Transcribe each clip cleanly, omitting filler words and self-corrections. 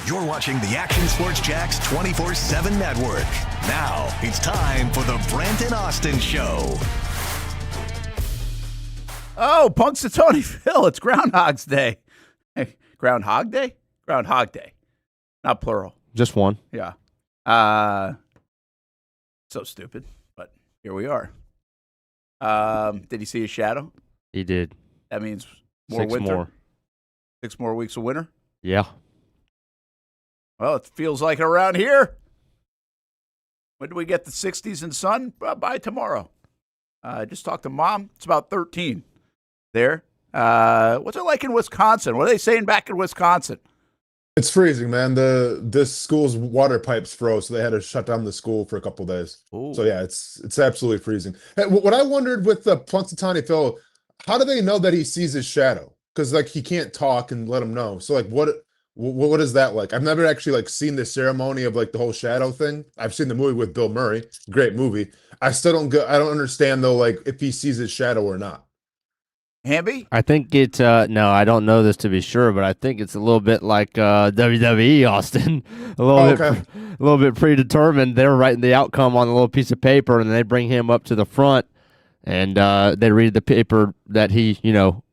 You're watching the Action Sports Jacks 24/7 network. Now it's time for the Brent and Austen Show. Oh, Punxsutawney Phil, it's Groundhog's Day. Hey, Groundhog Day? Groundhog Day. Not plural. Just one. Yeah. So stupid, but here we are. Did he see his shadow? He did. That means more 6 winter? more. 6 more weeks of winter? Yeah. Well, it feels like it around here. When do we get the 60s and sun? By tomorrow. I just talked to Mom. It's about 13 there. What's it like in Wisconsin? What are they saying back in Wisconsin? It's freezing, man. This school's water pipes froze, so they had to shut down the school for a couple of days. Ooh. So yeah, it's absolutely freezing. Hey, what I wondered with the Punxsutawney Phil, how do they know that he sees his shadow? Because like he can't talk and let him know. So like what is that like? I've never actually like seen the ceremony of like the whole shadow thing. I've seen the movie with Bill Murray, great movie. I don't understand though, like if he sees his shadow or not. Hamby? I think it's no, I don't know this to be sure, but I think it's a little bit like WWE, Austin. a little bit predetermined. They're writing the outcome on a little piece of paper, and they bring him up to the front, and they read the paper that he,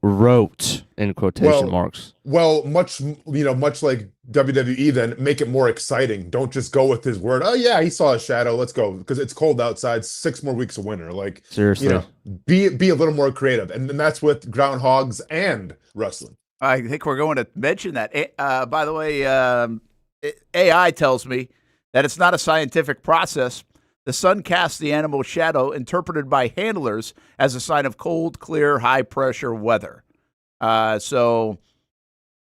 wrote in quotation marks. Well, much like WWE, then make it more exciting. Don't just go with his word. Oh yeah, he saw a shadow. Let's go because it's cold outside. 6 more weeks of winter. Like Seriously, be a little more creative, and that's with groundhogs and wrestling. I think we're going to mention that. By the way, AI tells me that it's not a scientific process. The sun casts the animal's shadow, interpreted by handlers as a sign of cold, clear, high-pressure weather. So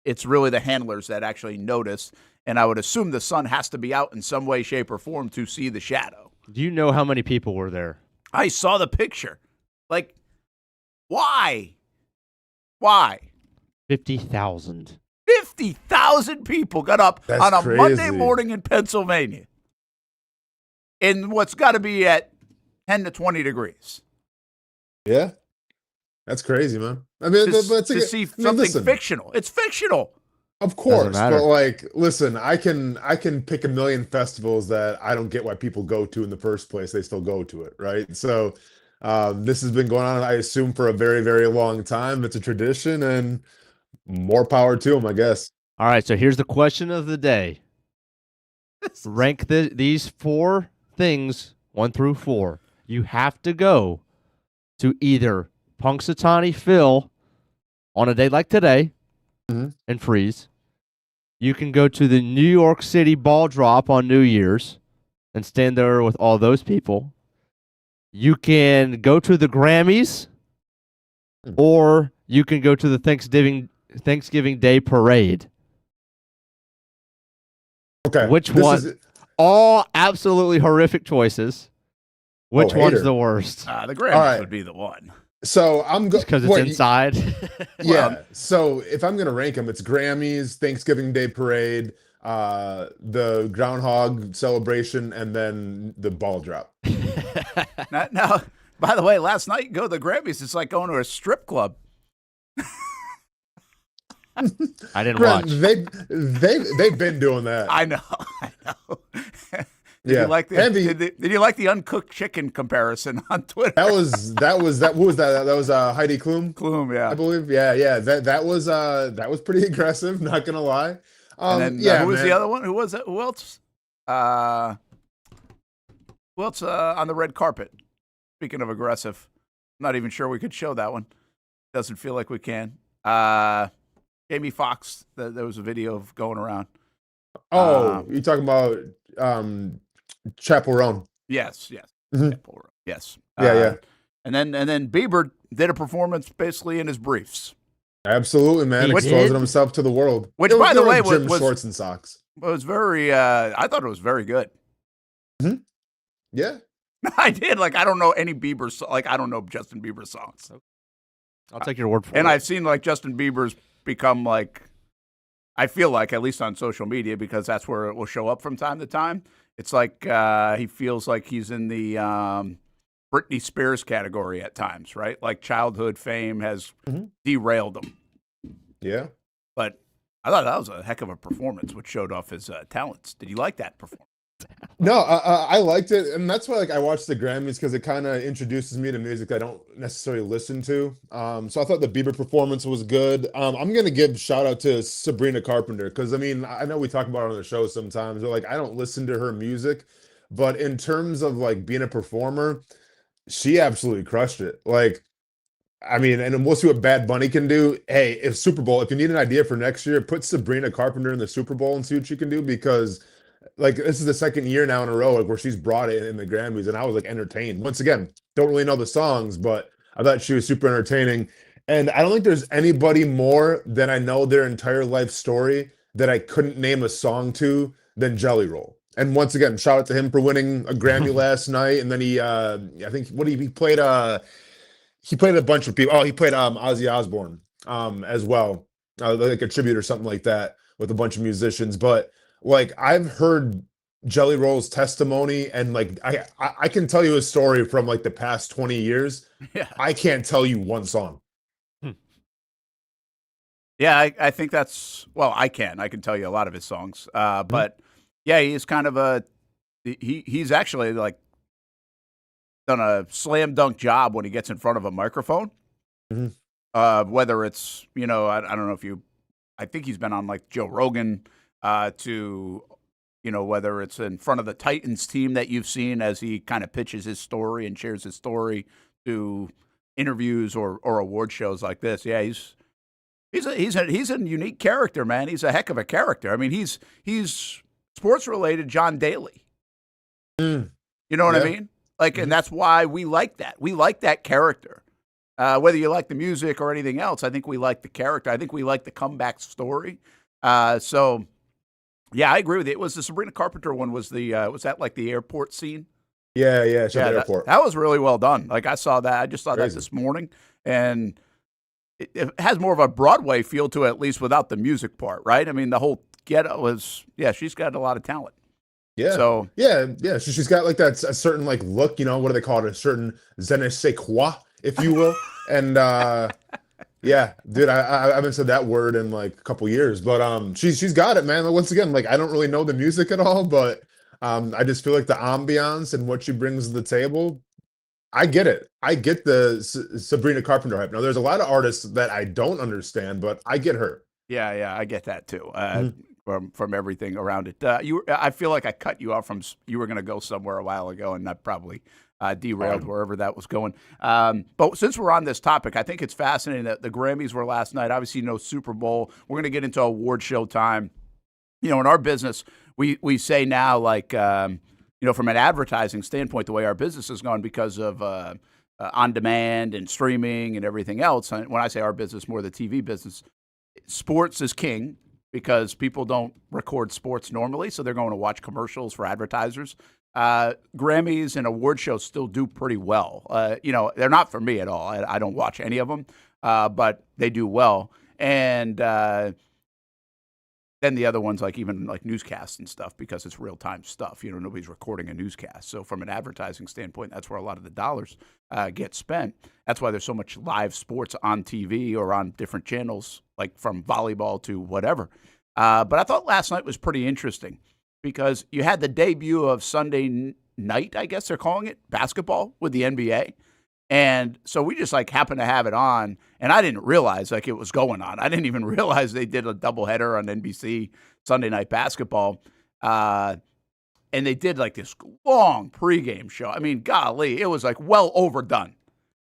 it's really the handlers that actually notice, and I would assume the sun has to be out in some way, shape, or form to see the shadow. Do you know how many people were there? I saw the picture. Like, why? Why? 50,000. 50,000 people got up on a crazy. Monday morning in Pennsylvania in what's got to be at 10 to 20 degrees. Yeah, that's crazy, man. I mean, To see something fictional. It's fictional. Of course, matter. but like, listen, I can pick a million festivals that I don't get why people go to in the first place. They still go to it, right? So this has been going on, I assume, for a very, very long time. It's a tradition, and more power to them, I guess. All right, so here's the question of the day. Rank these 4 things, 1 through 4. You have to go to either Punxsutawney Phil on a day like today and freeze. You can go to the New York City ball drop on New Year's and stand there with all those people. You can go to the Grammys, or you can go to the Thanksgiving Day parade. Okay. Which one? All absolutely horrific choices. Which one's the worst? The Grammys would be the one. So I'm going because it's inside. Yeah. So if I'm gonna rank them, it's Grammys, Thanksgiving Day parade, the groundhog celebration, and then the ball drop. Now, by the way, last night you go to the Grammys. It's like going to a strip club. I didn't Brent, watch. They've been doing that. I know. Did you like the uncooked chicken comparison on Twitter? What was that? That was Heidi Klum. Klum, yeah, I believe. Yeah. That was pretty aggressive. Not gonna lie. And then who was the other one? Who was it? Who else? Who else on the red carpet? Speaking of aggressive, I'm not even sure we could show that one. Doesn't feel like we can. Jamie Foxx. There was a video of going around. Oh, you're talking about Chapel Roan. Yes. Mm-hmm. Chapel Roan. Yes. Yeah. And then Bieber did a performance basically in his briefs. Absolutely, man. Exposing himself to the world. Which, by the way, was was shorts and socks. It was very. I thought it was very good. Mm-hmm. Yeah, I did. Like, I don't know any Bieber. Like, I don't know Justin Bieber songs. I'll take your word for it. And I've seen like Justin Bieber's become like. I feel like, at least on social media, because that's where it will show up from time to time. It's like he feels like he's in the Britney Spears category at times, right? Like childhood fame has derailed him. Yeah. But I thought that was a heck of a performance, which showed off his talents. Did you like that performance? No, I liked it, and that's why like I watched the Grammys because it kind of introduces me to music I don't necessarily listen to. So I thought the Bieber performance was good. I'm gonna give shout out to Sabrina Carpenter because I mean I know we talk about her on the show sometimes, but like I don't listen to her music, but in terms of like being a performer, she absolutely crushed it. Like I mean, and we'll see what Bad Bunny can do. Hey, if Super Bowl, if you need an idea for next year, put Sabrina Carpenter in the Super Bowl and see what she can do because like this is the second year now in a row like where she's brought it in the Grammys, and I was like entertained. Once again, don't really know the songs, but I thought she was super entertaining. And I don't think there's anybody more than I know their entire life story that I couldn't name a song to than Jelly Roll. And once again, shout out to him for winning a Grammy last night. And then I think he played a bunch of people. Oh, he played Ozzy Osbourne as well, like a tribute or something like that with a bunch of musicians. But like I've heard Jelly Roll's testimony, and like I can tell you a story from like the past 20 years. Yeah. I can't tell you one song. Yeah, I think that's I can tell you a lot of his songs. But yeah, he's kind of he's actually like done a slam dunk job when he gets in front of a microphone. Whether it's, I don't know I think he's been on like Joe Rogan to, whether it's in front of the Titans team that you've seen as he kind of pitches his story and shares his story to interviews or award shows like this. Yeah, he's a unique character, man. He's a heck of a character. I mean, he's sports related John Daly. You know what I mean? Like, and that's why we like that. We like that character. Whether you like the music or anything else, I think we like the character. I think we like the comeback story. So, yeah, I agree with you. It was the Sabrina Carpenter one. Was that like the airport scene? Yeah, the airport. That was really well done. Like I saw that. I just saw that this morning, and it has more of a Broadway feel to it, at least without the music part, right? I mean, the whole get was she's got a lot of talent. Yeah. So she's got like that a certain like look, what do they call it? A certain je ne sais quoi, if you will. And yeah, dude, I haven't said that word in like a couple years, but she's got it, man. Once again, like I don't really know the music at all, but I just feel like the ambiance and what she brings to the table. I get it. I get the Sabrina Carpenter hype. Now, there's a lot of artists that I don't understand, but I get her. Yeah, I get that too. From everything around it. I feel like I cut you off from you were going to go somewhere a while ago, and that probably derailed wherever that was going. But since we're on this topic, I think it's fascinating that the Grammys were last night. Obviously, no Super Bowl. We're going to get into award show time. In our business, we say now, like, from an advertising standpoint, the way our business has gone because of on demand and streaming and everything else. And when I say our business, more the TV business, sports is king. Because people don't record sports normally, so they're going to watch commercials for advertisers. Grammys and award shows still do pretty well. They're not for me at all. I don't watch any of them, but they do well. And then the other ones, like even like newscasts and stuff, because it's real-time stuff. Nobody's recording a newscast. So from an advertising standpoint, that's where a lot of the dollars get spent. That's why there's so much live sports on TV or on different channels, like from volleyball to whatever. But I thought last night was pretty interesting because you had the debut of Sunday night, I guess they're calling it, basketball with the NBA. And so we just like happened to have it on, and I didn't realize like it was going on. I didn't even realize they did a doubleheader on NBC Sunday Night Basketball. And they did like this long pregame show. I mean, golly, it was like well overdone.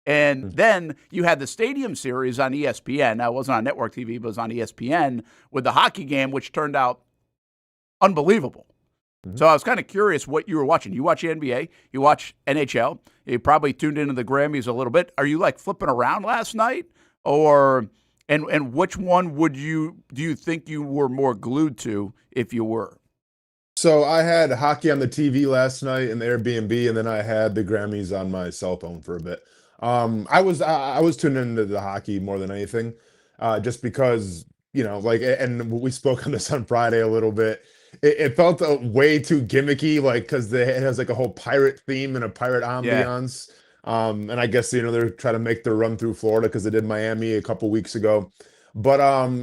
And then you had the Stadium Series on ESPN. Now, it wasn't on network TV, but it was on ESPN with the hockey game, which turned out unbelievable. So I was kind of curious what you were watching. You watch the NBA, you watch NHL, you probably tuned into the Grammys a little bit. Are you like flipping around last night? And which one do you think you were more glued to if you were? So I had hockey on the TV last night in the Airbnb, and then I had the Grammys on my cell phone for a bit. I was tuning into the hockey more than anything, just because, and we spoke on this on Friday a little bit. It felt way too gimmicky, like, because it has like a whole pirate theme and a pirate ambiance. Yeah. And I guess, they're trying to make their run through Florida because they did Miami a couple weeks ago. But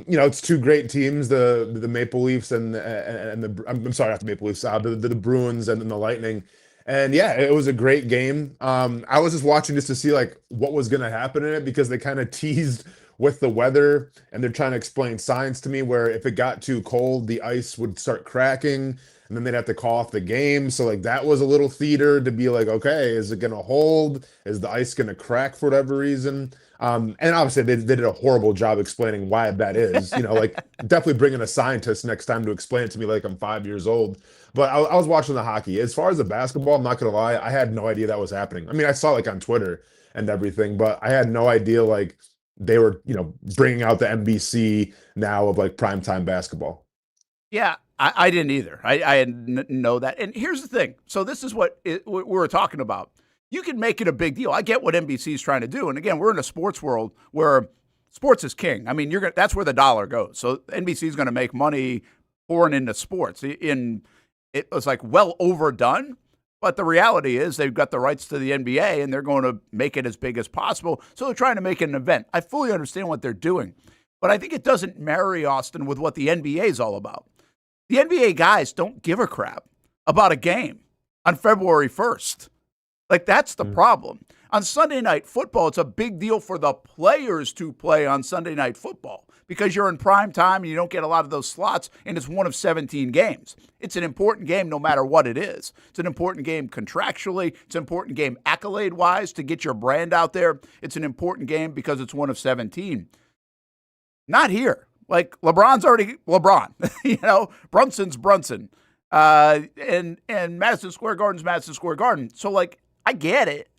it's two great teams, the Maple Leafs and the I'm sorry, not the Maple Leafs, the Bruins and then the Lightning. And yeah, it was a great game. I was just watching just to see like what was going to happen in it because they kind of teased with the weather and they're trying to explain science to me where if it got too cold, the ice would start cracking and then they'd have to call off the game. So like that was a little theater to be like, okay, is it going to hold? Is the ice going to crack for whatever reason? And obviously they did a horrible job explaining why that is, like definitely bringing a scientist next time to explain it to me like I'm 5 years old. But I was watching the hockey. As far as the basketball, I'm not going to lie, I had no idea that was happening. I mean, I saw like on Twitter and everything, but I had no idea like they were, bringing out the NBC now of like primetime basketball. Yeah, I didn't either. I didn't know that. And here's the thing. So this is what we were talking about. You can make it a big deal. I get what NBC is trying to do. And again, we're in a sports world where sports is king. I mean, that's where the dollar goes. So NBC is going to make money pouring into sports. It was like well overdone. But the reality is they've got the rights to the NBA and they're going to make it as big as possible. So they're trying to make it an event. I fully understand what they're doing. But I think it doesn't marry, Austen, with what the NBA is all about. The NBA guys don't give a crap about a game on February 1st. Like, that's the problem. On Sunday Night Football, it's a big deal for the players to play on Sunday Night Football because you're in prime time and you don't get a lot of those slots, and it's one of 17 games. It's an important game no matter what it is. It's an important game contractually. It's an important game accolade-wise to get your brand out there. It's an important game because it's one of 17. Not here. Like, LeBron's already LeBron. Brunson's Brunson. And Madison Square Garden's Madison Square Garden. So, like, I get it.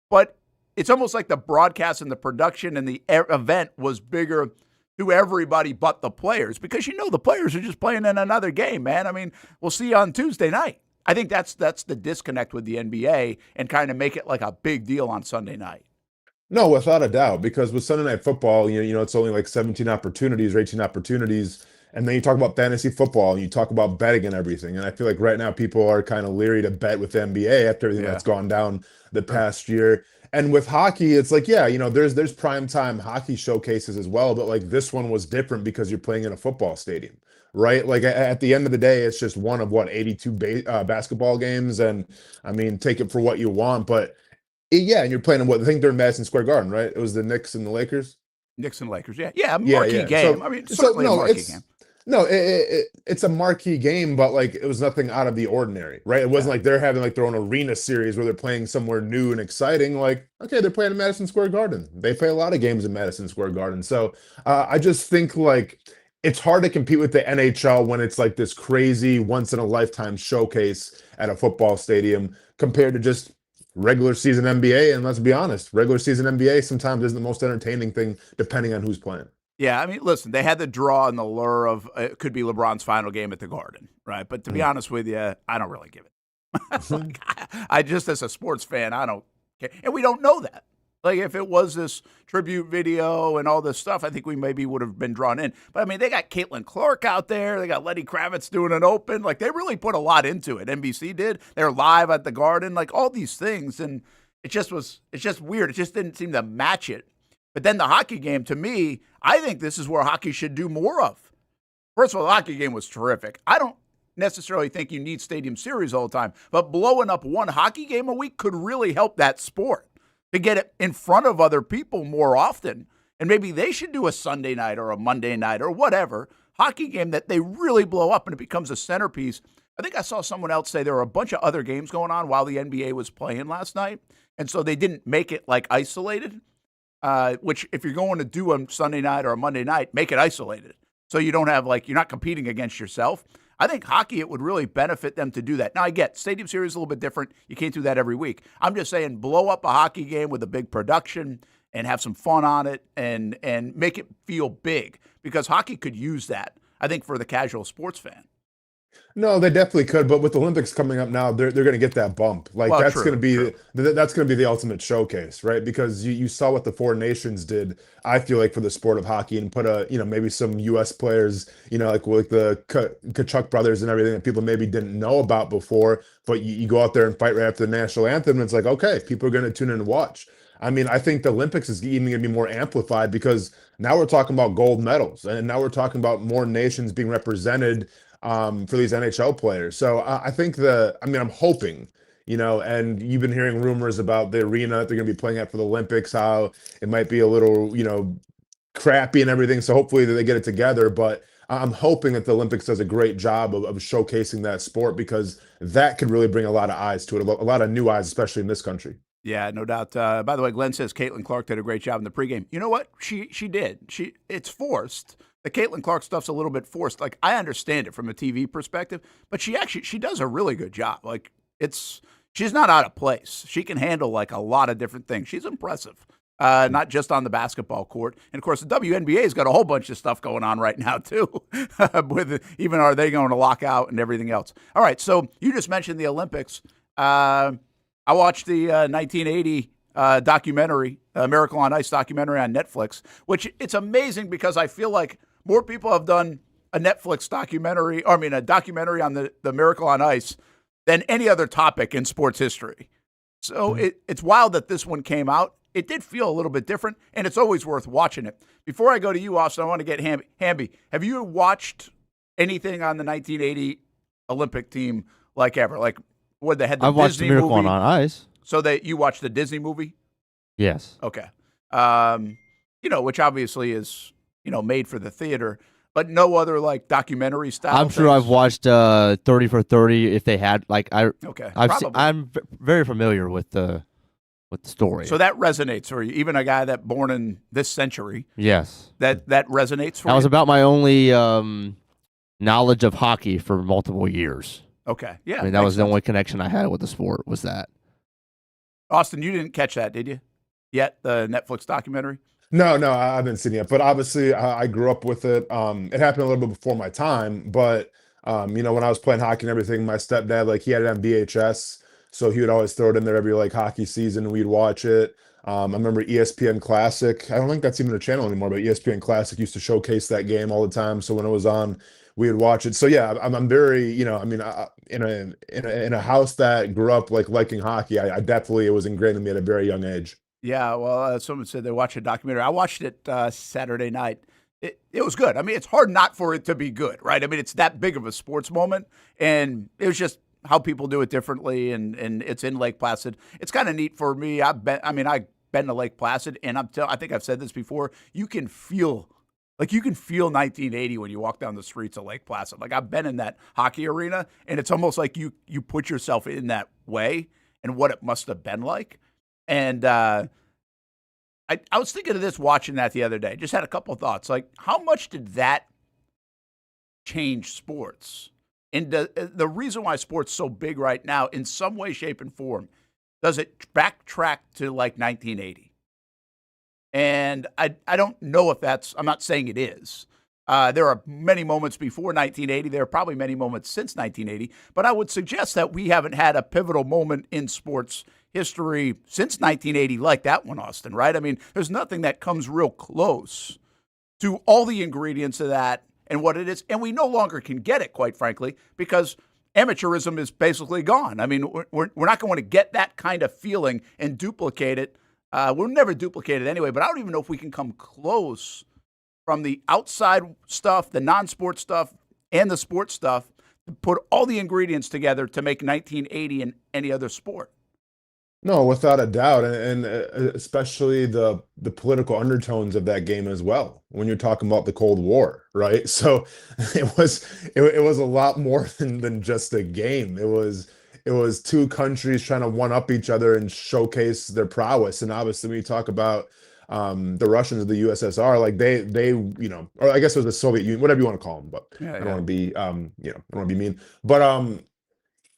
But it's almost like the broadcast and the production and the event was bigger to everybody but the players because the players are just playing in another game, man. I mean, we'll see you on Tuesday night. I think that's the disconnect with the NBA and kind of make it like a big deal on Sunday night. No, without a doubt, because with Sunday Night Football, it's only like 17 opportunities or 18 opportunities. And then you talk about fantasy football and you talk about betting and everything. And I feel like right now people are kind of leery to bet with the NBA after everything that's gone down the past year. And with hockey, it's like, there's primetime hockey showcases as well. But like this one was different because you're playing in a football stadium, right? Like at the end of the day, it's just one of 82 basketball games. And I mean, take it for what you want. But yeah, and you're playing in I think they're in Madison Square Garden, right? It was the Knicks and the Lakers. Knicks and Lakers, yeah, marquee game. So, I mean, certainly a marquee game. No, it's a marquee game, but like it was nothing out of the ordinary, right? It wasn't like they're having like their own arena series where they're playing somewhere new and exciting. Like, okay, they're playing in Madison Square Garden. They play a lot of games in Madison Square Garden. So I just think like it's hard to compete with the NHL when it's like this crazy once in a lifetime showcase at a football stadium compared to just regular season NBA. And let's be honest, regular season NBA sometimes isn't the most entertaining thing depending on who's playing. Yeah, I mean, listen, they had the draw and the lure of it could be LeBron's final game at the Garden, right? But to be honest with you, I don't really give it. Like, I just, as a sports fan, I don't care. And we don't know that. Like, if it was this tribute video and all this stuff, I think we maybe would have been drawn in. But, I mean, they got Caitlin Clark out there. They got Lenny Kravitz doing an open. Like, they really put a lot into it. NBC did. They're live at the Garden. Like, all these things. And it's just weird. It just didn't seem to match it. But then the hockey game, to me, I think this is where hockey should do more of. First of all, the hockey game was terrific. I don't necessarily think you need Stadium Series all the time, but blowing up one hockey game a week could really help that sport to get it in front of other people more often. And maybe they should do a Sunday night or a Monday night or whatever hockey game that they really blow up and it becomes a centerpiece. I think I saw someone else say there were a bunch of other games going on while the NBA was playing last night, and so they didn't make it like isolated. Which if you're going to do a Sunday night or a Monday night, make it isolated. So you don't have you're not competing against yourself. I think hockey, it would really benefit them to do that. Now I get Stadium Series is a little bit different. You can't do that every week. I'm just saying blow up a hockey game with a big production and have some fun on it and make it feel big because hockey could use that, I think, for the casual sports fan. No, they definitely could, but with the Olympics coming up now, they're going to get that bump. Like that's going to be that's going to be the ultimate showcase, right? Because you saw what the four nations did. I feel like for the sport of hockey and put maybe some U.S. players, like the Kachuk brothers and everything that people maybe didn't know about before. But you go out there and fight right after the national anthem, and it's like, okay, people are going to tune in and watch. I mean, I think the Olympics is even going to be more amplified because now we're talking about gold medals, and now we're talking about more nations being represented for these NHL players. So I think I'm hoping, and you've been hearing rumors about the arena that they're going to be playing at for the Olympics, how it might be a little, crappy and everything. So hopefully they get it together. But I'm hoping that the Olympics does a great job of showcasing that sport because that could really bring a lot of eyes to it, a lot of new eyes, especially in this country. Yeah, no doubt. By the way, Glenn says Caitlin Clark did a great job in the pregame. You know what? She did. It's forced. The Caitlin Clark stuff's a little bit forced. Like, I understand it from a TV perspective, but she does a really good job. Like, she's not out of place. She can handle like a lot of different things. She's impressive. Not just on the basketball court. And, of course, the WNBA's got a whole bunch of stuff going on right now, too, with even are they going to lock out and everything else. All right, so you just mentioned the Olympics. I watched the 1980 documentary, Miracle on Ice documentary on Netflix, which it's amazing because I feel like more people have done a Netflix documentary, a documentary on the Miracle on Ice than any other topic in sports history. So it's wild that this one came out. It did feel a little bit different, and it's always worth watching it. Before I go to you, Austen, I want to get Hamby. Have you watched anything on the 1980 Olympic team like ever? Like, what they had the I've watched Disney the Miracle movie. on Ice. So that you watched the Disney movie? Yes. Okay. Which obviously is, made for the theater, but no other like documentary style. I'm sure I've watched 30 for 30 if they had Okay. I'm very familiar with the story. So that resonates for you, even a guy that born in this century. Yes. That resonates for you. That was about my only knowledge of hockey for multiple years. Okay. Yeah. I mean, that was the only connection I had with the sport was that. Austen, you didn't catch that, did you? Yet, the Netflix documentary? No, I haven't seen it yet. But obviously, I grew up with it. It happened a little bit before my time. But, when I was playing hockey and everything, my stepdad, he had it on VHS. So he would always throw it in there every, hockey season, and we'd watch it. I remember ESPN Classic. I don't think that's even a channel anymore, but ESPN Classic used to showcase that game all the time. So when it was on, we would watch it. So yeah, I'm very, in a house that grew up liking hockey, I definitely, it was ingrained in me at a very young age. Yeah, well, someone said they watched a documentary. I watched it Saturday night. It was good. I mean, it's hard not for it to be good, right? I mean, it's that big of a sports moment, and it was just how people do it differently, and it's in Lake Placid. It's kind of neat for me. I've been to Lake Placid, and I think I've said this before. You can feel 1980 when you walk down the streets of Lake Placid. Like, I've been in that hockey arena, and it's almost like you put yourself in that way and what it must have been like. And I was thinking of this watching that the other day. Just had a couple of thoughts. Like, how much did that change sports? And the reason why sports is so big right now, in some way, shape, and form, does it backtrack to 1980? And I don't know if that's, I'm not saying it is. There are many moments before 1980. There are probably many moments since 1980. But I would suggest that we haven't had a pivotal moment in sports history since 1980 like that one, Austen, right? I mean, there's nothing that comes real close to all the ingredients of that and what it is. And we no longer can get it, quite frankly, because amateurism is basically gone. I mean, we're not going to get that kind of feeling and duplicate it. We'll never duplicate it anyway, but I don't even know if we can come close from the outside stuff, the non-sports stuff, and the sports stuff, to put all the ingredients together to make 1980 and any other sport. No, without a doubt, and especially the political undertones of that game as well. When you're talking about the Cold War, right? So it was a lot more than just a game. It was two countries trying to one up each other and showcase their prowess. And obviously, when you talk about the Russians of the USSR, like they or I guess it was the Soviet Union, whatever you want to call them. But I don't want to be I don't want to be mean. But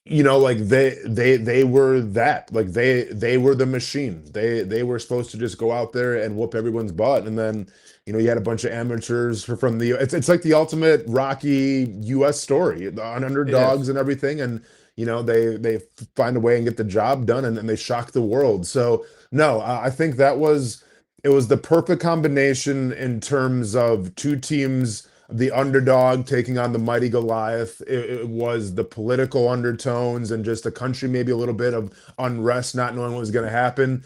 they were that, they were the machine. They were supposed to just go out there and whoop everyone's butt. And then, you had a bunch of amateurs from it's like the ultimate Rocky US story on underdogs and everything. And, they find a way and get the job done and they shock the world. So no, I think it was the perfect combination in terms of two teams, the underdog taking on the mighty Goliath. It was the political undertones and just the country, maybe a little bit of unrest, not knowing what was going to happen.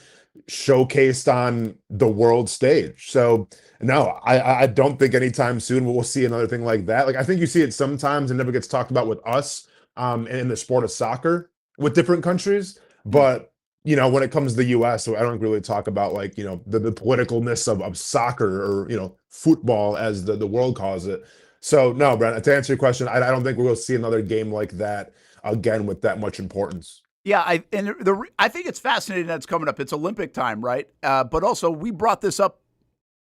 showcased on the world stage. So no, I don't think anytime soon we'll see another thing like that. Like I think you see it sometimes and never gets talked about with us in the sport of soccer with different countries. But when it comes to the US, so I don't really talk about like, the politicalness of soccer or, football as the world calls it. So no, Brent, to answer your question, I don't think we're going to see another game like that again with that much importance. Yeah, I think it's fascinating that it's coming up. It's Olympic time, right? But also, we brought this up.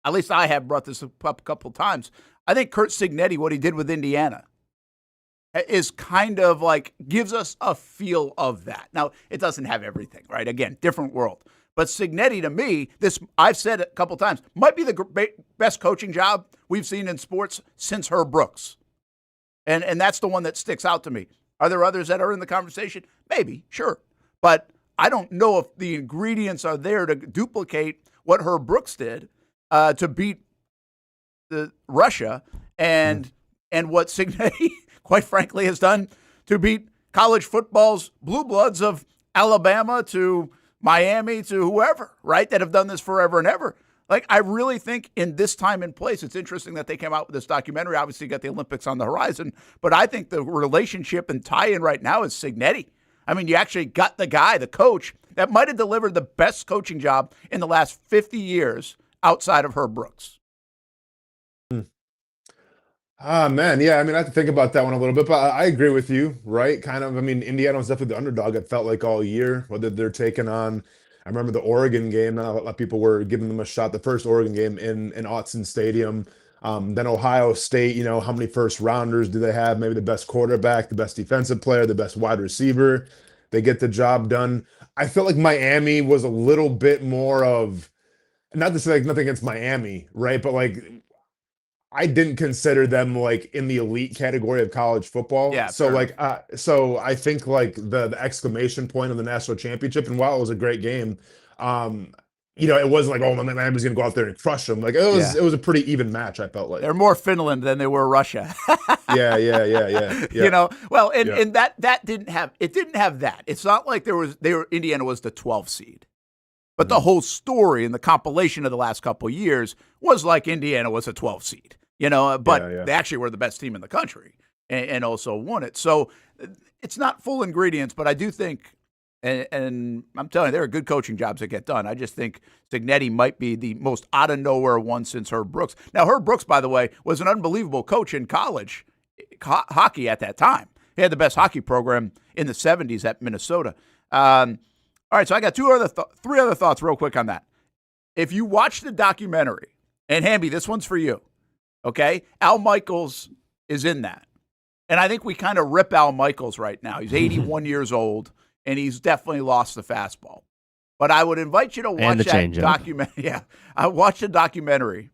At least I have brought this up a couple of times. I think Curt Cignetti, what he did with Indiana, is kind of like gives us a feel of that. Now, it doesn't have everything, right? Again, different world. But Cignetti, to me, this I've said it a couple of times, might be the best coaching job we've seen in sports since Herb Brooks, and that's the one that sticks out to me. Are there others that are in the conversation? Maybe, sure. But I don't know if the ingredients are there to duplicate what Herb Brooks did to beat Russia and what Cignetti, quite frankly, has done to beat college football's blue bloods of Alabama to Miami to whoever, right, that have done this forever and ever. Like, I really think in this time and place, it's interesting that they came out with this documentary. Obviously, you got the Olympics on the horizon, but I think the relationship and tie-in right now is Cignetti. I mean, you actually got the guy, the coach, that might have delivered the best coaching job in the last 50 years outside of Herb Brooks. Ah, man. Yeah. I mean, I have to think about that one a little bit, but I agree with you, right? Kind of. I mean, Indiana was definitely the underdog, it felt like all year, whether they're taking on, I remember the Oregon game. A lot of people were giving them a shot, the first Oregon game in Austen Stadium. Then Ohio State, how many first rounders do they have? Maybe the best quarterback, the best defensive player, the best wide receiver. They get the job done. I felt like Miami was a little bit more of, not to say like nothing against Miami, right? But like, I didn't consider them like in the elite category of college football. Yeah. So like, so I think like the exclamation point of the national championship, and while it was a great game, it wasn't like, oh, Miami's going to go out there and crush them. Like it was a pretty even match. I felt like they're more Finland than they were Russia. Yeah. And that didn't have that. It's not like Indiana was the 12th seed. But the whole story and the compilation of the last couple of years was like Indiana was a 12 seed, but they actually were the best team in the country and also won it. So it's not full ingredients, but I do think, and I'm telling you, there are good coaching jobs that get done. I just think Cignetti might be the most out of nowhere one since Herb Brooks. Now, Herb Brooks, by the way, was an unbelievable coach in college hockey at that time. He had the best hockey program in the 70s at Minnesota. All right, so I got three other thoughts real quick on that. If you watch the documentary, and Hamby, this one's for you, okay? Al Michaels is in that. And I think we kind of rip Al Michaels right now. He's 81 years old, and he's definitely lost the fastball. But I would invite you to watch that documentary. Yeah, I watched the documentary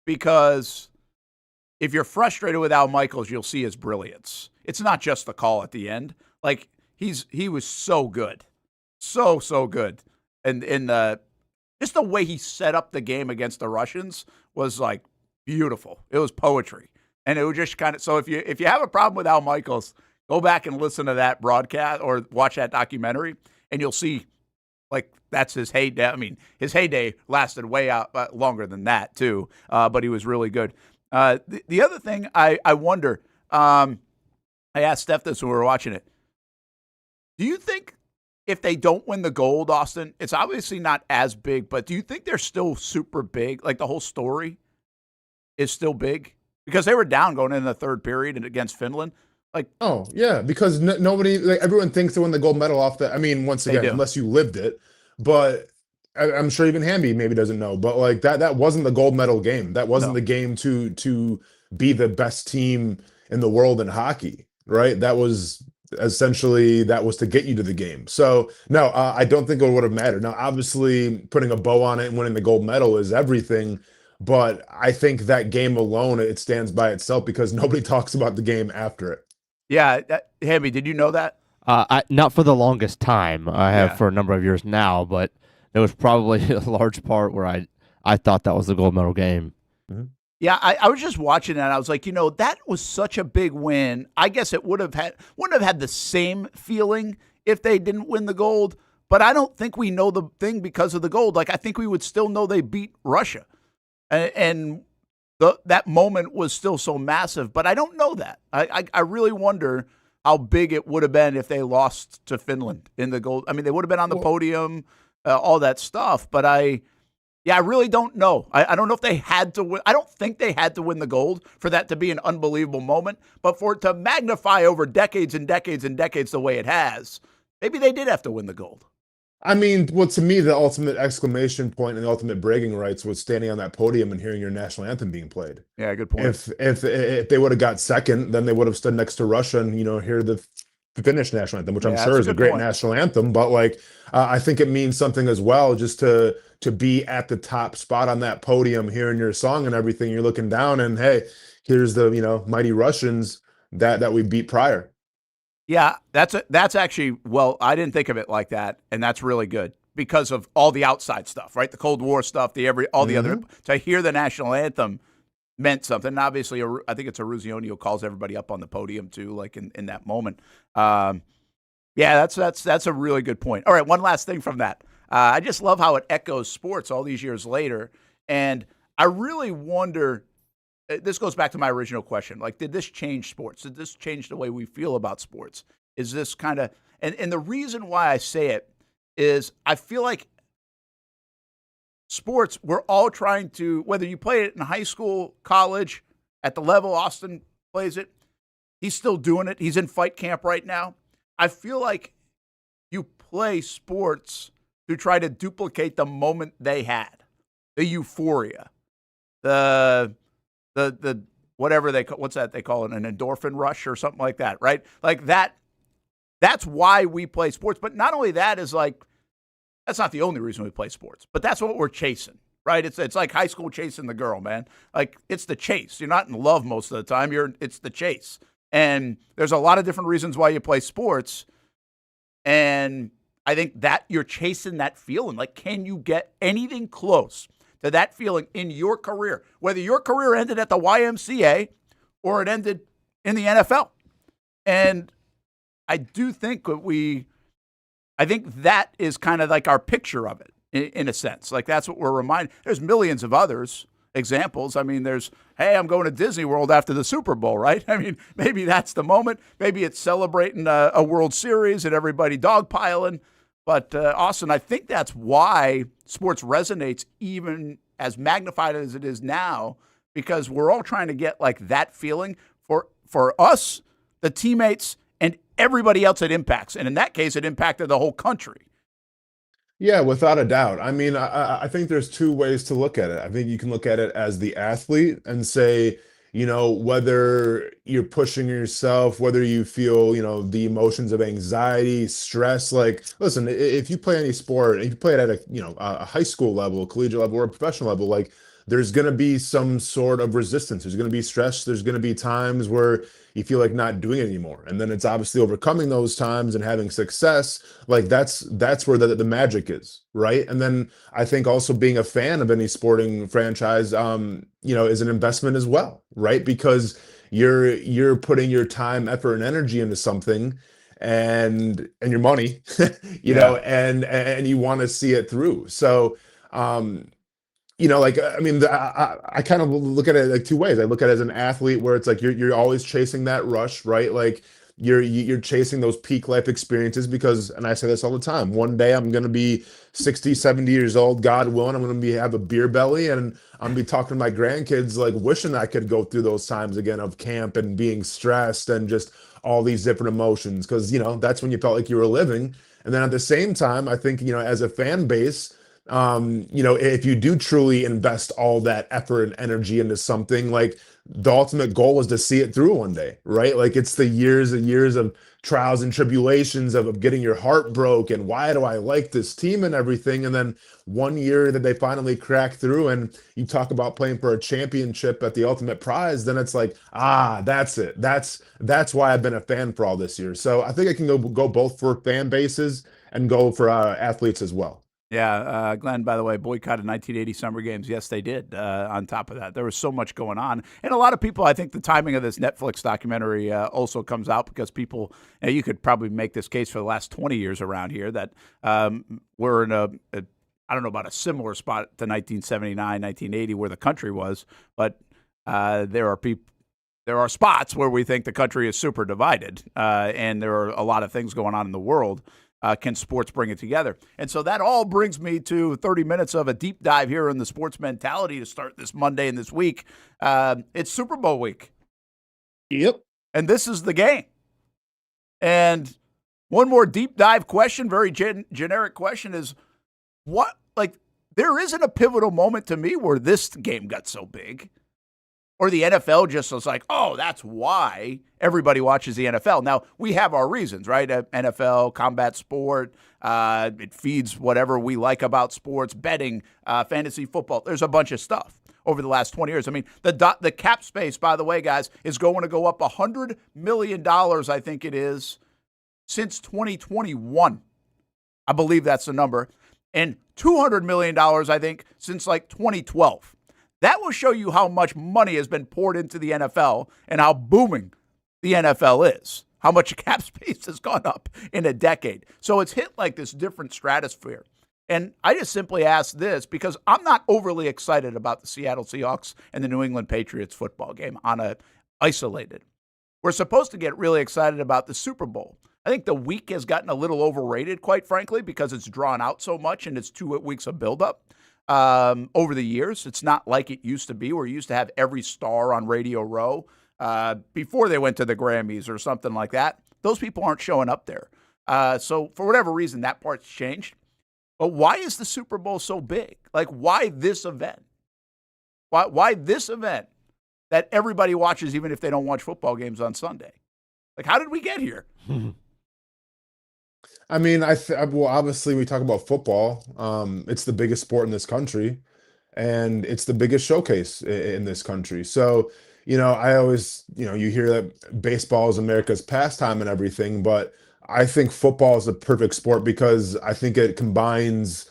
because if you're frustrated with Al Michaels, you'll see his brilliance. It's not just the call at the end. Like, he was so good. So good. And just the way he set up the game against the Russians was like beautiful. It was poetry. And it was just kind of, so if you have a problem with Al Michaels, go back and listen to that broadcast or watch that documentary and you'll see like that's his heyday. I mean, his heyday lasted way out longer than that too. But he was really good. The other thing I wonder, I asked Steph this when we were watching it. Do you think if they don't win the gold, Austen, it's obviously not as big, but do you think they're still super big? Like the whole story is still big? Because they were down going into the third period and against Finland. Like, oh, yeah, because nobody, like everyone thinks to win the gold medal off that. I mean, once again, unless you lived it, but I'm sure even Hamby maybe doesn't know, but like that wasn't the gold medal game. That wasn't the game to be the best team in the world in hockey, right? That was essentially to get you to the game. So no, I don't think it would have mattered. Now, obviously, putting a bow on it and winning the gold medal is everything, but I think that game alone, it stands by itself because nobody talks about the game after it. Yeah, Hamby, did you know that? Not for the longest time. I have for a number of years now, but there was probably a large part where I thought that was the gold medal game. Mm-hmm. Yeah, I was just watching that. I was like, that was such a big win. I guess it wouldn't have had the same feeling if they didn't win the gold, but I don't think we know the thing because of the gold. Like, I think we would still know they beat Russia. And that moment was still so massive, but I don't know that. I really wonder how big it would have been if they lost to Finland in the gold. I mean, they would have been on the podium, all that stuff, but I really don't know. I don't know if they had to win. I don't think they had to win the gold for that to be an unbelievable moment, but for it to magnify over decades and decades and decades the way it has, maybe they did have to win the gold. I mean, well, to me, the ultimate exclamation point and the ultimate bragging rights was standing on that podium and hearing your national anthem being played. Yeah, good point. If they would have got second, then they would have stood next to Russia and hear the Finnish national anthem, which I'm sure is a great national anthem. But like, I think it means something as well, just to be at the top spot on that podium, hearing your song and everything. You're looking down, and hey, here's the mighty Russians that we beat prior. Yeah, that's actually, well, I didn't think of it like that, and that's really good because of all the outside stuff, right? The Cold War stuff, the other. To hear the national anthem meant something. And obviously, I think it's Eruzione who calls everybody up on the podium too, like in that moment. Yeah, that's a really good point. All right, one last thing from that. I just love how it echoes sports all these years later, and I really wonder. This goes back to my original question. Like, did this change sports? Did this change the way we feel about sports? Is this kind of, and the reason why I say it is I feel like sports, we're all trying to, whether you play it in high school, college, at the level Austen plays it, he's still doing it. He's in fight camp right now. I feel like you play sports to try to duplicate the moment they had, the euphoria, the whatever what's that they call it, an endorphin rush or something like that, right? Like that's why we play sports. But not only that is like, that's not the only reason we play sports, but that's what we're chasing, right? It's like high school chasing the girl, man. Like, it's the chase. You're not in love most of the time. It's the chase. And there's a lot of different reasons why you play sports. And I think that you're chasing that feeling. Like, can you get anything close to that feeling in your career, whether your career ended at the YMCA or it ended in the NFL? And I do think I think that is kind of like our picture of it in a sense. Like, that's what we're reminded. There's millions of others examples. I mean, hey, I'm going to Disney World after the Super Bowl, right? I mean, maybe that's the moment. Maybe it's celebrating a World Series and everybody dogpiling. But Austen, I think that's why sports resonates even as magnified as it is now, because we're all trying to get like that feeling for us, the teammates, and everybody else it impacts. And in that case, it impacted the whole country. Yeah, without a doubt. I mean, I think there's two ways to look at it. I think you can look at it as the athlete and say, whether you're pushing yourself, whether you feel, the emotions of anxiety, stress. Like, listen, if you play any sport, if you play it at a high school level, a collegiate level, or a professional level, like, there's going to be some sort of resistance. There's going to be stress. There's going to be times where you feel like not doing it anymore. And then it's obviously overcoming those times and having success. Like, that's where the magic is, right? And then I think also being a fan of any sporting franchise, is an investment as well, right? Because you're putting your time, effort, and energy into something, and your money, and you want to see it through. So, I kind of look at it like two ways. I look at it as an athlete where it's like you're always chasing that rush, right? Like, you're chasing those peak life experiences because, and I say this all the time, one day I'm going to be 60, 70 years old, God willing, I'm going to have a beer belly, and I'm going to be talking to my grandkids, like, wishing I could go through those times again of camp and being stressed and just all these different emotions. Cause that's when you felt like you were living. And then at the same time, I think, as a fan base, if you do truly invest all that effort and energy into something, like, the ultimate goal is to see it through one day, right? Like, it's the years and years of trials and tribulations of getting your heart broke and why do I like this team and everything. And then one year that they finally crack through and you talk about playing for a championship at the ultimate prize, then it's like, that's it. That's why I've been a fan for all this year. So I think I can go both for fan bases and go for athletes as well. Yeah, Glenn, by the way, boycotted 1980 Summer Games. Yes, they did. On top of that, there was so much going on. And a lot of people, I think the timing of this Netflix documentary also comes out because you could probably make this case for the last 20 years around here that we're in I don't know about a similar spot to 1979, 1980 where the country was, but there are spots where we think the country is super divided, and there are a lot of things going on in the world. Can sports bring it together? And so that all brings me to 30 minutes of a deep dive here in the sports mentality to start this Monday and this week. It's Super Bowl week. Yep. And this is the game. And one more deep dive question, very generic question is, there isn't a pivotal moment to me where this game got so big. Or the NFL just was like, oh, that's why everybody watches the NFL. Now, we have our reasons, right? NFL, combat sport, it feeds whatever we like about sports, betting, fantasy football. There's a bunch of stuff over the last 20 years. I mean, the cap space, by the way, guys, is going to go up $100 million, I think it is, since 2021. I believe that's the number. And $200 million, I think, since like 2012. That will show you how much money has been poured into the NFL and how booming the NFL is, how much cap space has gone up in a decade. So it's hit like this different stratosphere. And I just simply ask this because I'm not overly excited about the Seattle Seahawks and the New England Patriots football game on a isolated. We're supposed to get really excited about the Super Bowl. I think the week has gotten a little overrated, quite frankly, because it's drawn out so much and it's 2 weeks of buildup. Over the years, it's not like it used to be where you used to have every star on Radio Row before they went to the Grammys or something like that. Those people aren't showing up there. So for whatever reason, that part's changed. But why is the Super Bowl so big? Like, why this event? Why this event that everybody watches even if they don't watch football games on Sunday? Like, how did we get here? I mean, well, obviously we talk about football. It's the biggest sport in this country, and it's the biggest showcase in this country. So, I always, you hear that baseball is America's pastime and everything, but I think football is a perfect sport because I think it combines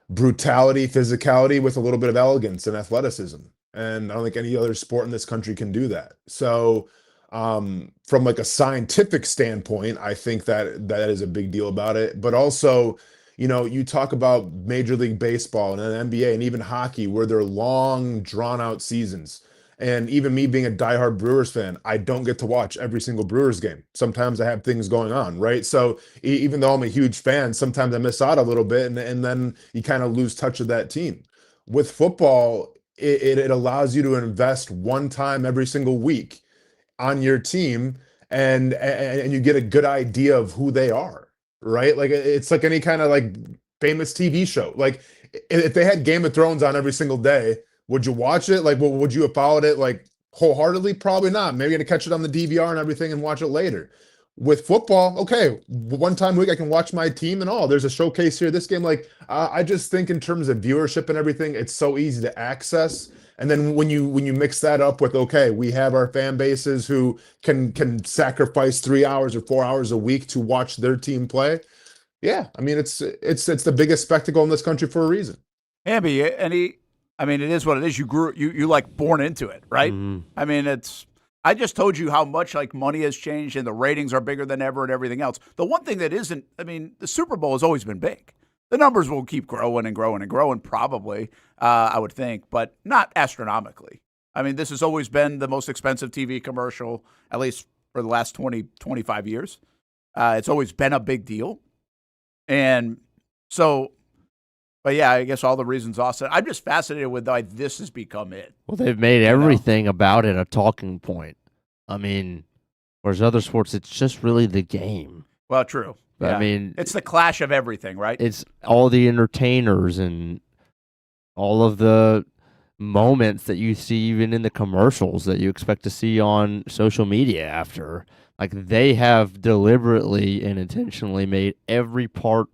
brutality, physicality with a little bit of elegance and athleticism. And I don't think any other sport in this country can do that. So, from like a scientific standpoint, I think that is a big deal about it. But also, you talk about Major League Baseball and then NBA and even hockey, where they're long, drawn out seasons. And even me being a diehard Brewers fan, I don't get to watch every single Brewers game. Sometimes I have things going on, right? So even though I'm a huge fan, sometimes I miss out a little bit, and then you kind of lose touch of that team. With football, it allows you to invest one time every single week on your team, and you get a good idea of who they are, right? Like it's like any kind of like famous TV show. Like if they had Game of Thrones on every single day, would you watch it? Like, would you have followed it like wholeheartedly? Probably not. Maybe you're gonna catch it on the DVR and everything and watch it later. With football, okay, one time a week I can watch my team and all. There's a showcase here. This game, like I just think in terms of viewership and everything, it's so easy to access. And then when you mix that up with, okay, we have our fan bases who can sacrifice 3 hours or 4 hours a week to watch their team play. Yeah, I mean it's the biggest spectacle in this country for a reason. Hamby, it is what it is. You like born into it, right? Mm-hmm. I mean, I just told you how much like money has changed and the ratings are bigger than ever and everything else. The one thing that isn't, the Super Bowl has always been big. The numbers will keep growing and growing and growing, probably, I would think, but not astronomically. I mean, this has always been the most expensive TV commercial, at least for the last 20, 25 years. It's always been a big deal. And so, but yeah, I guess all the reasons Austen, I'm just fascinated with like this has become it. Well, they've made everything about it a talking point. I mean, whereas other sports, it's just really the game. Well, true. Yeah. I mean, it's the clash of everything, right? It's all the entertainers and all of the moments that you see even in the commercials that you expect to see on social media after. Like they have deliberately and intentionally made every part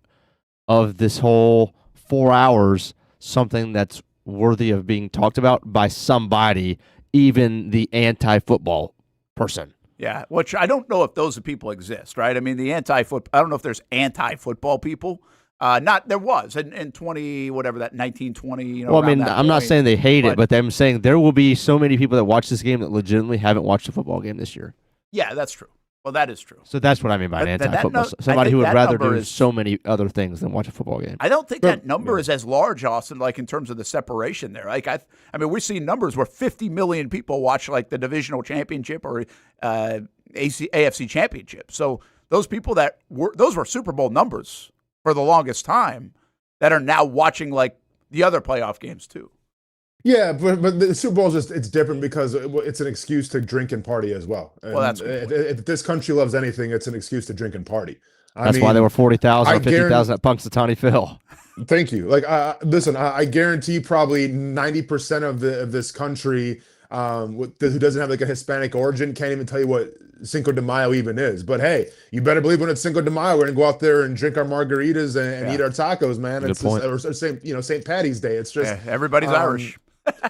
of this whole 4 hours something that's worthy of being talked about by somebody, even the anti-football person. Yeah, which I don't know if those people exist, right? I mean, I don't know if there's anti-football people. Not there was in 20 whatever that 1920. Well, I mean, I'm not saying they hate it, but I'm saying there will be so many people that watch this game that legitimately haven't watched a football game this year. Yeah, that's true. Well, that is true. So that's what I mean by an anti-football. I Somebody think who would that rather number do is- so many other things than watch a football game. I don't think that number is as large, Austin, like in terms of the separation there. Like I mean, we're seeing numbers where 50 million people watch like the divisional championship or AFC championship. So those people those were Super Bowl numbers for the longest time that are now watching like the other playoff games too. Yeah, but the Super Bowl is it's different because it's an excuse to drink and party as well. And Well, that's if this country loves anything, it's an excuse to drink and party. That's why there were 40,000 or 50,000 at Punxsutawney Phil. Thank you. Like, listen, I guarantee probably 90% of this country who doesn't have like a Hispanic origin can't even tell you what Cinco de Mayo even is. But hey, you better believe when it's Cinco de Mayo, we're gonna go out there and drink our margaritas and eat our tacos, man. Good It's point. Just, St. Patty's Day. It's just Everybody's Irish.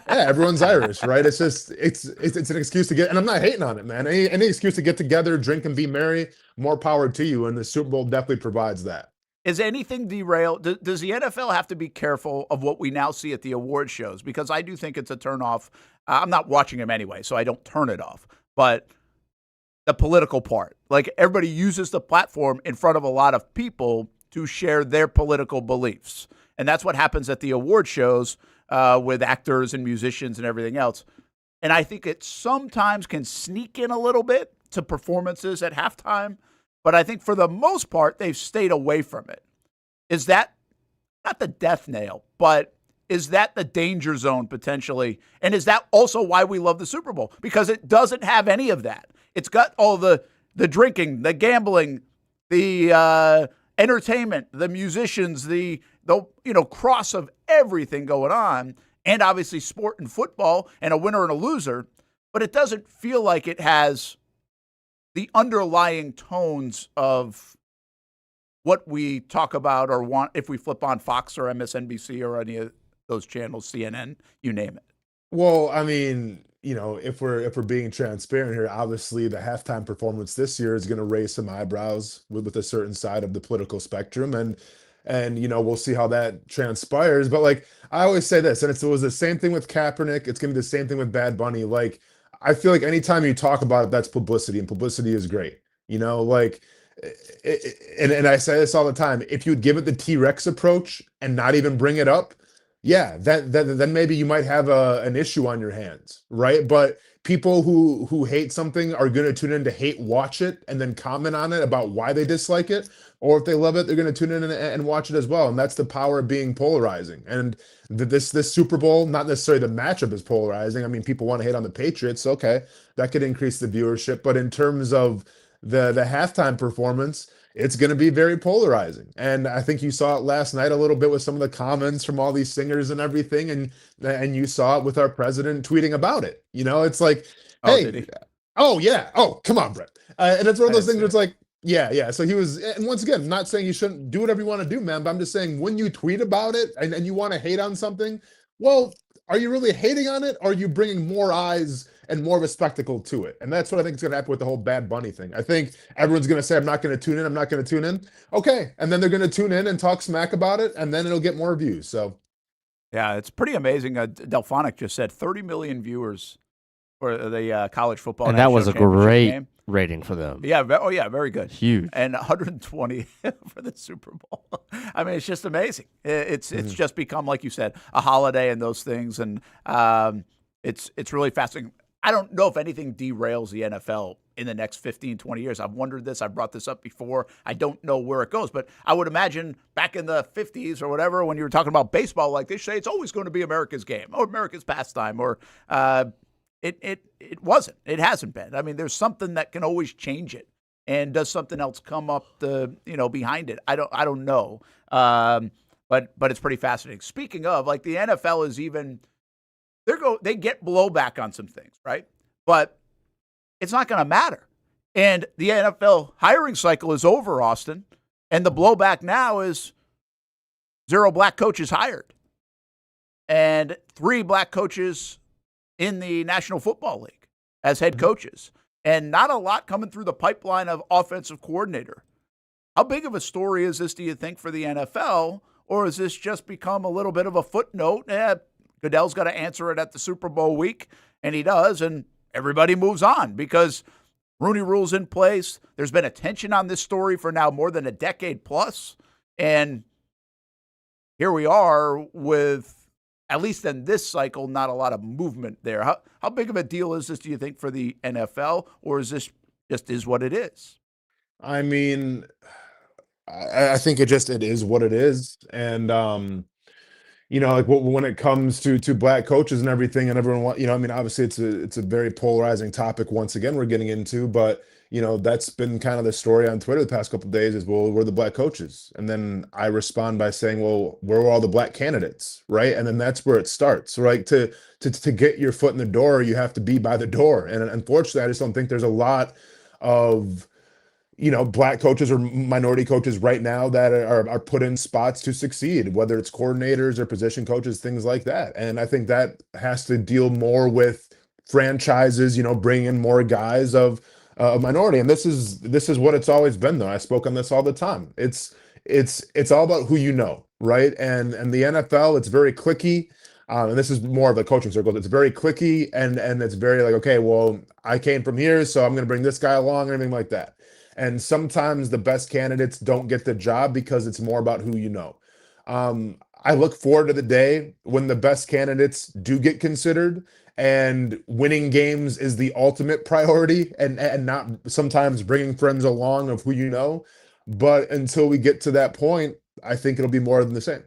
Yeah, everyone's Irish, right? It's just it's an excuse to get, and I'm not hating on it, man. Any excuse to get together, drink, and be merry, more power to you. And the Super Bowl definitely provides that. Is anything derailed? Does the NFL have to be careful of what we now see at the award shows? Because I do think it's a turnoff. I'm not watching them anyway, so I don't turn it off. But the political part, like everybody uses the platform in front of a lot of people to share their political beliefs. And that's what happens at the award shows with actors and musicians and everything else. And I think it sometimes can sneak in a little bit to performances at halftime. But I think for the most part, they've stayed away from it. Is that not the death nail, but is that the danger zone potentially? And is that also why we love the Super Bowl? Because it doesn't have any of that. It's got all the drinking, the gambling, the entertainment, the musicians, the cross of everything going on, and obviously sport and football and a winner and a loser. But it doesn't feel like it has the underlying tones of what we talk about or want if we flip on Fox or MSNBC or any of those channels, CNN, you name it. Well, I mean, if we're being transparent here, obviously the halftime performance this year is going to raise some eyebrows with a certain side of the political spectrum, and we'll see how that transpires. But like I always say this, and it was the same thing with Kaepernick. It's going to be the same thing with Bad Bunny. Like I feel like anytime you talk about it, that's publicity, and publicity is great. And I say this all the time. If you'd give it the T-Rex approach and not even bring it up, yeah, then maybe you might have an issue on your hands, right? But people who hate something are going to tune in to hate watch it and then comment on it about why they dislike it. Or if they love it, they're going to tune in and watch it as well. And that's the power of being polarizing. And this Super Bowl, not necessarily the matchup is polarizing. I mean, people want to hate on the Patriots. Okay, that could increase the viewership. But in terms of the halftime performance, it's going to be very polarizing. And I think you saw it last night a little bit with some of the comments from all these singers and everything. And you saw it with our president tweeting about it. It's like, hey, did he? Oh, yeah. Oh, come on, Brett. And it's one of those things where it's like, yeah. So he was, and once again, I'm not saying you shouldn't do whatever you want to do, man, but I'm just saying when you tweet about it and you want to hate on something, well, are you really hating on it? Or are you bringing more eyes and more of a spectacle to it? And that's what I think is going to happen with the whole Bad Bunny thing. I think everyone's going to say, I'm not going to tune in. Okay. And then they're going to tune in and talk smack about it, and then it'll get more views. So, yeah, it's pretty amazing. Delphonic just said 30 million viewers for the college football. And that was a great game. Rating for them. Yeah. Very good. Huge. And 120 for the Super Bowl. I mean, it's just amazing. It's just become, like you said, a holiday and those things. And it's really fascinating. I don't know if anything derails the NFL in the next 15, 20 years. I've wondered this. I've brought this up before. I don't know where it goes. But I would imagine back in the 50s or whatever, when you were talking about baseball, like they say, it's always going to be America's game or America's pastime or It wasn't. It hasn't been. I mean, there's something that can always change it. And does something else come up behind it? I don't know. But it's pretty fascinating. Speaking of, like the NFL is even they get blowback on some things, right? But it's not going to matter. And the NFL hiring cycle is over, Austin. And the blowback now is 0 black coaches hired. And 3 black coaches in the National Football League as head coaches, and not a lot coming through the pipeline of offensive coordinator how big of a story is this, do you think, for the NFL? Or has this just become a little bit of a footnote? Goodell's got to answer it at the Super Bowl week, and he does, and everybody moves on because Rooney Rule's in place. There's been attention on this story for now more than a decade plus, and here we are with, at least in this cycle, not a lot of movement there. How big of a deal is this, do you think, for the NFL, or is this just is what it is? I mean, I think it is what it is. And, like when it comes to black coaches and everything and everyone, I mean, obviously it's a very polarizing topic once again we're getting into, but that's been kind of the story on Twitter the past couple of days is, well, we're the black coaches. And then I respond by saying, well, where were all the black candidates? Right. And then that's where it starts, right? To get your foot in the door, you have to be by the door. And unfortunately, I just don't think there's a lot of, black coaches or minority coaches right now that are put in spots to succeed, whether it's coordinators or position coaches, things like that. And I think that has to deal more with franchises, bringing in more guys of a minority. And this is what it's always been, though. I spoke on this all the time. It's all about who you know, right? And the NFL, it's very cliquey. And this is more of the coaching circles. It's very cliquey and it's very like, okay, well, I came from here, so I'm going to bring this guy along and everything like that. And sometimes the best candidates don't get the job because it's more about who you know. I look forward to the day when the best candidates do get considered and winning games is the ultimate priority and not sometimes bringing friends along of who you know. But until we get to that point, I think it'll be more than the same.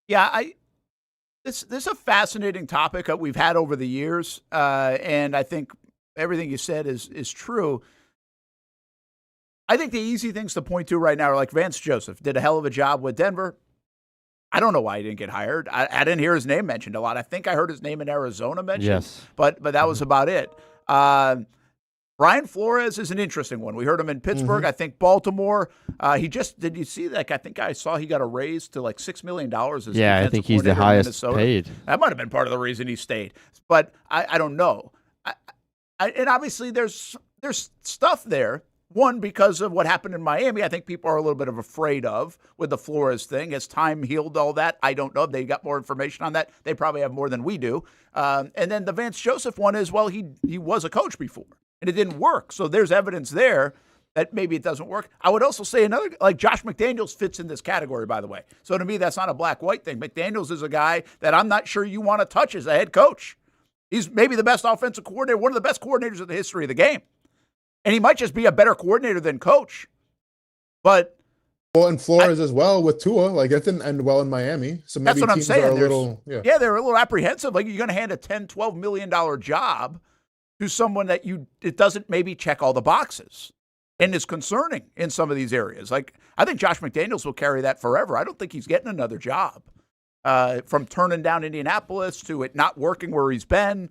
Yeah, this is a fascinating topic that we've had over the years. And I think everything you said is true. I think the easy things to point to right now are like Vance Joseph did a hell of a job with Denver. I don't know why he didn't get hired. I didn't hear his name mentioned a lot. I think I heard his name in Arizona mentioned, yes, but that was about it. Brian Flores is an interesting one. We heard him in Pittsburgh. I think Baltimore. Did you see that? I think I saw he got a raise to like $6 million. Yeah, I think he's the highest paid. That might have been part of the reason he stayed, but I don't know. And obviously there's stuff there. One, because of what happened in Miami, I think people are a little bit of afraid of with the Flores thing. Has time healed all that? I don't know. They got more information on that. They probably have more than we do. And then the Vance Joseph one is, well, he was a coach before, and it didn't work. So there's evidence there that maybe it doesn't work. I would also say another, like Josh McDaniels fits in this category, by the way. So to me, that's not a black-white thing. McDaniels is a guy that I'm not sure you want to touch as a head coach. He's maybe the best offensive coordinator, one of the best coordinators in the history of the game. And he might just be a better coordinator than coach. But and Flores as well with Tua, like it didn't end well in Miami. So maybe that's what I'm teams saying. are a little, they're a little apprehensive. Like you're going to hand a $10, $12 million job to someone that it doesn't maybe check all the boxes and is concerning in some of these areas. Like I think Josh McDaniels will carry that forever. I don't think he's getting another job. From turning down Indianapolis to it not working where he's been.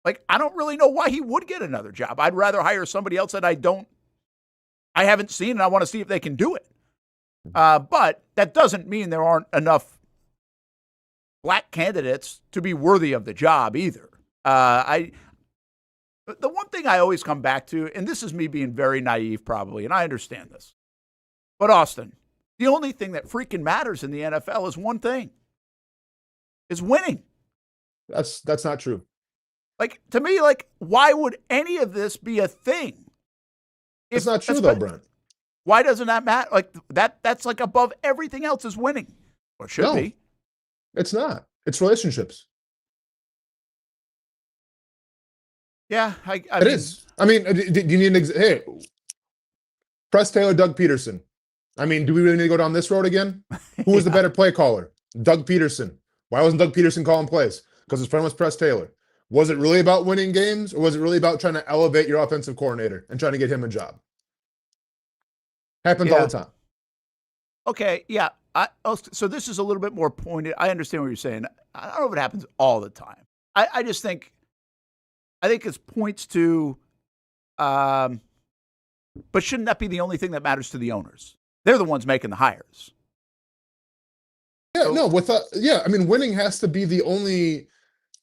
Like, I don't really know why he would get another job. I'd rather hire somebody else that I haven't seen, and I want to see if they can do it. But that doesn't mean there aren't enough black candidates to be worthy of the job either. The one thing I always come back to, and this is me being very naive probably, and I understand this, but Austen, the only thing that freaking matters in the NFL is one thing, is winning. That's not true. Like, to me, like, why would any of this be a thing? It's not true, though, Brent. Why doesn't that matter? Like, that's like above everything else is winning. Or it should be. It's not. It's relationships. Yeah, it is. I mean, do you need an hey, Press Taylor, Doug Peterson. I mean, do we really need to go down this road again? Who was the better play caller? Doug Peterson. Why wasn't Doug Peterson calling plays? Because his friend was Press Taylor. Was it really about winning games, or was it really about trying to elevate your offensive coordinator and trying to get him a job? Happens all the time. Okay, yeah. So this is a little bit more pointed. I understand what you're saying. I don't know if it happens all the time. I just think, it points to, but shouldn't that be the only thing that matters to the owners? They're the ones making the hires. Yeah, I mean, winning has to be the only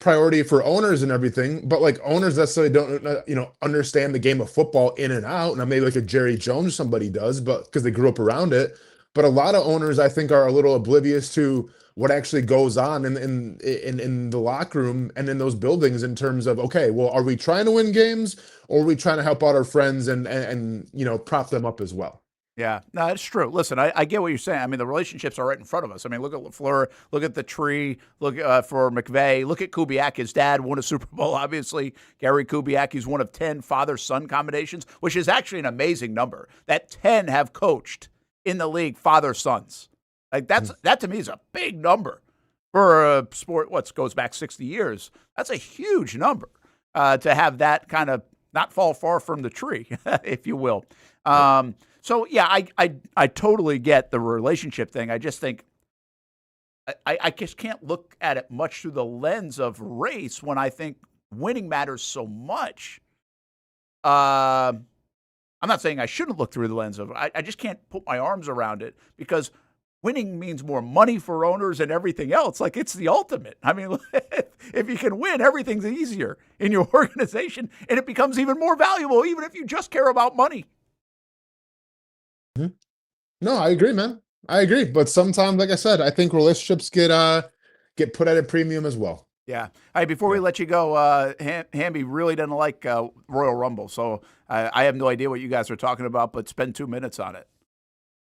priority for owners and everything, but like owners necessarily don't, understand the game of football in and out. Now maybe like a Jerry Jones, somebody does, but because they grew up around it. But a lot of owners, I think, are a little oblivious to what actually goes on in the locker room and in those buildings in terms of, okay, well, are we trying to win games, or are we trying to help out our friends and prop them up as well? Yeah, no, it's true. Listen, I get what you're saying. I mean, the relationships are right in front of us. I mean, look at LaFleur, look at the tree, look for McVay, look at Kubiak. His dad won a Super Bowl, obviously. Gary Kubiak, he's one of 10 father-son combinations, which is actually an amazing number. That 10 have coached in the league father-sons. Like that to me is a big number for a sport. What goes back 60 years? That's a huge number to have that kind of not fall far from the tree, if you will. So yeah, I totally get the relationship thing. I just think I just can't look at it much through the lens of race when I think winning matters so much. I'm not saying I shouldn't look through the lens of. I just can't put my arms around it because winning means more money for owners and everything else. Like, it's the ultimate. I mean, if you can win, everything's easier in your organization, and it becomes even more valuable, even if you just care about money. Mm-hmm. No, I agree, man. I agree. But sometimes, like I said, I think relationships get put at a premium as well. Yeah. All right, before we let you go, Hamby really doesn't like Royal Rumble, so I have no idea what you guys are talking about, but spend 2 minutes on it.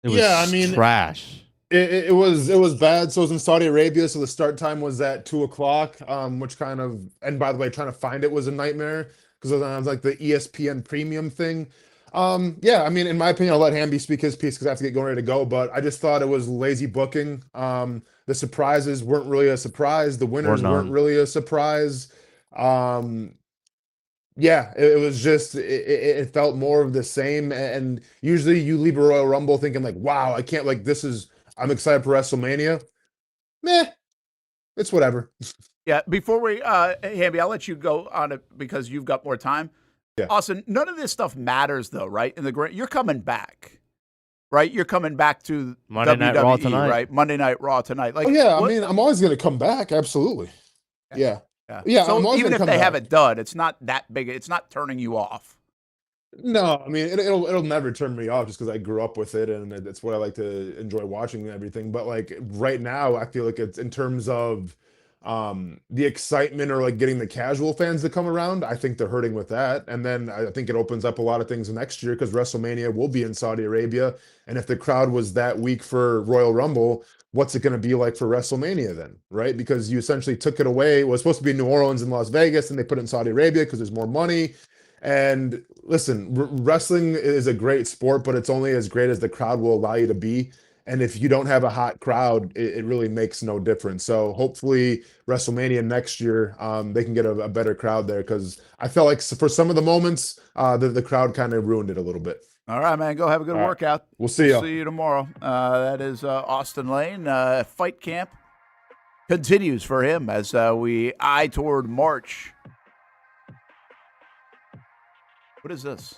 It was trash. It was bad. So it was in Saudi Arabia. So the start time was at 2:00, which kind of, and by the way, trying to find it was a nightmare because it was like the ESPN premium thing. Yeah, I mean, in my opinion, I'll let Hamby speak his piece because I have to get going ready to go. But I just thought it was lazy booking. The surprises weren't really a surprise. The winners weren't really a surprise. Yeah, it was just it felt more of the same. And usually you leave a Royal Rumble thinking like, wow, I can't like this is. I'm excited for WrestleMania. Meh, it's whatever. Yeah, before we, Hamby, I'll let you go on it because you've got more time. Yeah. Austin, none of this stuff matters though, right? You're coming back, right? You're coming back to Monday WWE, Night Raw tonight, right? Monday Night Raw tonight. Like, I mean, I'm always going to come back. Absolutely. Yeah. So even if they have a dud, it's not that big. It's not turning you off. No, I mean it'll never turn me off just because I grew up with it and it's what I like to enjoy watching and everything. But like right now, I feel like it's in terms of the excitement or like getting the casual fans to come around. I think they're hurting with that, and then I think it opens up a lot of things next year because WrestleMania will be in Saudi Arabia, and if the crowd was that weak for Royal Rumble, what's it going to be like for WrestleMania then, right? Because you essentially took it away. It was supposed to be in New Orleans and Las Vegas, and they put it in Saudi Arabia because there's more money. And listen, wrestling is a great sport, but it's only as great as the crowd will allow you to be. And if you don't have a hot crowd, it really makes no difference. So hopefully WrestleMania next year, they can get a better crowd there because I felt like for some of the moments, the crowd kind of ruined it a little bit. All right, man. Go have a good workout. We'll see you. See you tomorrow. That is Austen Lane. Fight camp continues for him as we eye toward March. What is this?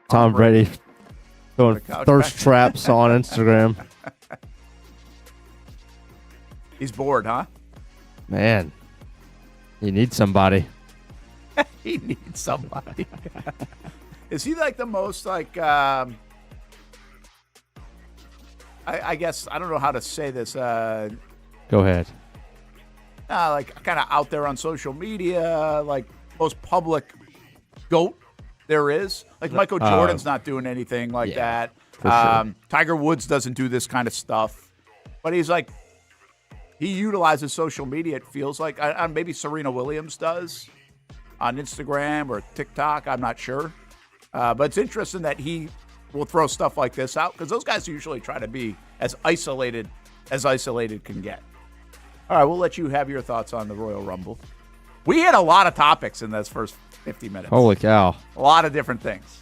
Tom Brady throwing thirst traps on Instagram. He's bored, huh? Man, he needs somebody. He needs somebody. Is he like the most like? I guess I don't know how to say this. Go ahead. Like kind of out there on social media, like most public GOAT there is. Like Michael Jordan's not doing anything like that. Sure. Tiger Woods doesn't do this kind of stuff, but he's like he utilizes social media. It feels like maybe Serena Williams does on Instagram or TikTok. I'm not sure. But it's interesting that he will throw stuff like this out because those guys usually try to be as isolated can get. All right, we'll let you have your thoughts on the Royal Rumble. We had a lot of topics in this first 50 minutes. Holy cow. A lot of different things.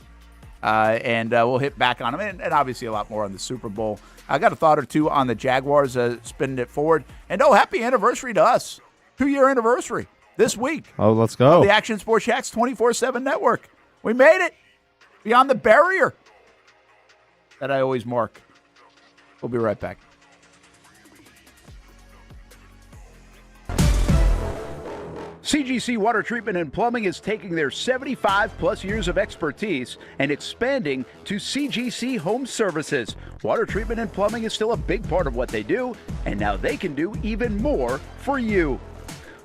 And we'll hit back on them and obviously a lot more on the Super Bowl. I got a thought or two on the Jaguars spinning it forward. And happy anniversary to us. 2-year anniversary this week. Oh, let's go. The Action Sports Jacks 24/7 network. We made it. Beyond the barrier that I always mark. We'll be right back. CGC Water Treatment and Plumbing is taking their 75-plus years of expertise and expanding to CGC Home Services. Water treatment and plumbing is still a big part of what they do, and now they can do even more for you.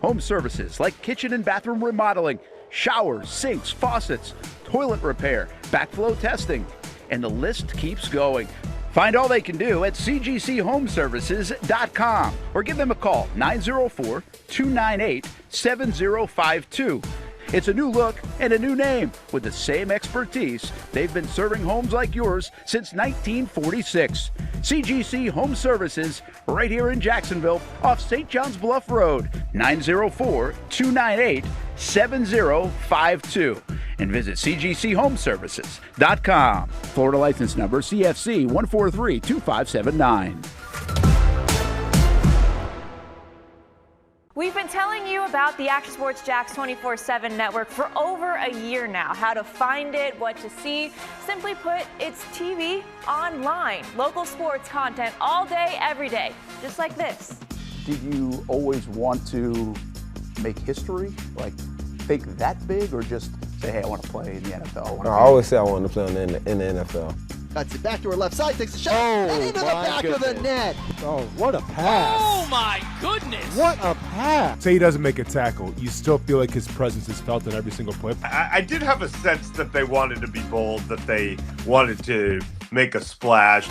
Home services like kitchen and bathroom remodeling, showers, sinks, faucets, toilet repair, backflow testing, and the list keeps going. Find all they can do at cgchomeservices.com or give them a call, 904-298-7052. It's a new look and a new name with the same expertise. They've been serving homes like yours since 1946. CGC Home Services, right here in Jacksonville, off St. John's Bluff Road, 904-298-7052. And visit cgchomeservices.com. Florida license number CFC 1432579. We've been telling you about the Action Sports Jax 24/7 network for over a year now. How to find it, what to see. Simply put, it's TV online. Local sports content all day, every day, just like this. Did you always want to make history? Like, think that big, or just say, hey, I want to play in the NFL? I always say I wanted to play in the NFL. That's it. Back to her left side, takes a shot, and into the back of the net. Oh, what a pass. Oh, my goodness. What a pass. Say he doesn't make a tackle, you still feel like his presence is felt in every single play. I did have a sense that they wanted to be bold, that they wanted to make a splash.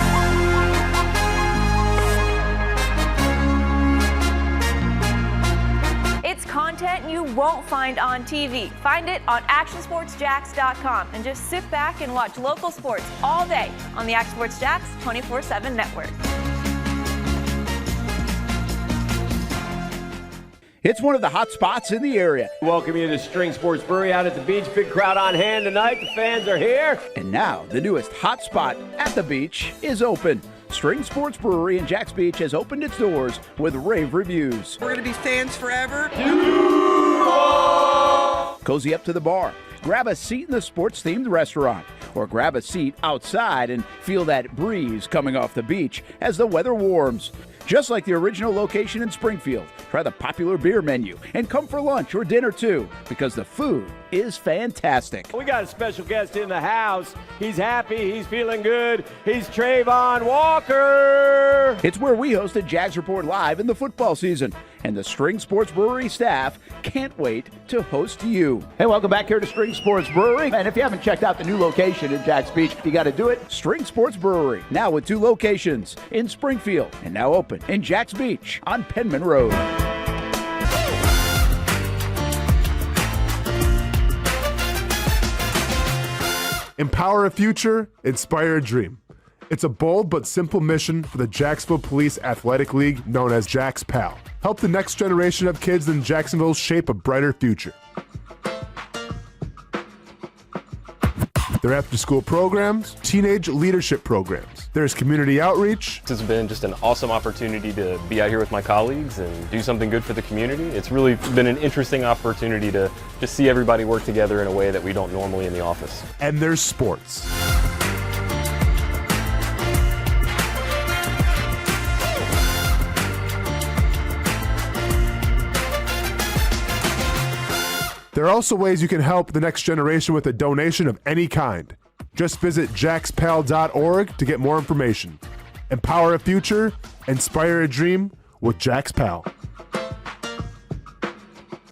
It's content you won't find on TV. Find it on actionsportsjax.com and just sit back and watch local sports all day on the Action Sports Jax 24/7 network. It's one of the hot spots in the area. Welcome you to String Sports Brewery out at the beach. Big crowd on hand tonight. The fans are here. And now the newest hot spot at the beach is open. String Sports Brewery in Jax Beach has opened its doors with rave reviews. We're going to be fans forever. Cozy up to the bar, grab a seat in the sports-themed restaurant, or grab a seat outside and feel that breeze coming off the beach as the weather warms. Just like the original location in Springfield, try the popular beer menu and come for lunch or dinner too, because the food is fantastic. We got a special guest in the house. He's happy. He's feeling good. He's Trayvon Walker. It's where we hosted Jags Report Live in the football season, and the String Sports Brewery staff can't wait to host you. Hey, welcome back here to String Sports Brewery. And if you haven't checked out the new location in Jax Beach, you got to do it. String Sports Brewery, now with 2 locations in Springfield and now open in Jax Beach on Penman Road. Empower a future, inspire a dream. It's a bold but simple mission for the Jacksonville Police Athletic League known as Jax PAL. Help the next generation of kids in Jacksonville shape a brighter future. Their after-school programs, teenage leadership programs. There's community outreach. This has been just an awesome opportunity to be out here with my colleagues and do something good for the community. It's really been an interesting opportunity to just see everybody work together in a way that we don't normally in the office. And there's sports. There are also ways you can help the next generation with a donation of any kind. Just visit jaxpal.org to get more information. Empower a future, inspire a dream with Jax PAL.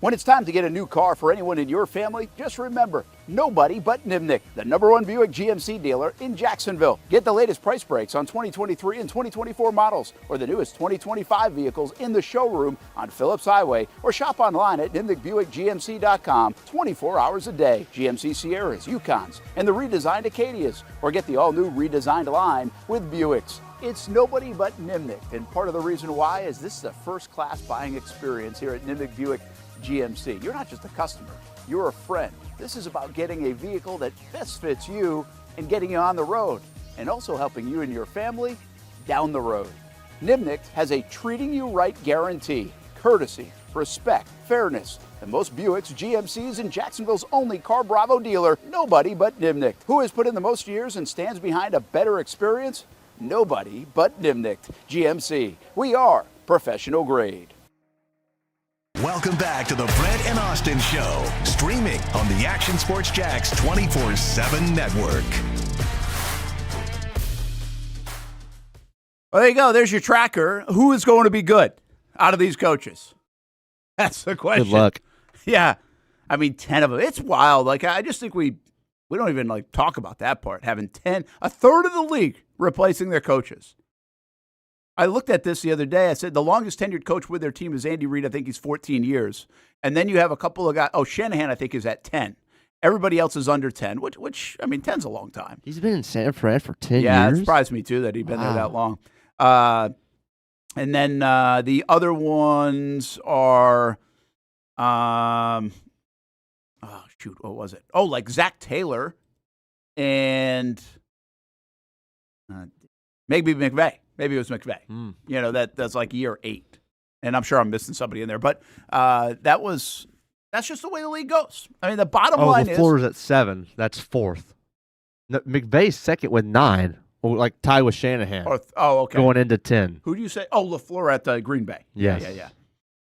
When it's time to get a new car for anyone in your family, just remember, nobody but Nimnick, the #1 Buick GMC dealer in Jacksonville. Get the latest price breaks on 2023 and 2024 models, or the newest 2025 vehicles in the showroom on Phillips Highway, or shop online at nimnickbuickgmc.com 24 hours a day. GMC Sierras, Yukons, and the redesigned Acadias, or get the all-new redesigned line with Buicks. It's nobody but Nimnick, and part of the reason why is this is a first-class buying experience here at Nimnick Buick GMC. You're not just a customer, you're a friend. This is about getting a vehicle that best fits you and getting you on the road, and also helping you and your family down the road. Nimnick has a treating you right guarantee, courtesy, respect, fairness, and most Buicks, GMCs, and Jacksonville's only Car Bravo dealer, nobody but Nimnick. Who has put in the most years and stands behind a better experience? Nobody but Nimnick GMC. We are professional grade. Welcome back to the Brent and Austen Show, streaming on the Action Sports Jax 24/7 network. Well, there you go. There's your tracker. Who is going to be good out of these coaches? That's the question. Good luck. Yeah. I mean, 10 of them. It's wild. Like, I just think we don't even like talk about that part. Having 10, a third of the league replacing their coaches. I looked at this the other day. I said the longest tenured coach with their team is Andy Reid. I think he's 14 years. And then you have a couple of guys. Oh, Shanahan, I think, is at 10. Everybody else is under 10, which I mean, 10's a long time. He's been in San Fran for 10 years? Yeah, it surprised me, too, that he'd been there that long. And then the other ones are, oh, shoot, what was it? Oh, like Zach Taylor and maybe McVay. Maybe it was McVay. You know, that's like year 8. And I'm sure I'm missing somebody in there. But that's just the way the league goes. I mean, the bottom line is. LaFleur's at 7. That's 4th. No, McVay's second with 9. Like tie with Shanahan. Okay. Going into 10. Who do you say? Oh, LaFleur at Green Bay. Yes. Yeah.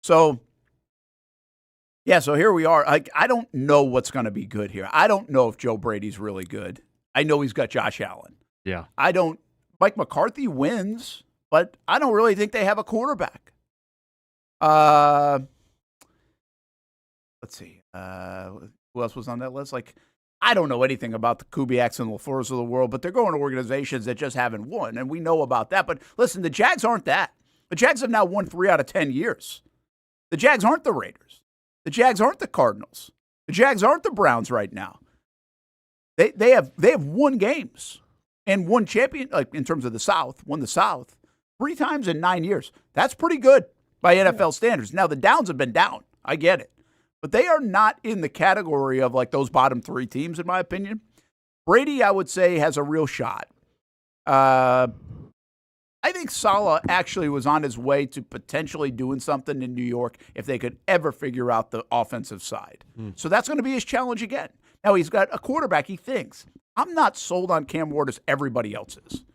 So here we are. I don't know what's going to be good here. I don't know if Joe Brady's really good. I know he's got Josh Allen. Yeah. Mike McCarthy wins, but I don't really think they have a quarterback. Let's see. Who else was on that list? Like, I don't know anything about the Kubiaks and LaFleurs of the world, but they're going to organizations that just haven't won, and we know about that. But listen, the Jags aren't that. The Jags have now won 3 out of 10 years. The Jags aren't the Raiders. The Jags aren't the Cardinals. The Jags aren't the Browns right now. They have won games and won champion, like in terms of the South, won the South 3 times in 9 years. That's pretty good by NFL standards. Now, the downs have been down. I get it. But they are not in the category of like those bottom 3 teams, in my opinion. Brady, I would say, has a real shot. I think Saleh actually was on his way to potentially doing something in New York if they could ever figure out the offensive side. So that's going to be his challenge again. Now, he's got a quarterback he thinks. I'm not sold on Cam Ward as everybody else is.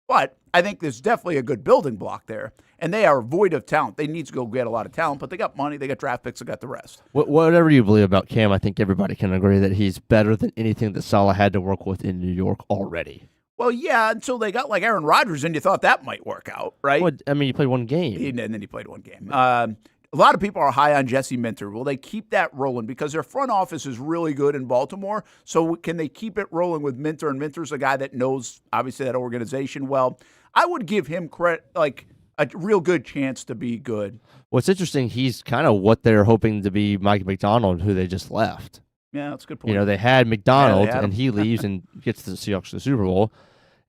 But I think there's definitely a good building block there. And they are void of talent. They need to go get a lot of talent, but they got money, they got draft picks, they got the rest. Whatever you believe about Cam, I think everybody can agree that he's better than anything that Saleh had to work with in New York already. Well, yeah, until they got like Aaron Rodgers, and you thought that might work out, right? Well, I mean, you played one game. And then he played one game. A lot of people are high on Jesse Minter. Will they keep that rolling? Because their front office is really good in Baltimore. So can they keep it rolling with Minter? And Minter's a guy that knows, obviously, that organization well. I would give him credit, like a real good chance to be good. What's interesting, he's kind of what they're hoping to be Mike McDonald, who they just left. Yeah, that's a good point. You know, they had McDonald, and he leaves and gets the Seahawks to the Super Bowl.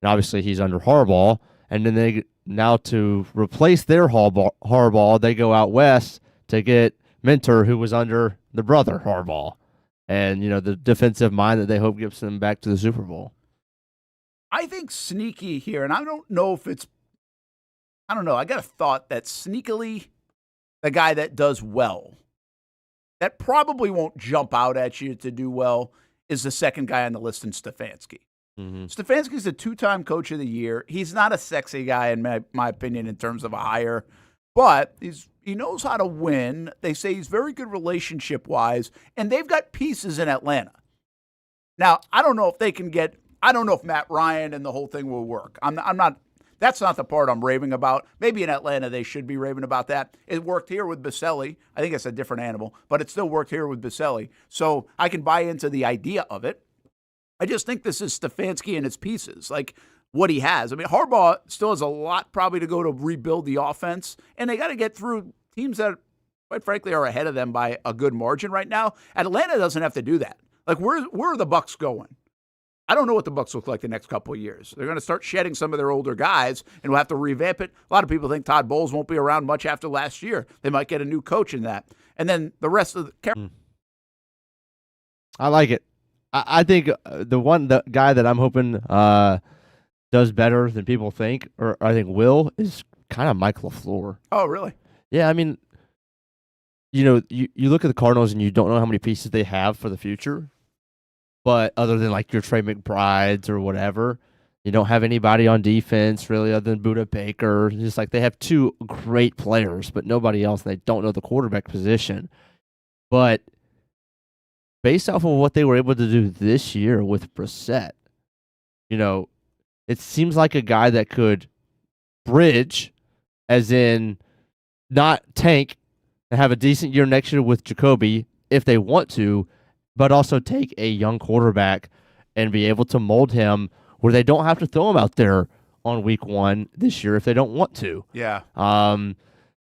And obviously, he's under Harbaugh. And then now to replace their Harbaugh, they go out west to get Minter, who was under the brother Harbaugh. And, you know, the defensive mind that they hope gets them back to the Super Bowl. I think sneaky here, and I don't know if it's, I don't know. I got a thought that sneakily, the guy that does well, that probably won't jump out at you to do well, is the second guy on the list in Stefanski. Stefanski's a 2-time coach of the year. He's not a sexy guy, in my opinion, in terms of a hire, but he knows how to win. They say he's very good relationship-wise, and they've got pieces in Atlanta. Now, I don't know if they can get, I don't know if Matt Ryan and the whole thing will work. I'm not, that's not the part I'm raving about. Maybe in Atlanta they should be raving about that. It worked here with Baselli. I think it's a different animal, but it still worked here with Baselli. So I can buy into the idea of it. I just think this is Stefanski and his pieces, like what he has. I mean, Harbaugh still has a lot probably to go to rebuild the offense, and they got to get through teams that, quite frankly, are ahead of them by a good margin right now. Atlanta doesn't have to do that. Like, where are the Bucks going? I don't know what the Bucks look like the next couple of years. They're going to start shedding some of their older guys, and we'll have to revamp it. A lot of people think Todd Bowles won't be around much after last year. They might get a new coach in that. And then the rest of the I like it. I think the guy that I'm hoping does better than people think, or I think will, is kind of Mike LaFleur. Oh, really? Yeah, I mean, you know, you look at the Cardinals and you don't know how many pieces they have for the future, but other than like your Trey McBrides or whatever, You don't have anybody on defense really other than Budda Baker. Just like they have two great players, but nobody else. And they don't know the quarterback position. But based off of what they were able to do this year with Brissett, it seems like a guy that could bridge, as in not tank and have a decent year next year with Jacoby if they want to, but also take a young quarterback and be able to mold him where they don't have to throw him out there on week 1 this year if they don't want to. Yeah. And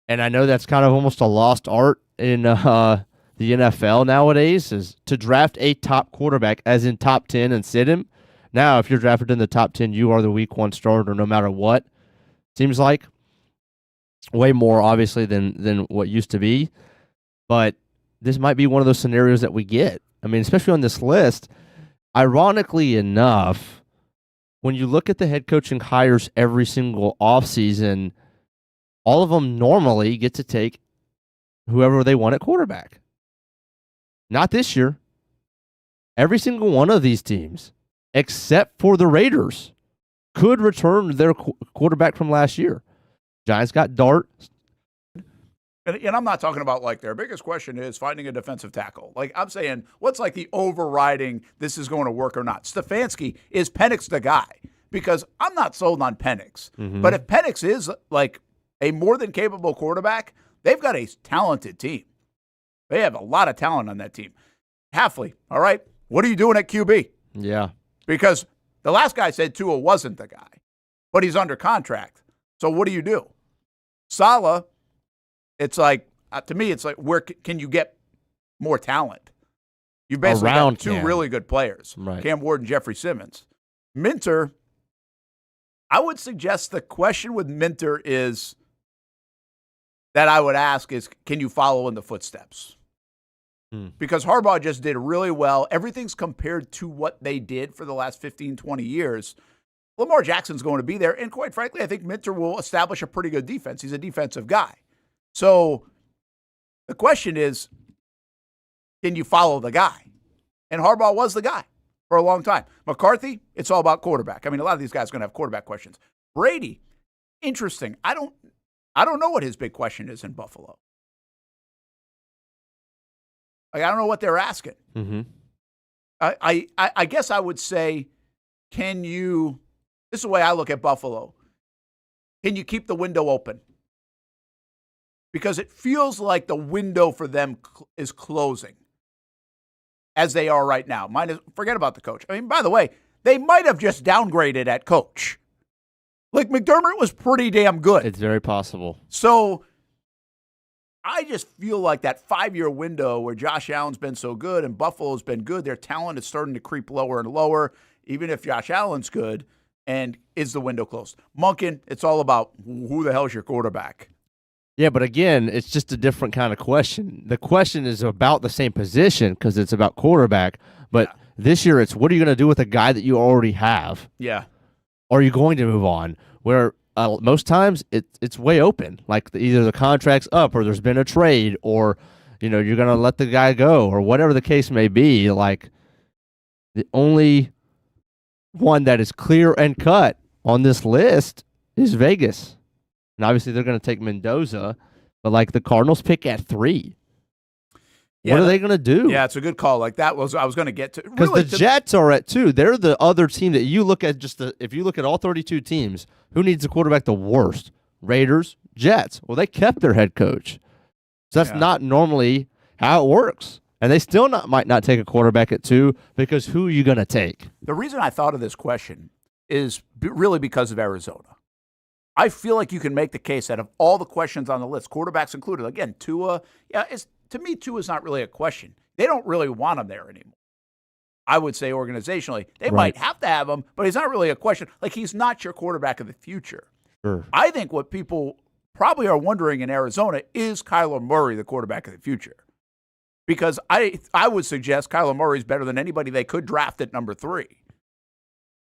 I know that's kind of almost a lost art in the NFL nowadays, is to draft a top quarterback, as in top 10, and sit him. Now, if you're drafted in the top 10, you are the week 1 starter no matter what. Seems like way more, obviously, than what used to be. But this might be one of those scenarios that we get. I mean, especially on this list, ironically enough, when you look at the head coaching hires every single offseason, all of them normally get to take whoever they want at quarterback. Not this year. Every single one of these teams, except for the Raiders, could return their quarterback from last year. Giants got Dart. And I'm not talking about like their biggest question is finding a defensive tackle. Like I'm saying, what's like the overriding this is going to work or not? Stefanski, is Penix the guy? Because I'm not sold on Penix. Mm-hmm. But if Penix is like a more than capable quarterback, they've got a talented team. They have a lot of talent on that team. Halfley, all right, what are you doing at QB? Yeah. Because the last guy said Tua wasn't the guy, but he's under contract. So what do? Saleh, it's like, to me, it's like, where can you get more talent? You basically got two really good players, right. Cam Ward and Jeffrey Simmons. Minter, I would suggest the question with Minter is that I would ask is, can you follow in the footsteps? Because Harbaugh just did really well. Everything's compared to what they did for the last 15, 20 years. Lamar Jackson's going to be there. And quite frankly, I think Minter will establish a pretty good defense. He's a defensive guy. So the question is, can you follow the guy? And Harbaugh was the guy for a long time. McCarthy, it's all about quarterback. I mean, a lot of these guys are going to have quarterback questions. Brady, interesting. I don't know what his big question is in Buffalo. Like, I don't know what they're asking. Mm-hmm. I guess I would say, can you, this is the way I look at Buffalo, can you keep the window open? Because it feels like the window for them is closing as they are right now. Forget about the coach. I mean, by the way, they might have just downgraded at coach. Like, McDermott was pretty damn good. It's very possible. So I just feel like that 5-year window where Josh Allen's been so good and Buffalo's been good, their talent is starting to creep lower and lower, even if Josh Allen's good. And is the window closed? Monken, it's all about who the hell's your quarterback? Yeah, but again, it's just a different kind of question. The question is about the same position because it's about quarterback. But this year, it's what are you going to do with a guy that you already have? Yeah. Or are you going to move on? Where most times it's way open. Like either the contract's up or there's been a trade or, you're going to let the guy go or whatever the case may be. Like the only one that is clear and cut on this list is Vegas. And obviously they're going to take Mendoza, but like the Cardinals pick at 3. Yeah, what are they going to do? Yeah, it's a good call. Like I was going to get to. Because the Jets are at 2. They're the other team that you look at if you look at all 32 teams, who needs a quarterback the worst? Raiders, Jets. Well, they kept their head coach. So that's not normally how it works. And they still might not take a quarterback at 2 because who are you going to take? The reason I thought of this question is really because of Arizona. I feel like you can make the case that of all the questions on the list, quarterbacks included, again, Tua, to me, Tua is not really a question. They don't really want him there anymore. I would say organizationally, they might have to have him, but he's not really a question. Like, he's not your quarterback of the future. Sure. I think what people probably are wondering in Arizona is Kyler Murray the quarterback of the future? Because I would suggest Kyler Murray is better than anybody they could draft at number 3.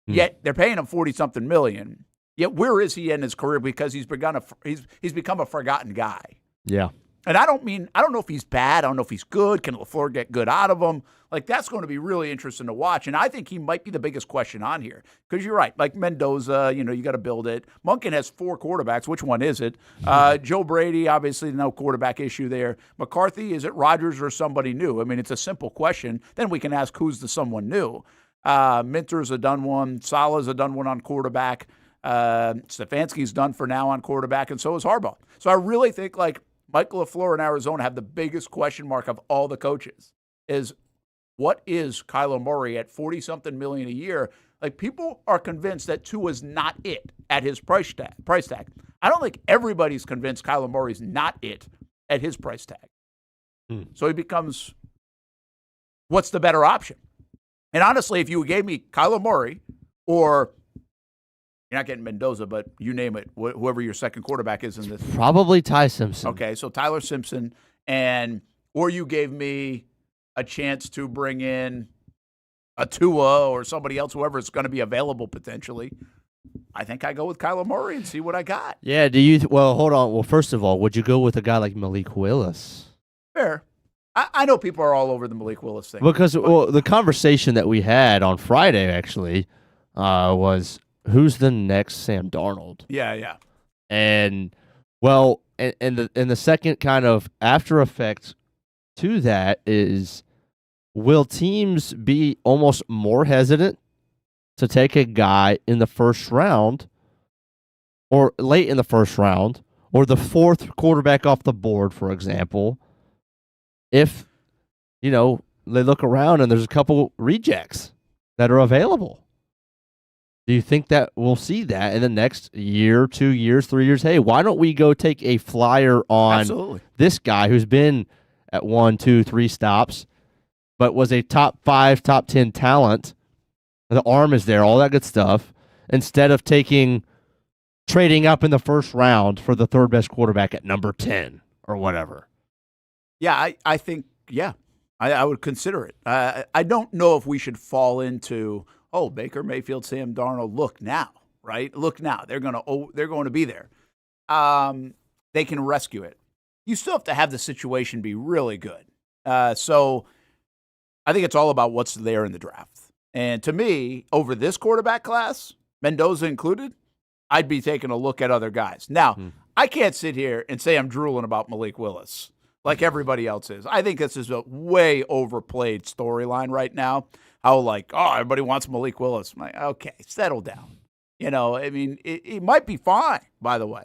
Yet they're paying him $40-something million. Yet where is he in his career? Because he's become a forgotten guy. Yeah. And I don't know if he's bad. I don't know if he's good. Can LaFleur get good out of him? Like, that's going to be really interesting to watch. And I think he might be the biggest question on here. Because you're right. Like Mendoza, you got to build it. Monken has 4 quarterbacks. Which one is it? Joe Brady, obviously no quarterback issue there. McCarthy, is it Rodgers or somebody new? I mean, it's a simple question. Then we can ask who's the someone new. Minter's a done one. Salah's a done one on quarterback. Stefanski's done for now on quarterback, and so is Harbaugh. So I really think, like, Michael LaFleur in Arizona have the biggest question mark of all the coaches is, what is Kyler Murray at 40-something million a year? Like, people are convinced that Tua is not it at his price tag. I don't think everybody's convinced Kyler Murray's not it at his price tag. So he becomes, what's the better option? And honestly, if you gave me Kyler Murray, or you're not getting Mendoza, but you name it, whoever your second quarterback is in this. Probably Ty Simpson. Okay, so Tyler Simpson, or you gave me a chance to bring in a Tua or somebody else, whoever is going to be available potentially. I think I go with Kyler Murray and see what I got. Yeah, well, hold on. Well, first of all, would you go with a guy like Malik Willis? Fair. I know people are all over the Malik Willis thing. Because the conversation that we had on Friday, actually, was who's the next Sam Darnold? Yeah. And, well, and the second kind of after effect to that is, will teams be almost more hesitant to take a guy in the first round or late in the first round or the 4th quarterback off the board, for example, if, they look around and there's a couple rejects that are available? Do you think that we'll see that in the next year, 2 years, 3 years? Hey, why don't we go take a flyer on this guy who's been at 1, 2, 3 stops, but was a top 5, top 10 talent? The arm is there, all that good stuff, instead of trading up in the first round for the 3rd best quarterback at number 10 or whatever. Yeah, I think, I would consider it. I don't know if we should fall into, Baker Mayfield, Sam Darnold, look now, right? Look now. They're going to be there. They can rescue it. You still have to have the situation be really good. So I think it's all about what's there in the draft. And to me, over this quarterback class, Mendoza included, I'd be taking a look at other guys. Now, I can't sit here and say I'm drooling about Malik Willis like everybody else is. I think this is a way overplayed storyline right now. How everybody wants Malik Willis. I'm like, okay, settle down. It might be fine, by the way.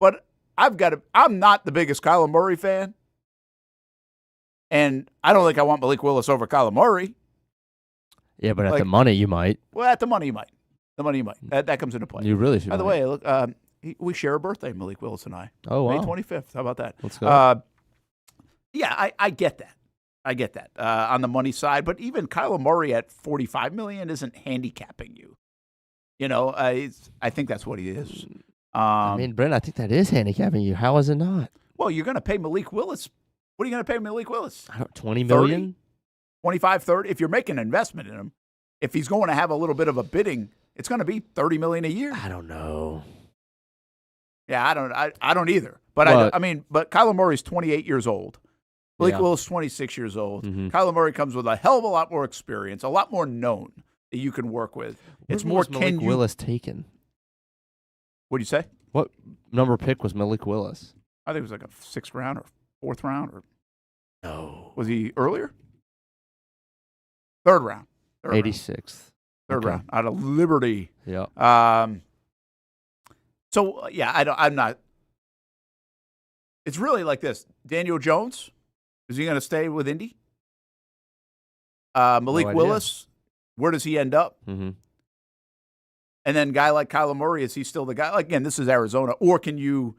But I'm not the biggest Kyler Murray fan. And I don't think I want Malik Willis over Kyler Murray. Yeah, but at the money, you might. Well, at the money, you might. That comes into play. You really should. By the way, look, we share a birthday, Malik Willis and I. Oh, wow. May 25th. How about that? Let's go. Yeah, I get that. I get that on the money side. But even Kyler Murray at $45 million isn't handicapping you. I think that's what he is. Brent, I think that is handicapping you. How is it not? Well, you're going to pay Malik Willis. What are you going to pay Malik Willis? $20 million? 25, 30. If you're making an investment in him, if he's going to have a little bit of a bidding, it's going to be $30 million a year. I don't know. Yeah, I don't either. But but Kyler Murray's 28 years old. Malik Willis 26 years old. Mm-hmm. Kyler Murray comes with a hell of a lot more experience, a lot more known that you can work with. It's more Malik Willis taken? What do you say? What number pick was Malik Willis? I think it was like a 6th round or 4th round no. Was he earlier? 3rd round. 86th. Third round out of Liberty. Yeah. I'm not. It's really like this. Daniel Jones, is he going to stay with Indy? Malik Willis, where does he end up? Mm-hmm. And then guy like Kyler Murray, is he still the guy? Again, this is Arizona. Or can you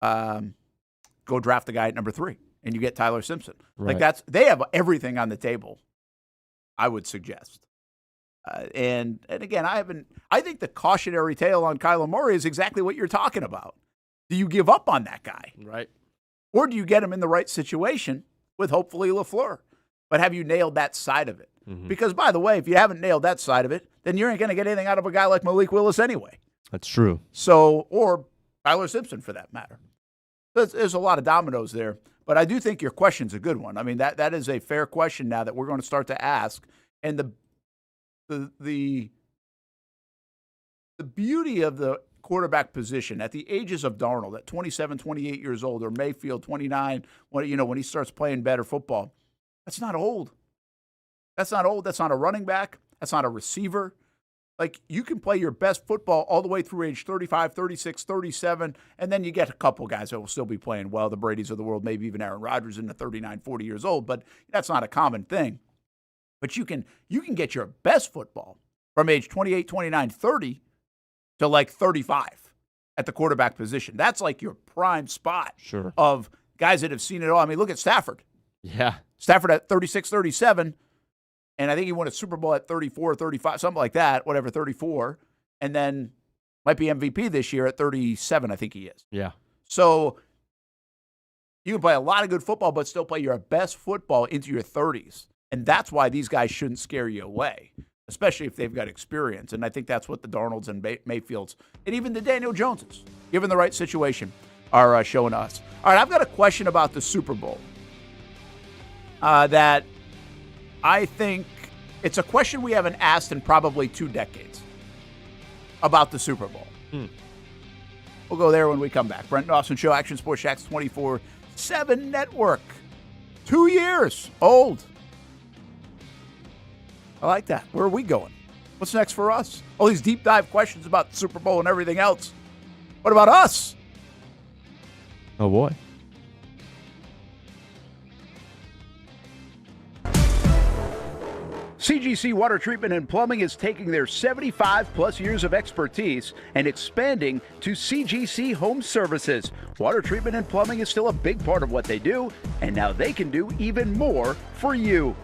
go draft the guy at number 3 and you get Tyler Simpson? Right. They have everything on the table, I would suggest. And again, I think the cautionary tale on Kyler Murray is exactly what you're talking about. Do you give up on that guy? Right. Or do you get him in the right situation with hopefully LaFleur? But have you nailed that side of it? Mm-hmm. Because, by the way, if you haven't nailed that side of it, then you ain't going to get anything out of a guy like Malik Willis anyway. That's true. So, or Tyler Simpson for that matter. There's a lot of dominoes there. But I do think your question's a good one. I mean, that is a fair question now that we're going to start to ask. And the beauty of the quarterback position at the ages of Darnold, at 27, 28 years old, or Mayfield, 29, when he starts playing better football, that's not old. That's not old. That's not a running back. That's not a receiver. Like, you can play your best football all the way through age 35, 36, 37, and then you get a couple guys that will still be playing well, the Bradys of the world, maybe even Aaron Rodgers into 39, 40 years old, but that's not a common thing. But you can get your best football from age 28, 29, 30 to like 35 at the quarterback position. That's like your prime spot of guys that have seen it all. I mean, look at Stafford. Yeah. Stafford at 36, 37. And I think he won a Super Bowl at 34, 35, something like that, whatever, 34. And then might be MVP this year at 37, I think he is. Yeah. So you can play a lot of good football, but still play your best football into your 30s. And that's why these guys shouldn't scare you away, especially if they've got experience. And I think that's what the Darnolds and Mayfields, and even the Daniel Joneses, given the right situation, are showing us. All right, I've got a question about the Super Bowl that I think it's a question we haven't asked in probably 2 decades about the Super Bowl. We'll go there when we come back. Brent and Austen Show, Action Sports Jax 24/7 Network. 2 years old. I like that. Where are we going? What's next for us? All these deep dive questions about the Super Bowl and everything else. What about us? Oh, boy. CGC Water Treatment and Plumbing is taking their 75-plus years of expertise and expanding to CGC Home Services. Water treatment and plumbing is still a big part of what they do, and now they can do even more for you.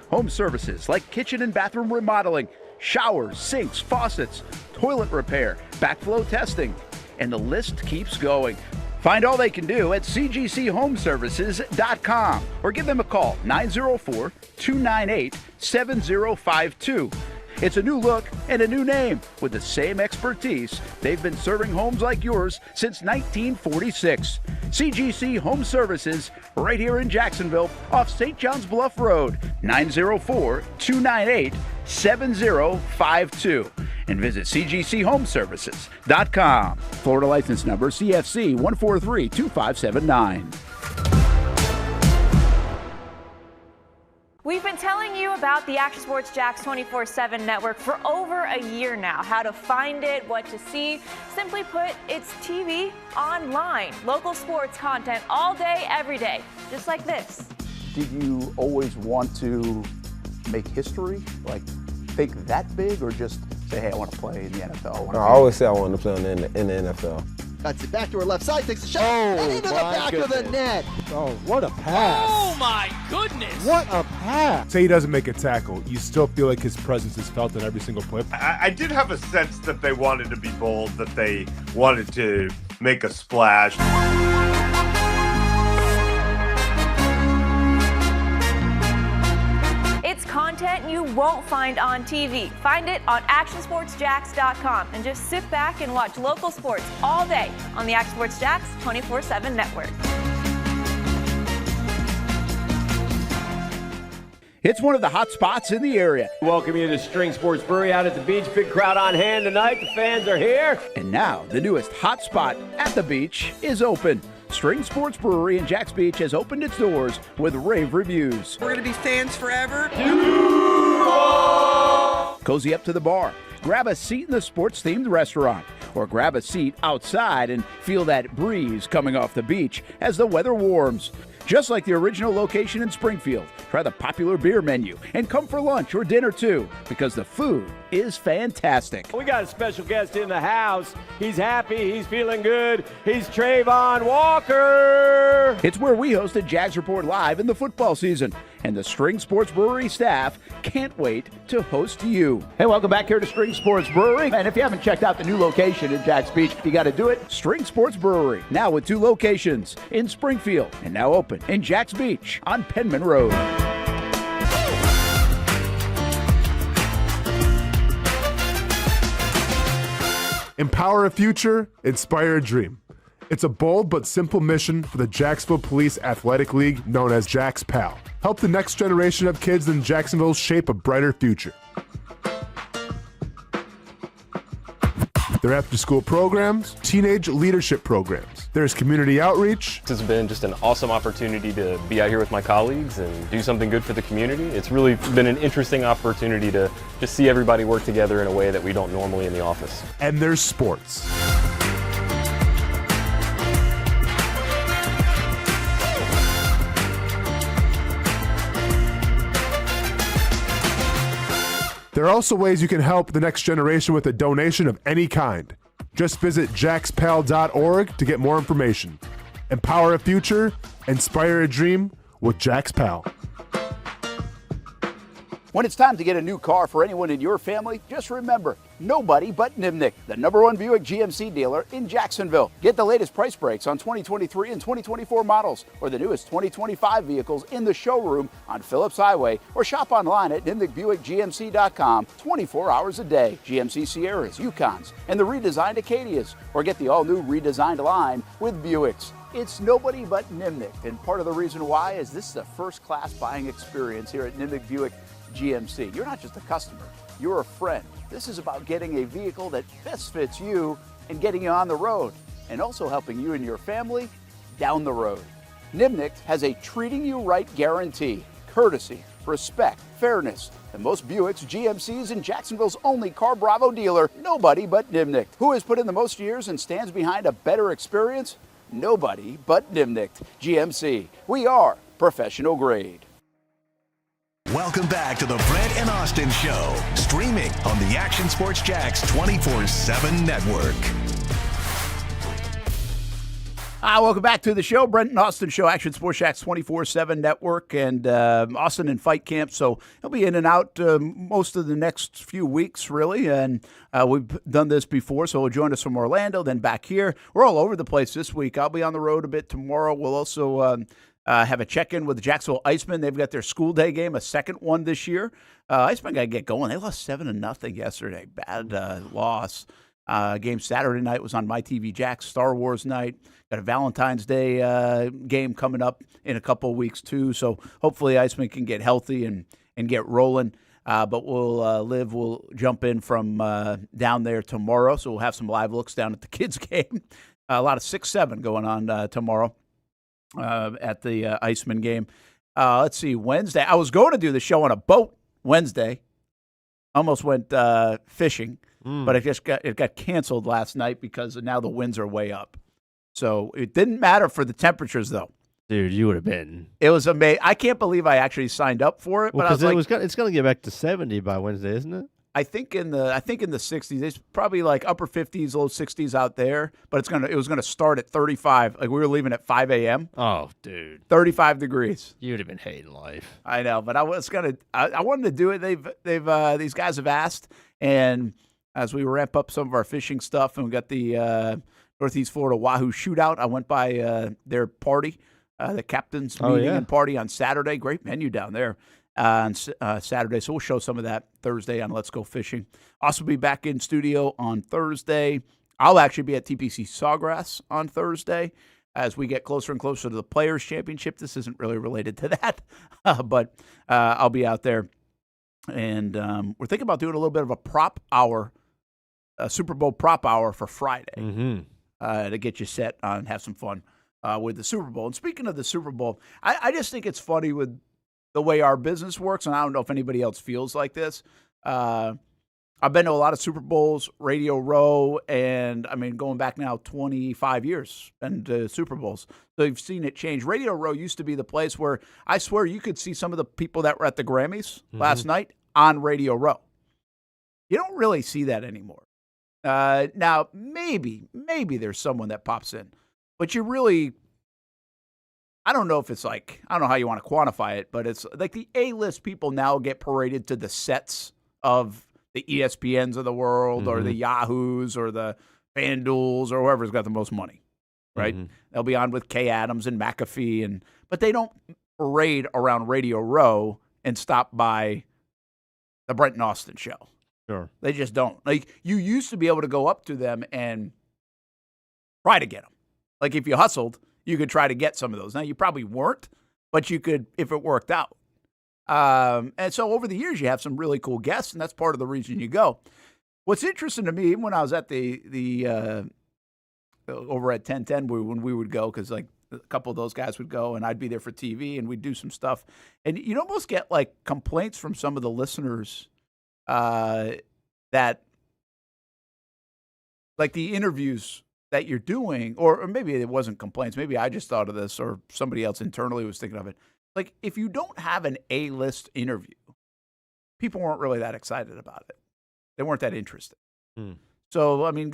Home services like kitchen and bathroom remodeling, showers, sinks, faucets, toilet repair, backflow testing, and the list keeps going. Find all they can do at cgchomeservices.com or give them a call, 904-298-7052. It's a new look and a new name with the same expertise. They've been serving homes like yours since 1946. CGC Home Services, right here in Jacksonville, off St. John's Bluff Road, 904-298-7052. And visit cgchomeservices.com. Florida license number CFC 1432579. We've been telling you about the Action Sports Jax 24/7 network for over a year now. How to find it, what to see. Simply put, it's TV online. Local sports content all day, every day. Just like this. Did you always want to make history? Like, think that big, or just say, hey, I want to play in the NFL? I always say I wanted to play in the NFL. Cuts it back to her left side, takes a shot, and into the back of the net. Oh, what a pass. Oh, my goodness. What a pass. Say he doesn't make a tackle, you still feel like his presence is felt in every single play. I did have a sense that they wanted to be bold, that they wanted to make a splash. It's content you won't find on TV. Find it on actionsportsjax.com and just sit back and watch local sports all day on the Action Sports Jax 24/7 network. It's one of the hot spots in the area. Welcome you to String Sports Brewery out at the beach. Big crowd on hand tonight. The fans are here. And now the newest hot spot at the beach is open. String Sports Brewery in Jax Beach has opened its doors with rave reviews. We're going to be fans forever. Cozy up to the bar, grab a seat in the sports-themed restaurant, or grab a seat outside and feel that breeze coming off the beach as the weather warms. Just like the original location in Springfield, try the popular beer menu and come for lunch or dinner too, because the food is fantastic. We got a special guest in the house. He's happy. He's feeling good. He's Trayvon Walker. It's where we hosted Jags Report Live in the football season, and the String Sports Brewery staff can't wait to host you. Hey, welcome back here to String Sports Brewery. And if you haven't checked out the new location in Jax Beach, you got to do it. String Sports Brewery, now with 2 locations in Springfield and now open in Jax Beach on Penman Road. Empower a future, inspire a dream. It's a bold but simple mission for the Jacksonville Police Athletic League known as Jax PAL. Help the next generation of kids in Jacksonville shape a brighter future. Their after-school programs, teenage leadership programs. There's community outreach. This has been just an awesome opportunity to be out here with my colleagues and do something good for the community. It's really been an interesting opportunity to just see everybody work together in a way that we don't normally in the office. And there's sports. There are also ways you can help the next generation with a donation of any kind. Just visit jaxpal.org to get more information. Empower a future, inspire a dream with Jax PAL. When it's time to get a new car for anyone in your family, just remember, nobody but Nimnick, the #1 Buick GMC dealer in Jacksonville. Get the latest price breaks on 2023 and 2024 models or the newest 2025 vehicles in the showroom on Phillips Highway or shop online at nimnickbuickgmc.com 24 hours a day. GMC Sierras, Yukons, and the redesigned Acadias, or get the all-new redesigned line with Buicks. It's nobody but Nimnick, and part of the reason why is this is a first-class buying experience here at Nimnick Buick GMC. You're not just a customer, you're a friend. This is about getting a vehicle that best fits you and getting you on the road, and also helping you and your family down the road. Nimnick has a treating you right guarantee, courtesy, respect, fairness. The most Buicks, GMCs, and Jacksonville's only Car Bravo dealer, nobody but Nimnick. Who has put in the most years and stands behind a better experience? Nobody but Nimnick. GMC. We are professional grade. Welcome back to the Brent and Austen Show, streaming on the Action Sports Jax 24/7 network. Welcome back to the show, Brent and Austen Show, Action Sports Jax 24/7 network, and Austin in fight camp, so he'll be in and out most of the next few weeks, really, and we've done this before, so he'll join us from Orlando, then back here. We're all over the place this week. I'll be on the road a bit tomorrow. We'll also have a check-in with the Jacksonville Icemen. They've got their school day game, a second one this year. Icemen got to get going. They lost 7-0 yesterday. Bad loss. Game Saturday night was on My TV Jax, Star Wars night. Got a Valentine's Day game coming up in a couple of weeks, too. So hopefully Icemen can get healthy and get rolling. But we'll jump in from down there tomorrow. So we'll have some live looks down at the kids' game. A lot of 6-7 going on tomorrow. At the Iceman game. Let's see, Wednesday. I was going to do the show on a boat Wednesday. Almost went fishing, but it got canceled last night because now the winds are way up. So it didn't matter for the temperatures, though. Dude, you would have been. It was amazing. I can't believe I actually signed up for it. Well, but I was like, it's going to get back to 70 by Wednesday, isn't it? I think in the 60s. It's probably like upper 50s, low 60s out there. But it was gonna start at 35. Like we were leaving at 5 a.m. Oh, dude, 35 degrees. You'd have been hating life. I know, but I wanted to do it. These guys have asked, and as we ramp up some of our fishing stuff, and we got the Northeast Florida Wahoo Shootout. I went by their party, the captain's meeting and party on Saturday. Great menu down there. On Saturday, so we'll show some of that Thursday on Let's Go Fishing. Also be back in studio on Thursday. I'll actually be at TPC Sawgrass on Thursday as we get closer and closer to the Players' Championship. This isn't really related to that, but I'll be out there. And we're thinking about doing a little bit of a prop hour, a Super Bowl prop hour for Friday to get you set and have some fun with the Super Bowl. And speaking of the Super Bowl, I just think it's funny with the way our business works, and I don't know if anybody else feels like this. I've been to a lot of Super Bowls, Radio Row, and I mean, going back now 25 years, been to Super Bowls. So you've seen it change. Radio Row used to be the place where I swear you could see some of the people that were at the Grammys last night on Radio Row. You don't really see that anymore. Now, maybe there's someone that pops in, but you really, I don't know if it's like, I don't know how you want to quantify it, but it's like the A-list people now get paraded to the sets of the ESPNs of the world or the Yahoos or the FanDuels or whoever's got the most money, right? They'll be on with Kay Adams and McAfee, but they don't parade around Radio Row and stop by the Brent and Austen show. Sure. They just don't. Like, you used to be able to go up to them and try to get them. Like if you hustled, you could try to get some of those. Now you probably weren't, but you could if it worked out. And so over the years, you have some really cool guests, and that's part of the reason you go. What's interesting to me, even when I was at the over at 1010, when we would go, because like a couple of those guys would go, and I'd be there for TV, and we'd do some stuff, and you'd almost get like complaints from some of the listeners that like the interviews that you're doing, or maybe it wasn't complaints. Maybe I just thought of this, or somebody else internally was thinking of it. Like, if you don't have an A-list interview, people weren't really that excited about it. They weren't that interested. So, I mean,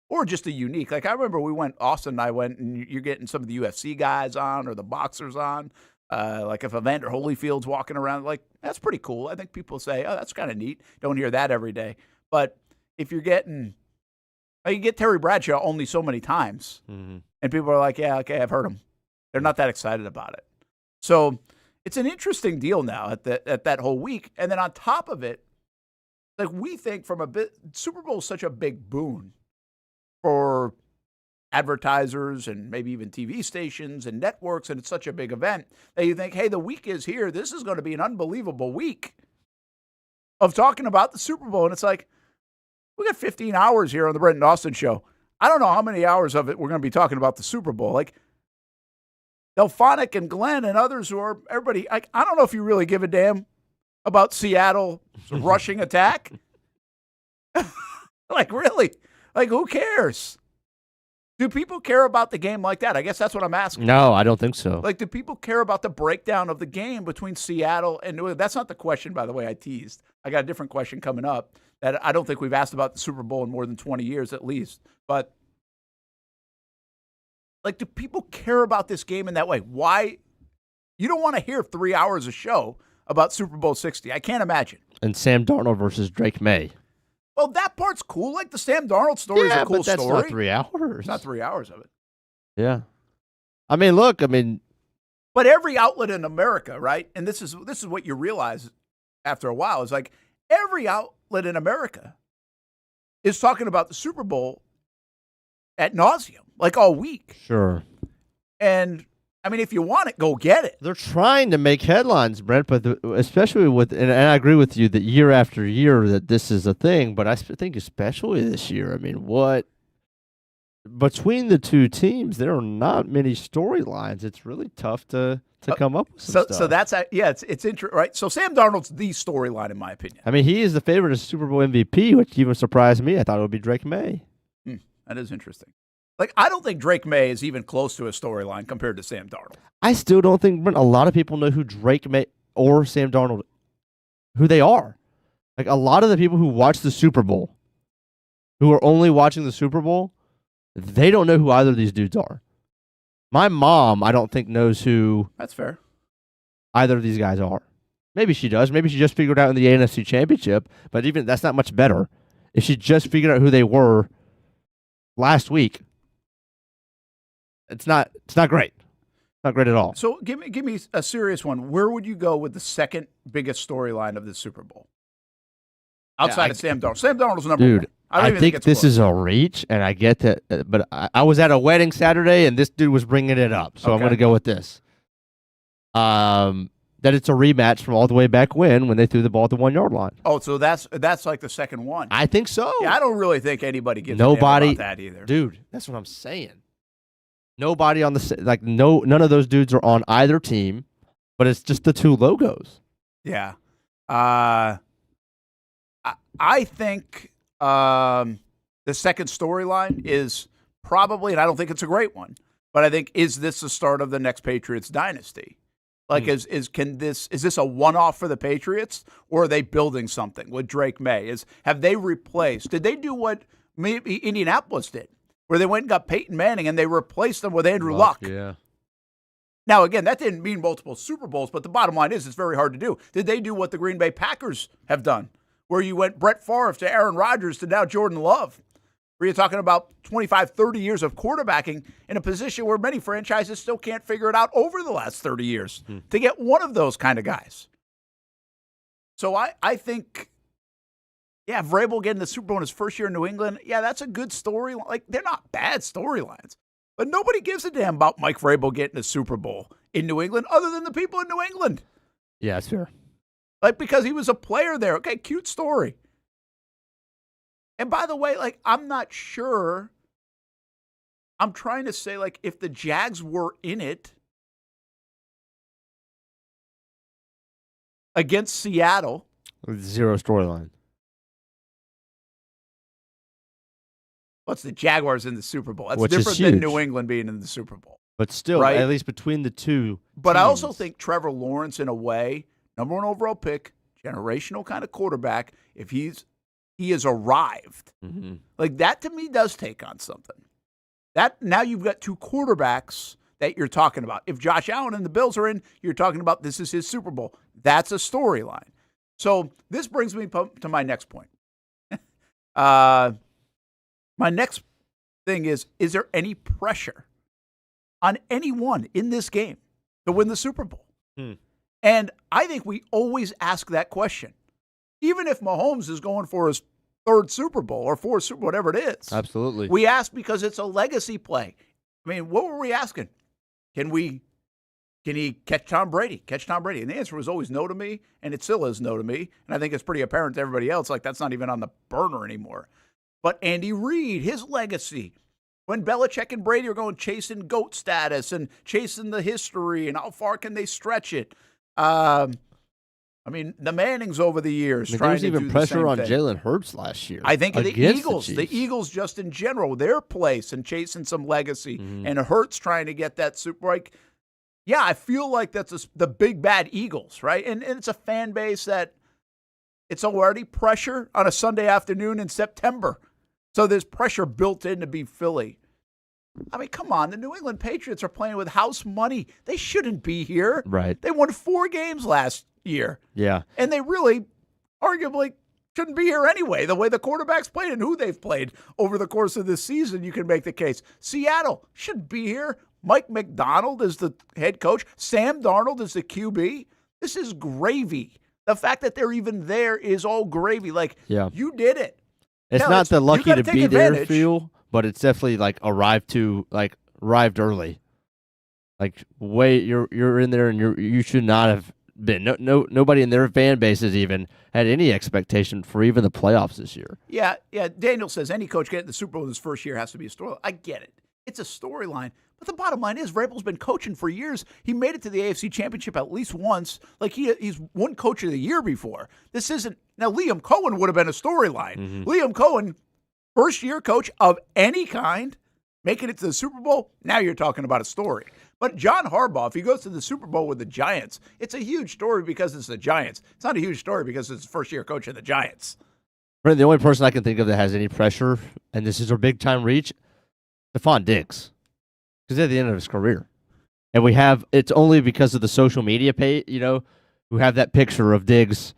or just a unique. Like, I remember Austen and I went, and you're getting some of the UFC guys on or the boxers on. Like, if Evander Holyfield's walking around, like, that's pretty cool. I think people say, oh, that's kind of neat. Don't hear that every day. But if you're getting, you get Terry Bradshaw only so many times, and people are like, yeah, okay, I've heard him. They're not that excited about it. So it's an interesting deal now at that whole week. And then on top of it, like we think Super Bowl is such a big boon for advertisers and maybe even TV stations and networks, and it's such a big event that you think, hey, the week is here. This is going to be an unbelievable week of talking about the Super Bowl. And it's like, we got 15 hours here on the Brent and Austen show. I don't know how many hours of it we're going to be talking about the Super Bowl. Like, Delphonic and Glenn and others who are everybody, I don't know if you really give a damn about Seattle's rushing attack. Like, really? Like, who cares? Do people care about the game like that? I guess that's what I'm asking. No, I don't think so. Like, do people care about the breakdown of the game between Seattle and New England? That's not the question, by the way, I teased. I got a different question coming up that I don't think we've asked about the Super Bowl in more than 20 years at least. But like, do people care about this game in that way? Why? You don't want to hear 3 hours of show about Super Bowl 60. I can't imagine. And Sam Darnold versus Drake May. Well, that part's cool. Like, the Sam Darnold story is a cool but that's story. not 3 hours. It's not 3 hours of it. Yeah. I mean, look, But every outlet in America, right? And this is what you realize after a while, is like every outlet in America is talking about the Super Bowl ad nauseum, like all week. Sure. And I mean, if you want it, go get it. They're trying to make headlines, Brent, but especially with, and I agree with you that year after year that this is a thing, but I think especially this year, I mean, between the two teams, there are not many storylines. It's really tough to come up with some stuff. So that's, it's interesting, right? So Sam Darnold's the storyline, in my opinion. I mean, he is the favorite as Super Bowl MVP, which even surprised me. I thought it would be Drake May. That is interesting. Like, I don't think Drake May is even close to a storyline compared to Sam Darnold. I still don't think a lot of people know who Drake May or Sam Darnold, who they are. Like, a lot of the people who watch the Super Bowl, who are only watching the Super Bowl, they don't know who either of these dudes are. My mom, I don't think, knows who That's fair. either of these guys are. Maybe she does. Maybe she just figured out in the NFC Championship, but even that's not much better. If she just figured out who they were last week, it's not great. Not great at all. So give me a serious one. Where would you go with the second biggest storyline of the Super Bowl? Outside of Sam Darnold. Sam Darnold's number one. I think this is a reach, and I get that. But I was at a wedding Saturday, and this dude was bringing it up. So I'm going to go with this. That it's a rematch from all the way back when they threw the ball at the 1 yard line. Oh, so that's like the second one. I think so. Yeah, I don't really think anybody gives a damn about that either. Dude, that's what I'm saying. Nobody on none of those dudes are on either team, but it's just the two logos. Yeah. I think the second storyline is probably, and I don't think it's a great one, but I think, is this the start of the next Patriots dynasty? Like, is this a one-off for the Patriots, or are they building something with Drake May? Have they replaced? Did they do what maybe Indianapolis did, where they went and got Peyton Manning and they replaced them with Andrew Luck? Yeah. Now, again, that didn't mean multiple Super Bowls, but the bottom line is it's very hard to do. Did they do what the Green Bay Packers have done, where you went Brett Favre to Aaron Rodgers to now Jordan Love, where you're talking about 25, 30 years of quarterbacking in a position where many franchises still can't figure it out over the last 30 years to get one of those kind of guys. So I think, yeah, Vrabel getting the Super Bowl in his first year in New England, yeah, that's a good story. Like, they're not bad storylines. But nobody gives a damn about Mike Vrabel getting a Super Bowl in New England other than the people in New England. Yeah, that's fair. Like, because he was a player there. Okay, cute story. And by the way, like, I'm not sure. I'm trying to say, like, if the Jags were in it against Seattle. With zero storyline. What's the Jaguars in the Super Bowl? That's Which is different than huge. New England being in the Super Bowl. But still, right? at least between the two. But I also teams. think Trevor Lawrence, in a way, number 1 overall pick, generational kind of quarterback, if he has arrived. Mm-hmm. Like, that to me does take on something. That now you've got 2 quarterbacks that you're talking about. If Josh Allen and the Bills are in, you're talking about this is his Super Bowl. That's a storyline. So this brings me to my next point. My next thing is there any pressure on anyone in this game to win the Super Bowl? And I think we always ask that question. Even if Mahomes is going for his 3rd Super Bowl or 4th Super Bowl, whatever it is. Absolutely. We ask because it's a legacy play. I mean, what were we asking? Can he catch Tom Brady? Catch Tom Brady? And the answer was always no to me, and it still is no to me. And I think it's pretty apparent to everybody else, like that's not even on the burner anymore. But Andy Reid, his legacy, when Belichick and Brady are going chasing GOAT status and chasing the history and how far can they stretch it? I mean, the Mannings over the years trying there was to even do pressure the on same thing. Jalen Hurts last year. I think the against Eagles just in general, their place and chasing some legacy, and Hurts trying to get that Super Bowl. Like, yeah, I feel like that's the big bad Eagles, right? And it's a fan base that it's already pressure on a Sunday afternoon in September. So there's pressure built in to be Philly. I mean, come on. The New England Patriots are playing with house money. They shouldn't be here. Right. They won 4 games last year. Yeah. And they really, arguably, shouldn't be here anyway. The way the quarterbacks played and who they've played over the course of this season, you can make the case. Seattle shouldn't be here. Mike McDonald is the head coach. Sam Darnold is the QB. This is gravy. The fact that they're even there is all gravy. Like, you did it. It's Hell, not the lucky to be there advantage. feel, but it's definitely like arrived early. Like, you're in there and you should not have been. Nobody in their fan bases even had any expectation for even the playoffs this year. Yeah. Daniel says any coach getting the Super Bowl in his first year has to be a storyline. I get it. It's a storyline. But the bottom line is Vrabel's been coaching for years. He made it to the AFC Championship at least once. Like, he's won Coach of the Year before. This isn't – now, Liam Cohen would have been a storyline. Mm-hmm. Liam Cohen, first-year coach of any kind, making it to the Super Bowl, now you're talking about a story. But John Harbaugh, if he goes to the Super Bowl with the Giants, it's a huge story because it's the Giants. It's not a huge story because it's the first-year coach of the Giants. Right, the only person I can think of that has any pressure, and this is our big-time reach, Stephon Diggs. Because at the end of his career. And it's only because of the social media page, who have that picture of Diggs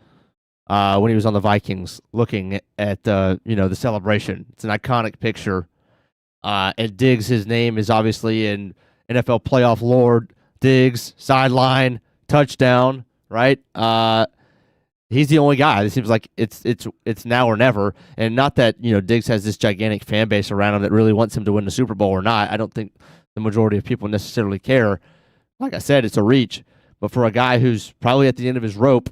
when he was on the Vikings looking at, the celebration. It's an iconic picture. And Diggs, his name is obviously in NFL playoff lore. Diggs, sideline, touchdown, right? He's the only guy. It seems like it's now or never. And not that, Diggs has this gigantic fan base around him that really wants him to win the Super Bowl or not. I don't think the majority of people necessarily care. Like I said, it's a reach. But for a guy who's probably at the end of his rope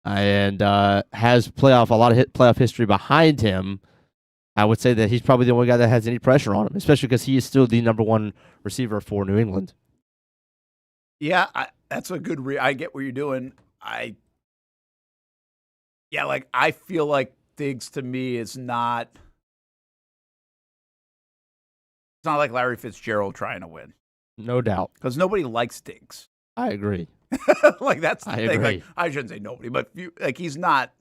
and has a lot of playoff history behind him, I would say that he's probably the only guy that has any pressure on him, especially because he is still the number 1 receiver for New England. Yeah, that's a good I get what you're doing. I feel like Diggs to me is not – it's not like Larry Fitzgerald trying to win. No doubt. Because nobody likes Diggs. I agree. Like, that's the thing. Agree. Like, I shouldn't say nobody, but he's not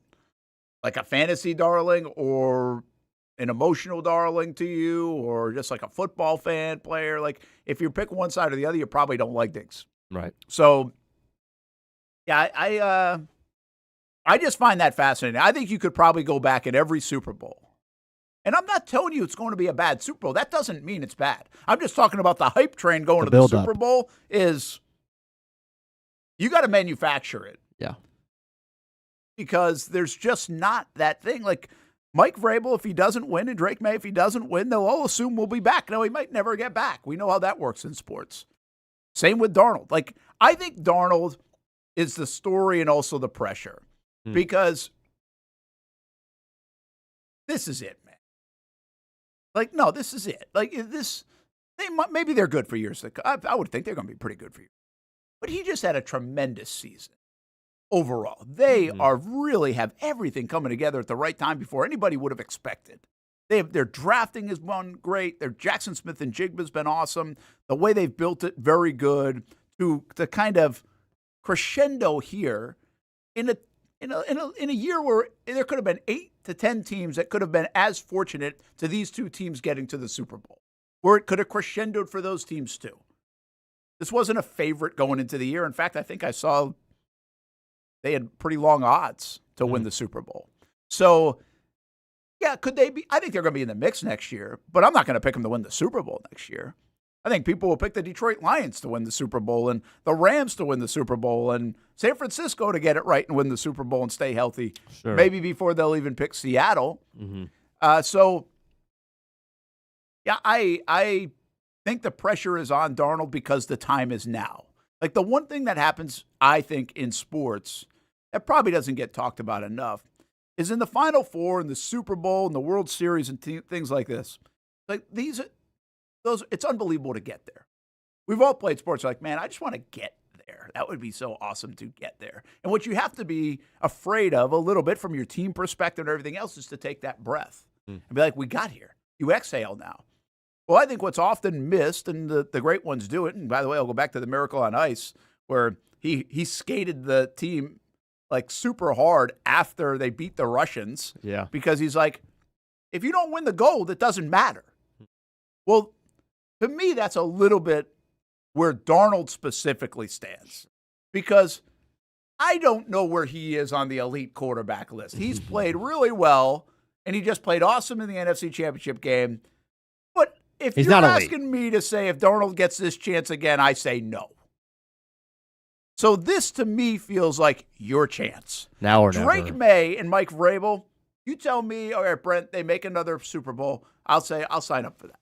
like a fantasy darling or an emotional darling to you or just like a football fan player. Like, if you pick one side or the other, you probably don't like Diggs. Right. So, yeah, I just find that fascinating. I think you could probably go back at every Super Bowl. And I'm not telling you it's going to be a bad Super Bowl. That doesn't mean it's bad. I'm just talking about the hype train going to the Super Bowl is you got to manufacture it. Yeah. Because there's just not that thing. Like, Mike Vrabel, if he doesn't win, and Drake May, if he doesn't win, they'll all assume we'll be back. No, he might never get back. We know how that works in sports. Same with Darnold. Like, I think Darnold is the story and also the pressure because this is it, man. Like, no, this is it. Like, maybe they're good for years to come. I would think they're going to be pretty good for years. But he just had a tremendous season overall. They really have everything coming together at the right time before anybody would have expected. Their drafting has been great. Their Jackson Smith and Jigba has been awesome. The way they've built it, very good. To kind of crescendo here in a year where there could have been 8 to 10 teams that could have been as fortunate to these two teams getting to the Super Bowl, where it could have crescendoed for those teams too. This wasn't a favorite going into the year. In fact, I think I saw they had pretty long odds to win the Super Bowl. So, yeah, could they be? I think they're going to be in the mix next year, but I'm not going to pick them to win the Super Bowl next year. I think people will pick the Detroit Lions to win the Super Bowl and the Rams to win the Super Bowl and San Francisco to get it right and win the Super Bowl and stay healthy. Sure. Maybe before they'll even pick Seattle. So, yeah, I think the pressure is on Darnold because the time is now. Like, the one thing that happens, I think, in sports that probably doesn't get talked about enough is in the Final Four and the Super Bowl and the World Series and things like this. Like, it's unbelievable to get there. We've all played sports like, man, I just want to get there. That would be so awesome to get there. And what you have to be afraid of a little bit from your team perspective and everything else is to take that breath and be like, we got here. You exhale now. Well, I think what's often missed, and the great ones do it, and by the way, I'll go back to the Miracle on Ice, where he skated the team like super hard after they beat the Russians. Yeah. Because he's like, if you don't win the gold, it doesn't matter. Well, to me, that's a little bit where Darnold specifically stands. Because I don't know where he is on the elite quarterback list. He's played really well, and he just played awesome in the NFC Championship game. But if you're asking me to say if Darnold gets this chance again, I say no. So this, to me, feels like your chance. Now or Drake never. May and Mike Vrabel, you tell me, all right, Brent, they make another Super Bowl. I'll say I'll sign up for that.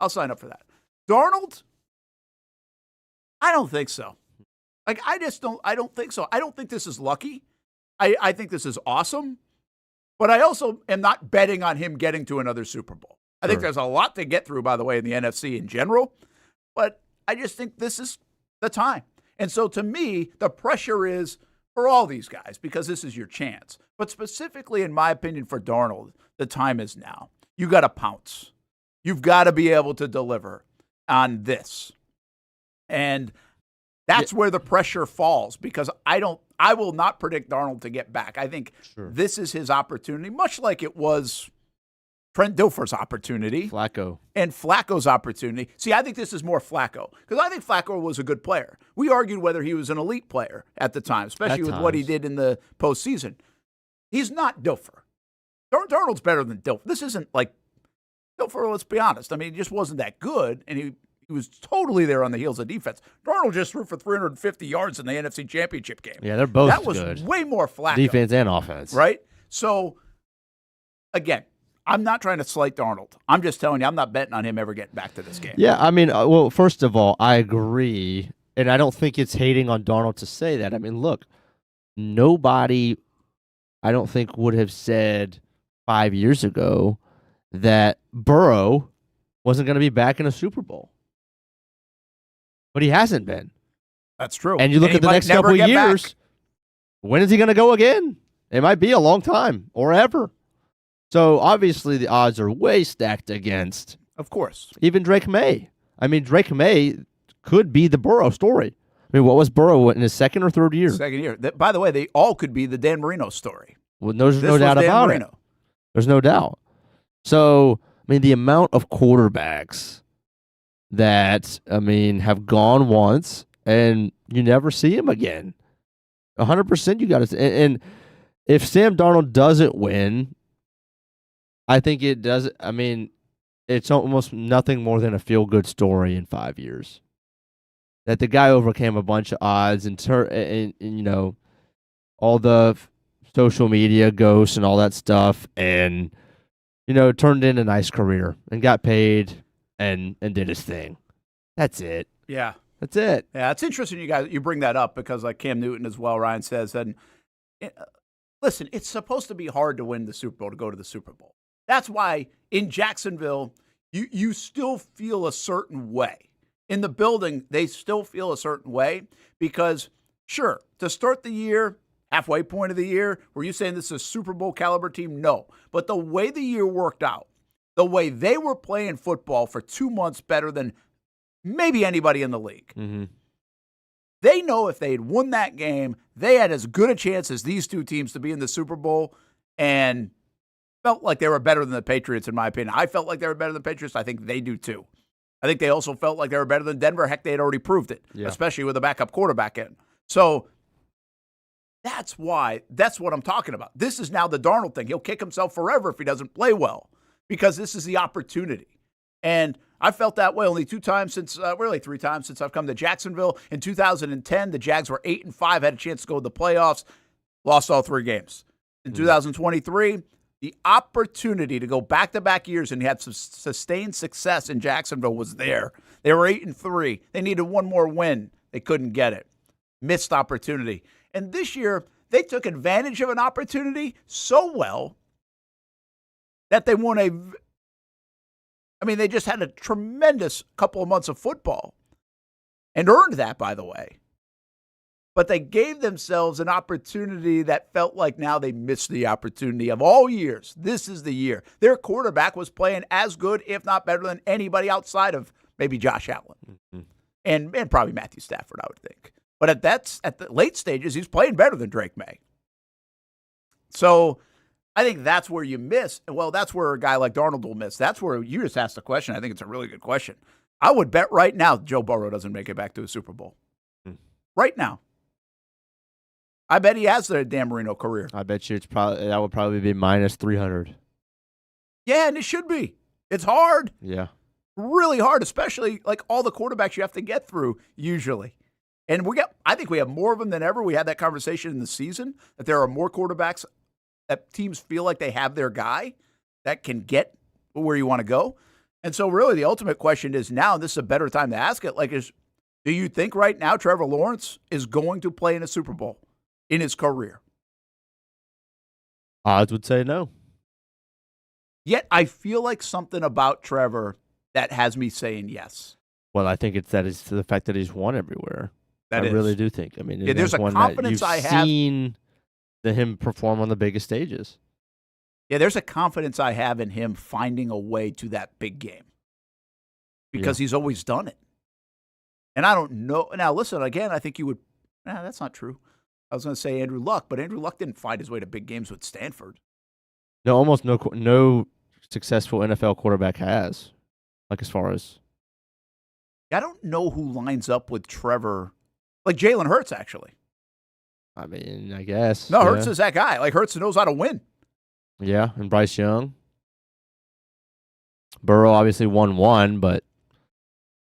I'll sign up for that. Darnold, I don't think so. Like, I don't think so. I don't think this is lucky. I think this is awesome. But I also am not betting on him getting to another Super Bowl. I think there's a lot to get through, by the way, in the NFC in general. But I just think this is the time. And so to me, the pressure is for all these guys because this is your chance. But specifically, in my opinion, for Darnold, the time is now. You got to pounce. You've got to be able to deliver on this. And that's where the pressure falls because I will not predict Darnold to get back. I think this is his opportunity, much like it was Trent Dilfer's opportunity. Flacco. And Flacco's opportunity. See, I think this is more Flacco because I think Flacco was a good player. We argued whether he was an elite player at the time, especially with what he did in the postseason. He's not Dilfer. Darnold's better than Dilfer. This isn't like Dilfer, let's be honest. I mean, he just wasn't that good, and he was totally there on the heels of defense. Darnold just threw for 350 yards in the NFC Championship game. Yeah, they're both good. That was way more Flacco. Defense and offense. Right? So, again, I'm not trying to slight Darnold. I'm just telling you, I'm not betting on him ever getting back to this game. Yeah, I mean, well, first of all, I agree, and I don't think it's hating on Darnold to say that. I mean, look, nobody, I don't think, would have said 5 years ago that Burrow wasn't going to be back in a Super Bowl. But he hasn't been. That's true. And you look at the next couple of years, when is he going to go again? It might be a long time or ever. So, obviously, the odds are way stacked against. Of course. Even Drake May. I mean, Drake May could be the Burrow story. I mean, what was Burrow in his second or third year? Second year. By the way, they all could be the Dan Marino story. Well, there's no doubt about it. There's no doubt. So, I mean, the amount of quarterbacks that, I mean, have gone once and you never see him again. 100% you got to. And if Sam Darnold doesn't win, I think it does. I mean, it's almost nothing more than a feel-good story in 5 years. That the guy overcame a bunch of odds and you know, all the social media ghosts and all that stuff, and turned in a nice career and got paid and did his thing. That's it. Yeah. That's it. Yeah, it's interesting you bring that up because like Cam Newton as well, Ryan says, and listen, it's supposed to be hard to win the Super Bowl, to go to the Super Bowl. That's why in Jacksonville, you still feel a certain way. In the building, they still feel a certain way because, sure, to start the year, halfway point of the year, were you saying this is a Super Bowl caliber team? No. But the way the year worked out, the way they were playing football for 2 months better than maybe anybody in the league. Mm-hmm. They know if they had won that game, they had as good a chance as these two teams to be in the Super Bowl, and felt like they were better than the Patriots, in my opinion. I felt like they were better than the Patriots. I think they do, too. I think they also felt like they were better than Denver. Heck, they had already proved it, especially with a backup quarterback in. So that's what I'm talking about. This is now the Darnold thing. He'll kick himself forever if he doesn't play well because this is the opportunity. And I felt that way only 2 times since, really 3 times since I've come to Jacksonville. In 2010, the Jags were 8-5, had a chance to go to the playoffs, lost all 3 games. In 2023, the opportunity to go back-to-back years and have some sustained success in Jacksonville was there. They were 8-3. They needed one more win. They couldn't get it. Missed opportunity. And this year, they took advantage of an opportunity so well that they won they just had a tremendous couple of months of football and earned that, by the way. But they gave themselves an opportunity that felt like now they missed the opportunity of all years. This is the year. Their quarterback was playing as good, if not better, than anybody outside of maybe Josh Allen. Mm-hmm. And probably Matthew Stafford, I would think. But at the late stages, he's playing better than Drake May. So I think that's where you miss. Well, that's where a guy like Darnold will miss. That's where you just asked the question. I think it's a really good question. I would bet right now Joe Burrow doesn't make it back to a Super Bowl. Right now. I bet he has the Dan Marino career. I bet you that would probably be minus 300. Yeah, and it should be. It's hard. Yeah. Really hard, especially like all the quarterbacks you have to get through usually. And I think we have more of them than ever. We had that conversation in the season that there are more quarterbacks that teams feel like they have their guy that can get where you want to go. And so really the ultimate question is now, and this is a better time to ask it, do you think right now Trevor Lawrence is going to play in a Super Bowl in his career? Odds would say no. Yet I feel like something about Trevor that has me saying yes. Well, I think it's the fact that he's won everywhere. I really do think. I mean, there's a confidence I have. Seen him perform on the biggest stages. Yeah, there's a confidence I have in him finding a way to that big game because he's always done it. And I don't know. Now, listen, again, I think you would. That's not true. I was going to say Andrew Luck, but Andrew Luck didn't find his way to big games with Stanford. No, almost no successful NFL quarterback has. Like as far as. I don't know who lines up with Trevor. Like Jalen Hurts, actually. I mean, I guess. No, Hurts is that guy. Like Hurts knows how to win. Yeah, and Bryce Young. Burrow obviously won one, but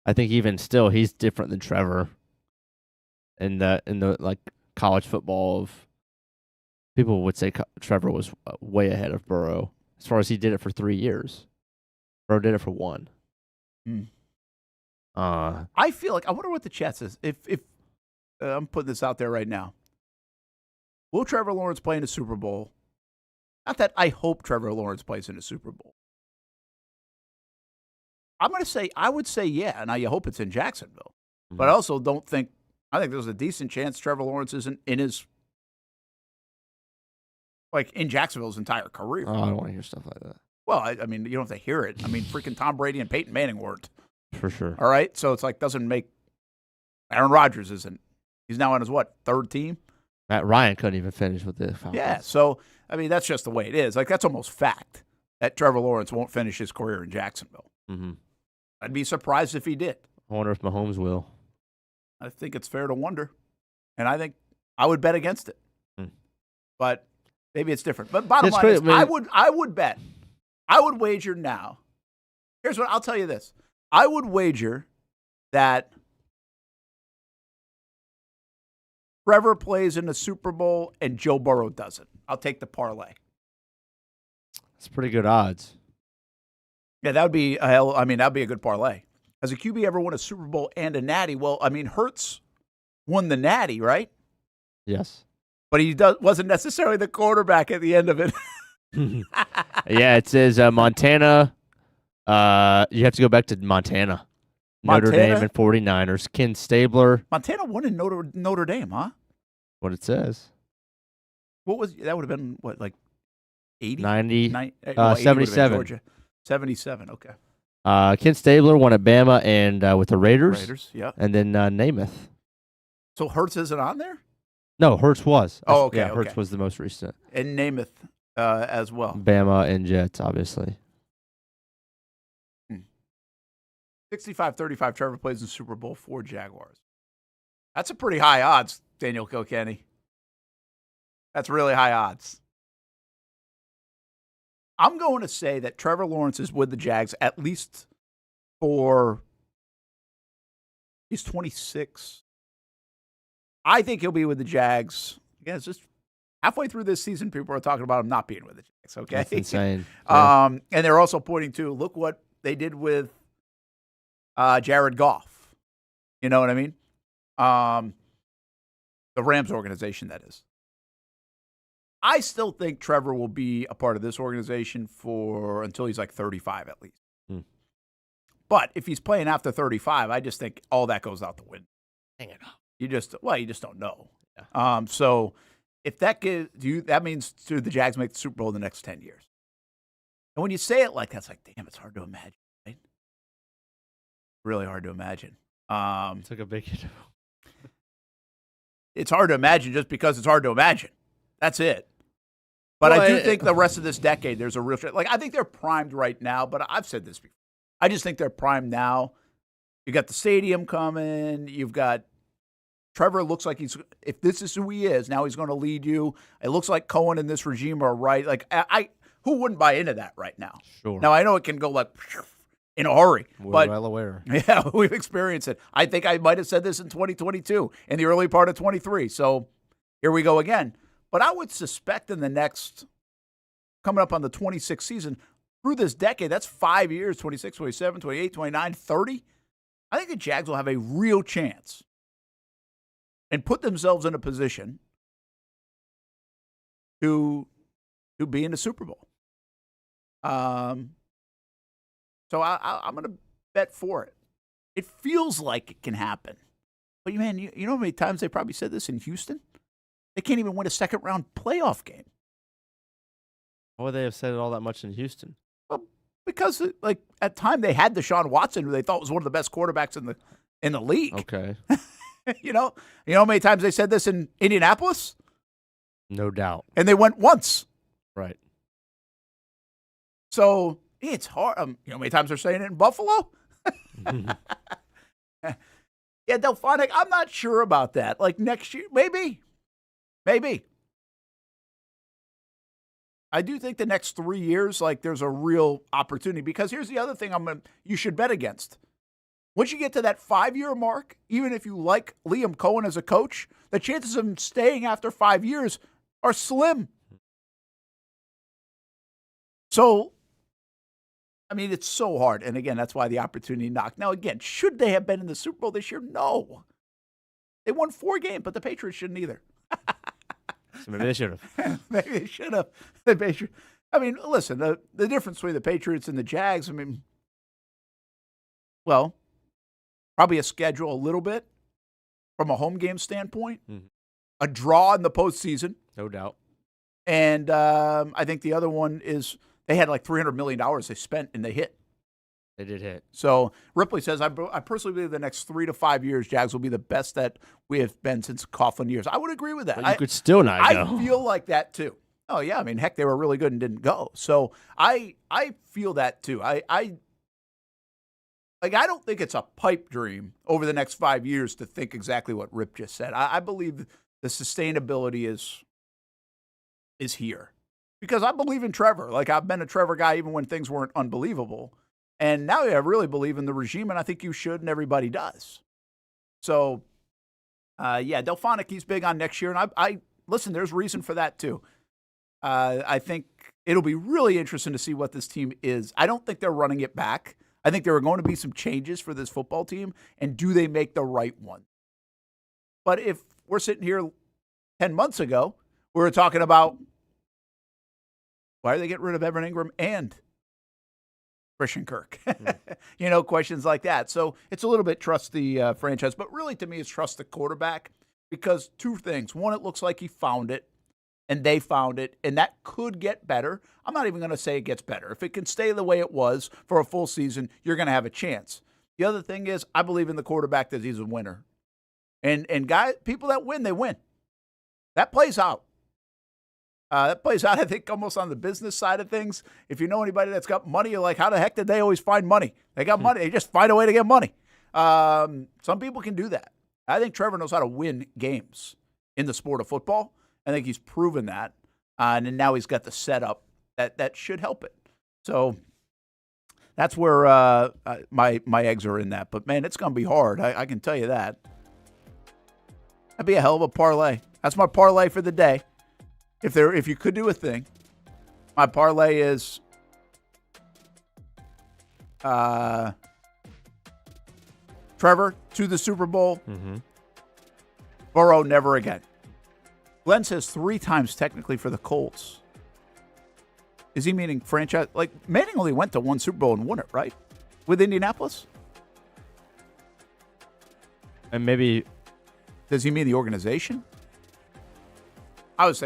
I think even still he's different than Trevor. In the like college football of people would say Trevor was way ahead of Burrow as far as he did it for 3 years. Burrow did it for 1. I feel like I wonder what the chat says. If I'm putting this out there right now, will Trevor Lawrence play in a Super Bowl? Not that I hope Trevor Lawrence plays in a Super Bowl. I'm going to say I would say yeah, and I hope it's in Jacksonville. Mm-hmm. But I also don't think. I think there's a decent chance Trevor Lawrence isn't in his in Jacksonville's entire career. Oh, I don't want to hear stuff like that. Well, I mean, you don't have to hear it. I mean, freaking Tom Brady and Peyton Manning weren't. For sure. All right? So it's doesn't make Aaron Rodgers isn't. He's now on his, 3rd team? Matt Ryan couldn't even finish with the Falcons. Yeah, so, I mean, that's just the way it is. That's almost fact that Trevor Lawrence won't finish his career in Jacksonville. Mm-hmm. I'd be surprised if he did. I wonder if Mahomes will. I think it's fair to wonder. And I think I would bet against it. But maybe it's different. But bottom line is, I would bet. I would wager now. Here's what I'll tell you this. I would wager that Trevor plays in the Super Bowl and Joe Burrow doesn't. I'll take the parlay. That's pretty good odds. Yeah, that would be that'd be a good parlay. Has a QB ever won a Super Bowl and a Natty? Well, I mean, Hurts won the Natty, right? Yes. But he wasn't necessarily the quarterback at the end of it. Yeah, it says Montana. You have to go back to Montana. Notre Dame and 49ers. Ken Stabler. Montana won in Notre Dame, huh? What it says. What was that? Would have been what, like 80? 90, 80 77. Georgia. 77, okay. Ken Stabler won at Bama and with the Raiders. Raiders, yeah. And then Namath. So Hurts isn't on there? No, Hurts was. Oh, okay. Yeah, Hurts was the most recent. And Namath as well. Bama and Jets, obviously. 65-35, Trevor plays in Super Bowl for Jaguars. That's a pretty high odds, Daniel Kilkenny. That's really high odds. I'm going to say that Trevor Lawrence is with the Jags at least he's 26. I think he'll be with the Jags. Again, it's just halfway through this season, people are talking about him not being with the Jags, okay? That's insane. Yeah. And they're also pointing to, look what they did with Jared Goff. You know what I mean? The Rams organization, that is. I still think Trevor will be a part of this organization until he's like 35 at least. But if he's playing after 35, I just think all that goes out the window. Hang it up. You just don't know. Yeah. So if that that means the Jags make the Super Bowl in the next 10 years. And when you say it like that, it's like, damn, it's hard to imagine, right? Really hard to imagine. Took a big hit. It's hard to imagine just because it's hard to imagine. That's it. But I do think the rest of this decade, there's a real I think they're primed right now, but I've said this before. I just think they're primed now. You got the stadium coming. You've got Trevor looks like if this is who he is, now he's going to lead you. It looks like Cohen and this regime are right. Like, who wouldn't buy into that right now? Sure. Now, I know it can go like in a hurry. We're well aware. Yeah, we've experienced it. I think I might have said this in 2022, in the early part of 23. So here we go again. But I would suspect in the next, coming up on the 26th season, through this decade, that's 5 years, 26, 27, 28, 29, 30. I think the Jags will have a real chance and put themselves in a position to be in the Super Bowl. So I'm going to bet for it. It feels like it can happen. But, man, you know how many times they probably said this in Houston? They can't even win a second-round playoff game. Why would they have said it all that much in Houston? Well, because at time they had Deshaun Watson, who they thought was one of the best quarterbacks in the league. Okay. You know how many times they said this in Indianapolis? No doubt. And they went once. Right. So it's hard. You know how many times they're saying it in Buffalo? Yeah, Delphonic, I'm not sure about that. Like next year, maybe. I do think the next 3 years, there's a real opportunity. Because here's the other thing you should bet against. Once you get to that 5-year mark, even if you like Liam Cohen as a coach, the chances of him staying after 5 years are slim. So, I mean, it's so hard. And again, that's why the opportunity knocked. Now, again, should they have been in the Super Bowl this year? No. They won 4 games, but the Patriots shouldn't either. So maybe they should have. Maybe they should have. I mean, listen, the difference between the Patriots and the Jags, probably a schedule a little bit from a home game standpoint, a draw in the postseason. No doubt. And I think the other one is they had like $300 million they spent and they hit. They did hit. So Ripley says, I personally believe the next 3 to 5 years, Jags will be the best that we have been since Coughlin years. I would agree with that. But you could still not go. I feel like that too. Oh, yeah. I mean, heck, they were really good and didn't go. So I feel that too. I don't think it's a pipe dream over the next 5 years to think exactly what Rip just said. I believe the sustainability is here. Because I believe in Trevor. I've been a Trevor guy even when things weren't unbelievable. And now I really believe in the regime, and I think you should, and everybody does. So Delphonic, he's big on next year. And I listen, there's reason for that too. I think it'll be really interesting to see what this team is. I don't think they're running it back. I think there are going to be some changes for this football team. And do they make the right one? But if we're sitting here 10 months ago, we were talking about why are they getting rid of Evan Ingram and Christian Kirk? Questions like that. So it's a little bit trust the franchise, but really to me it's trust the quarterback because two things. One, it looks like he found it and they found it, and that could get better. I'm not even going to say it gets better. If it can stay the way it was for a full season, you're going to have a chance. The other thing is I believe in the quarterback that he's a winner. And people that win, they win. That plays out. I think, almost on the business side of things. If you know anybody that's got money, you're like, how the heck did they always find money? They got money. They just find a way to get money. Some people can do that. I think Trevor knows how to win games in the sport of football. I think he's proven that. And now he's got the setup that should help it. So that's where my eggs are in that. But, man, it's going to be hard. I can tell you that. That'd be a hell of a parlay. That's my parlay for the day. If you could do a thing, my parlay is Trevor to the Super Bowl. Mm-hmm. Burrow never again. Glenn says 3 times technically for the Colts. Is he meaning franchise? Like Manning only went to 1 Super Bowl and won it, right? With Indianapolis? And maybe... Does he mean the organization? I was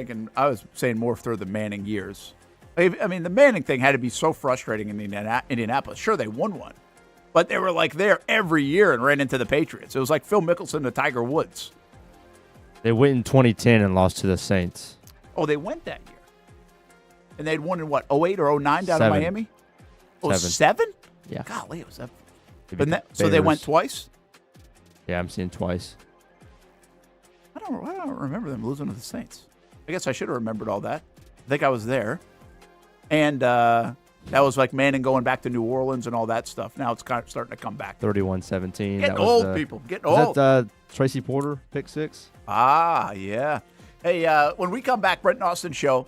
saying more through the Manning years. I mean, the Manning thing had to be so frustrating in Indianapolis. Sure, they won one, but they were like there every year and ran into the Patriots. It was like Phil Mickelson to Tiger Woods. They went in 2010 and lost to the Saints. Oh, they went that year. And they'd won in what, 08 or 09 down in Miami? Oh, 7? Yeah. Golly, it was that. So they went twice? Yeah, I'm seeing twice. I don't remember them losing to the Saints. I guess I should have remembered all that. I think I was there. And that was like Manning going back to New Orleans and all that stuff. Now it's kind of starting to come back. 31-17. Getting old, people. Getting old. Was that Tracy Porter, pick 6? Ah, yeah. Hey, when we come back, Brent and Austen show,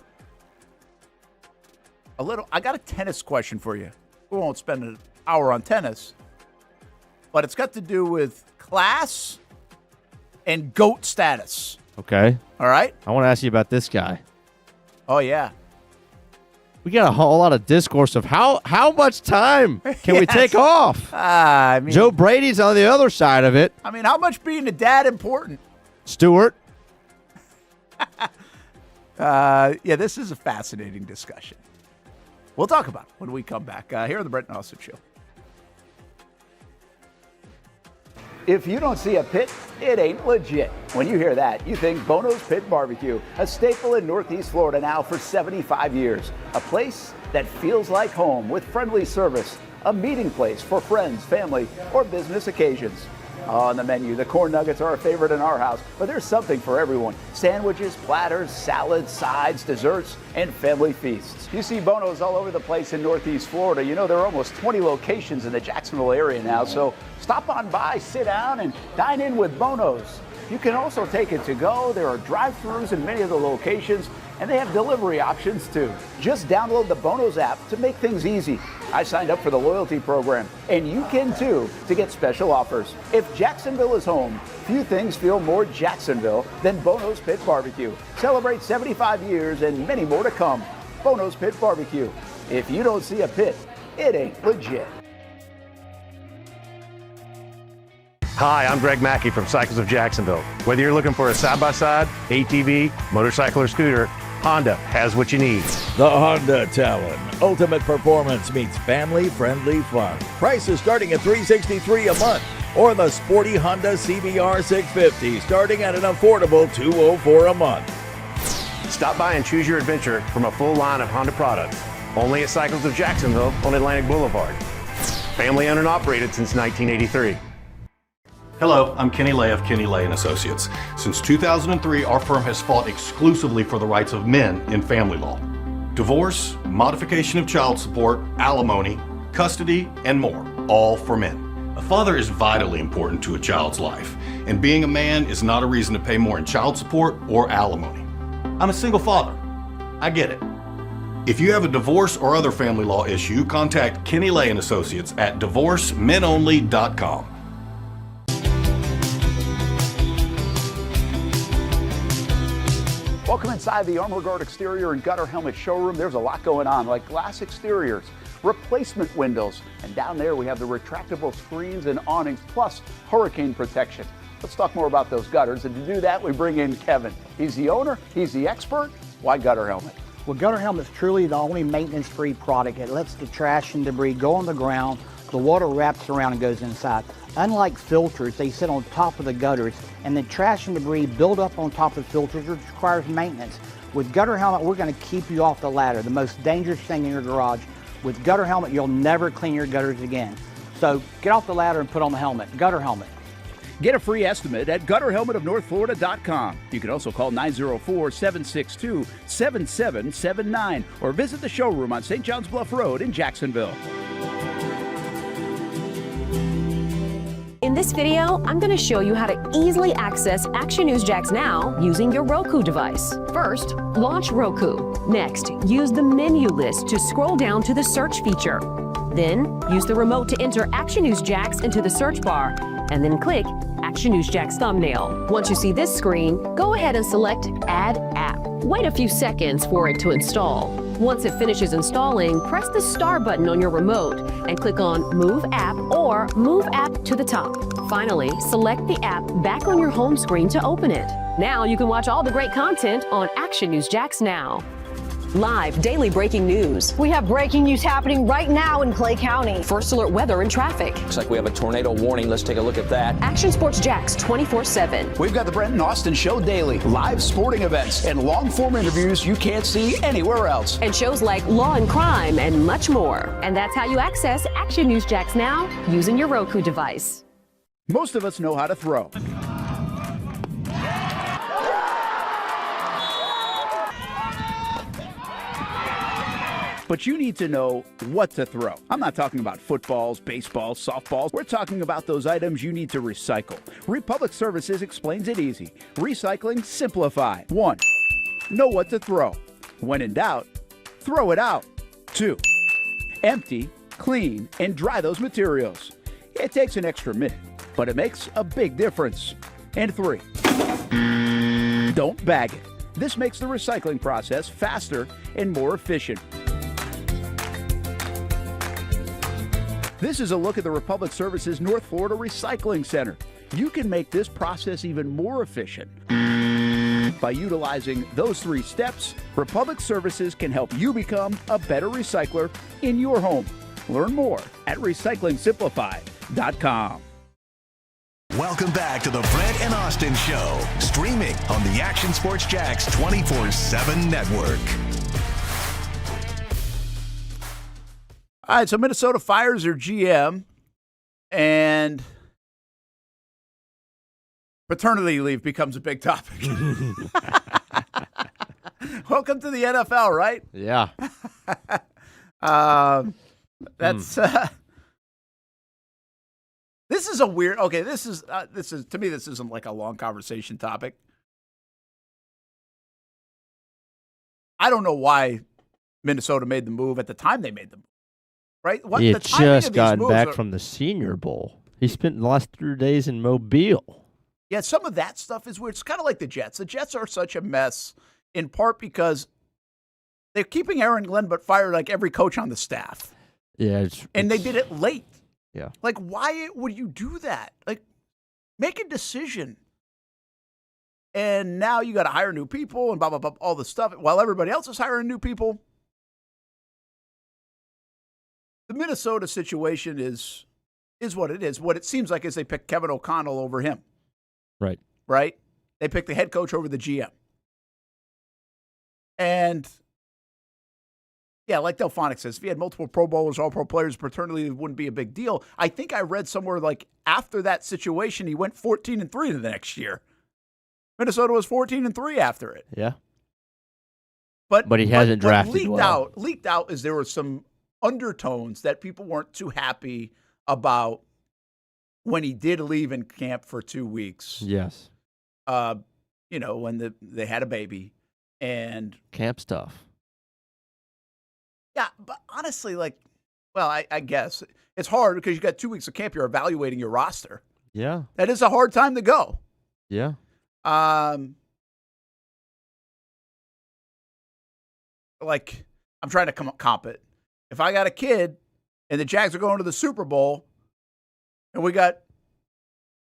I got a tennis question for you. We won't spend an hour on tennis, but it's got to do with class and GOAT status. Okay. All right. I want to ask you about this guy. Oh, yeah. We got a whole lot of discourse of how much time can we take off? I mean, Joe Brady's on the other side of it. I mean, how much being a dad important? Stewart. Yeah, this is a fascinating discussion. We'll talk about it when we come back here on the Brent and Austen Show. If you don't see a pit, it ain't legit. When you hear that, you think Bono's Pit Barbecue, a staple in Northeast Florida now for 75 years. A place that feels like home with friendly service, a meeting place for friends, family, or business occasions. On the menu, the corn nuggets are a favorite in our house, but there's something for everyone. Sandwiches, platters, salads, sides, desserts, and family feasts. You see Bono's all over the place in Northeast Florida. You know, there are almost 20 locations in the Jacksonville area now, so stop on by, sit down, and dine in with Bono's. You can also take it to go. There are drive-thrus in many of the locations, and they have delivery options too. Just download the Bono's app to make things easy. I signed up for the loyalty program, and you can too, to get special offers. If Jacksonville is home, few things feel more Jacksonville than Bono's Pit Barbecue. Celebrate 75 years and many more to come. Bono's Pit Barbecue. If you don't see a pit, it ain't legit. Hi, I'm Greg Mackey from Cycles of Jacksonville. Whether you're looking for a side-by-side, ATV, motorcycle, or scooter, Honda has what you need. The Honda Talon. Ultimate performance meets family-friendly fun. Prices starting at $363 a month. Or the sporty Honda CBR 650 starting at an affordable $204 a month. Stop by and choose your adventure from a full line of Honda products. Only at Cycles of Jacksonville on Atlantic Boulevard. Family owned and operated since 1983. Hello, I'm Kenny Lay of Kenny Lay & Associates. Since 2003, our firm has fought exclusively for the rights of men in family law. Divorce, modification of child support, alimony, custody, and more, all for men. A father is vitally important to a child's life. and being a man is not a reason to pay more in child support or alimony. I'm a single father. I get it. If you have a divorce or other family law issue, contact Kenny Lay and Associates at divorcemenonly.com. Welcome inside the Armor Guard exterior and gutter helmet showroom. There's a lot going on, like glass exteriors, replacement windows, and down there we have the retractable screens and awnings, plus hurricane protection. Let's talk more about those gutters, and to do that, we bring in Kevin. He's the owner, he's the expert. Why Gutter Helmet? Well, Gutter Helmet's truly the only maintenance-free product. It lets the trash and debris go on the ground, the water wraps around and goes inside. Unlike filters, they sit on top of the gutters, and the trash and debris build up on top of filters, which requires maintenance. With Gutter Helmet, we're going to keep you off the ladder, the most dangerous thing in your garage. With Gutter Helmet, you'll never clean your gutters again. So get off the ladder and put on the helmet. Gutter Helmet. Get a free estimate at gutterhelmetofnorthflorida.com. You can also call 904-762-7779 or visit the showroom on St. John's Bluff Road in Jacksonville. In this video, I'm going to show you how to easily access Action News Jax Now using your Roku device. First, launch Roku. Next, use the menu list to scroll down to the search feature. Then, use the remote to enter Action News Jax into the search bar, and then click Action News Jax thumbnail. Once you see this screen, go ahead and select Add App. Wait a few seconds for it to install. Once it finishes installing, press the star button on your remote and click on Move App or Move App to the top. Finally, select the app back on your home screen to open it. Now you can watch all the great content on Action News Jax Now. Live daily breaking news. We have breaking news happening right now in Clay County. First alert weather and traffic. Looks like we have a tornado warning. Let's take a look at that. Action Sports Jax 24/7. We've got the Brent and Austen Show daily, live sporting events, and long-form interviews you can't see anywhere else. And shows like Law and Crime and much more. And that's how you access Action News Jax Now using your Roku device. Most of us know how to throw. But you need to know what to throw. I'm not talking about footballs, baseballs, softballs. We're talking about those items you need to recycle. Republic Services explains it easy. Recycling simplified. 1. Know what to throw. When in doubt, throw it out. 2. Empty, clean, and dry those materials. It takes an extra minute, but it makes a big difference. And 3. Don't bag it. This makes the recycling process faster and more efficient. This is a look at the Republic Services North Florida Recycling Center. You can make this process even more efficient. By utilizing those 3 steps, Republic Services can help you become a better recycler in your home. Learn more at recyclingsimplified.com. Welcome back to the Brent and Austen Show, streaming on the Action Sports Jax 24/7 network. All right, so Minnesota fires their GM, and paternity leave becomes a big topic. Welcome to the NFL, right? Yeah. That's this is a weird. Okay, this is to me. This isn't like a long conversation topic. I don't know why Minnesota made the move at the time they made the move. Right? He had just gotten back from the Senior Bowl. He spent the last 3 days in Mobile. Yeah, some of that stuff is weird. It's kind of like the Jets. The Jets are such a mess, in part because they're keeping Aaron Glenn, but fired like every coach on the staff. Yeah, and they did it late. Yeah, like why would you do that? Like, make a decision. And now you got to hire new people and blah blah blah, all the stuff while everybody else is hiring new people. The Minnesota situation is what it is. What it seems like is they picked Kevin O'Connell over him. Right. Right? They picked the head coach over the GM. And, yeah, like Delphonic says, if he had multiple Pro Bowlers, all-pro players, paternity wouldn't be a big deal. I think I read somewhere like after that situation, he went 14-3 the next year. Minnesota was 14-3 after it. Yeah. But he hasn't drafted well. Leaked out is there were some undertones that people weren't too happy about when he did leave in camp for 2 weeks. Yes. When they had a baby and camp stuff. Yeah, but honestly, I guess it's hard because you got 2 weeks of camp. You're evaluating your roster. Yeah. That is a hard time to go. Yeah. I'm trying to comp it. If I got a kid and the Jags are going to the Super Bowl and we got,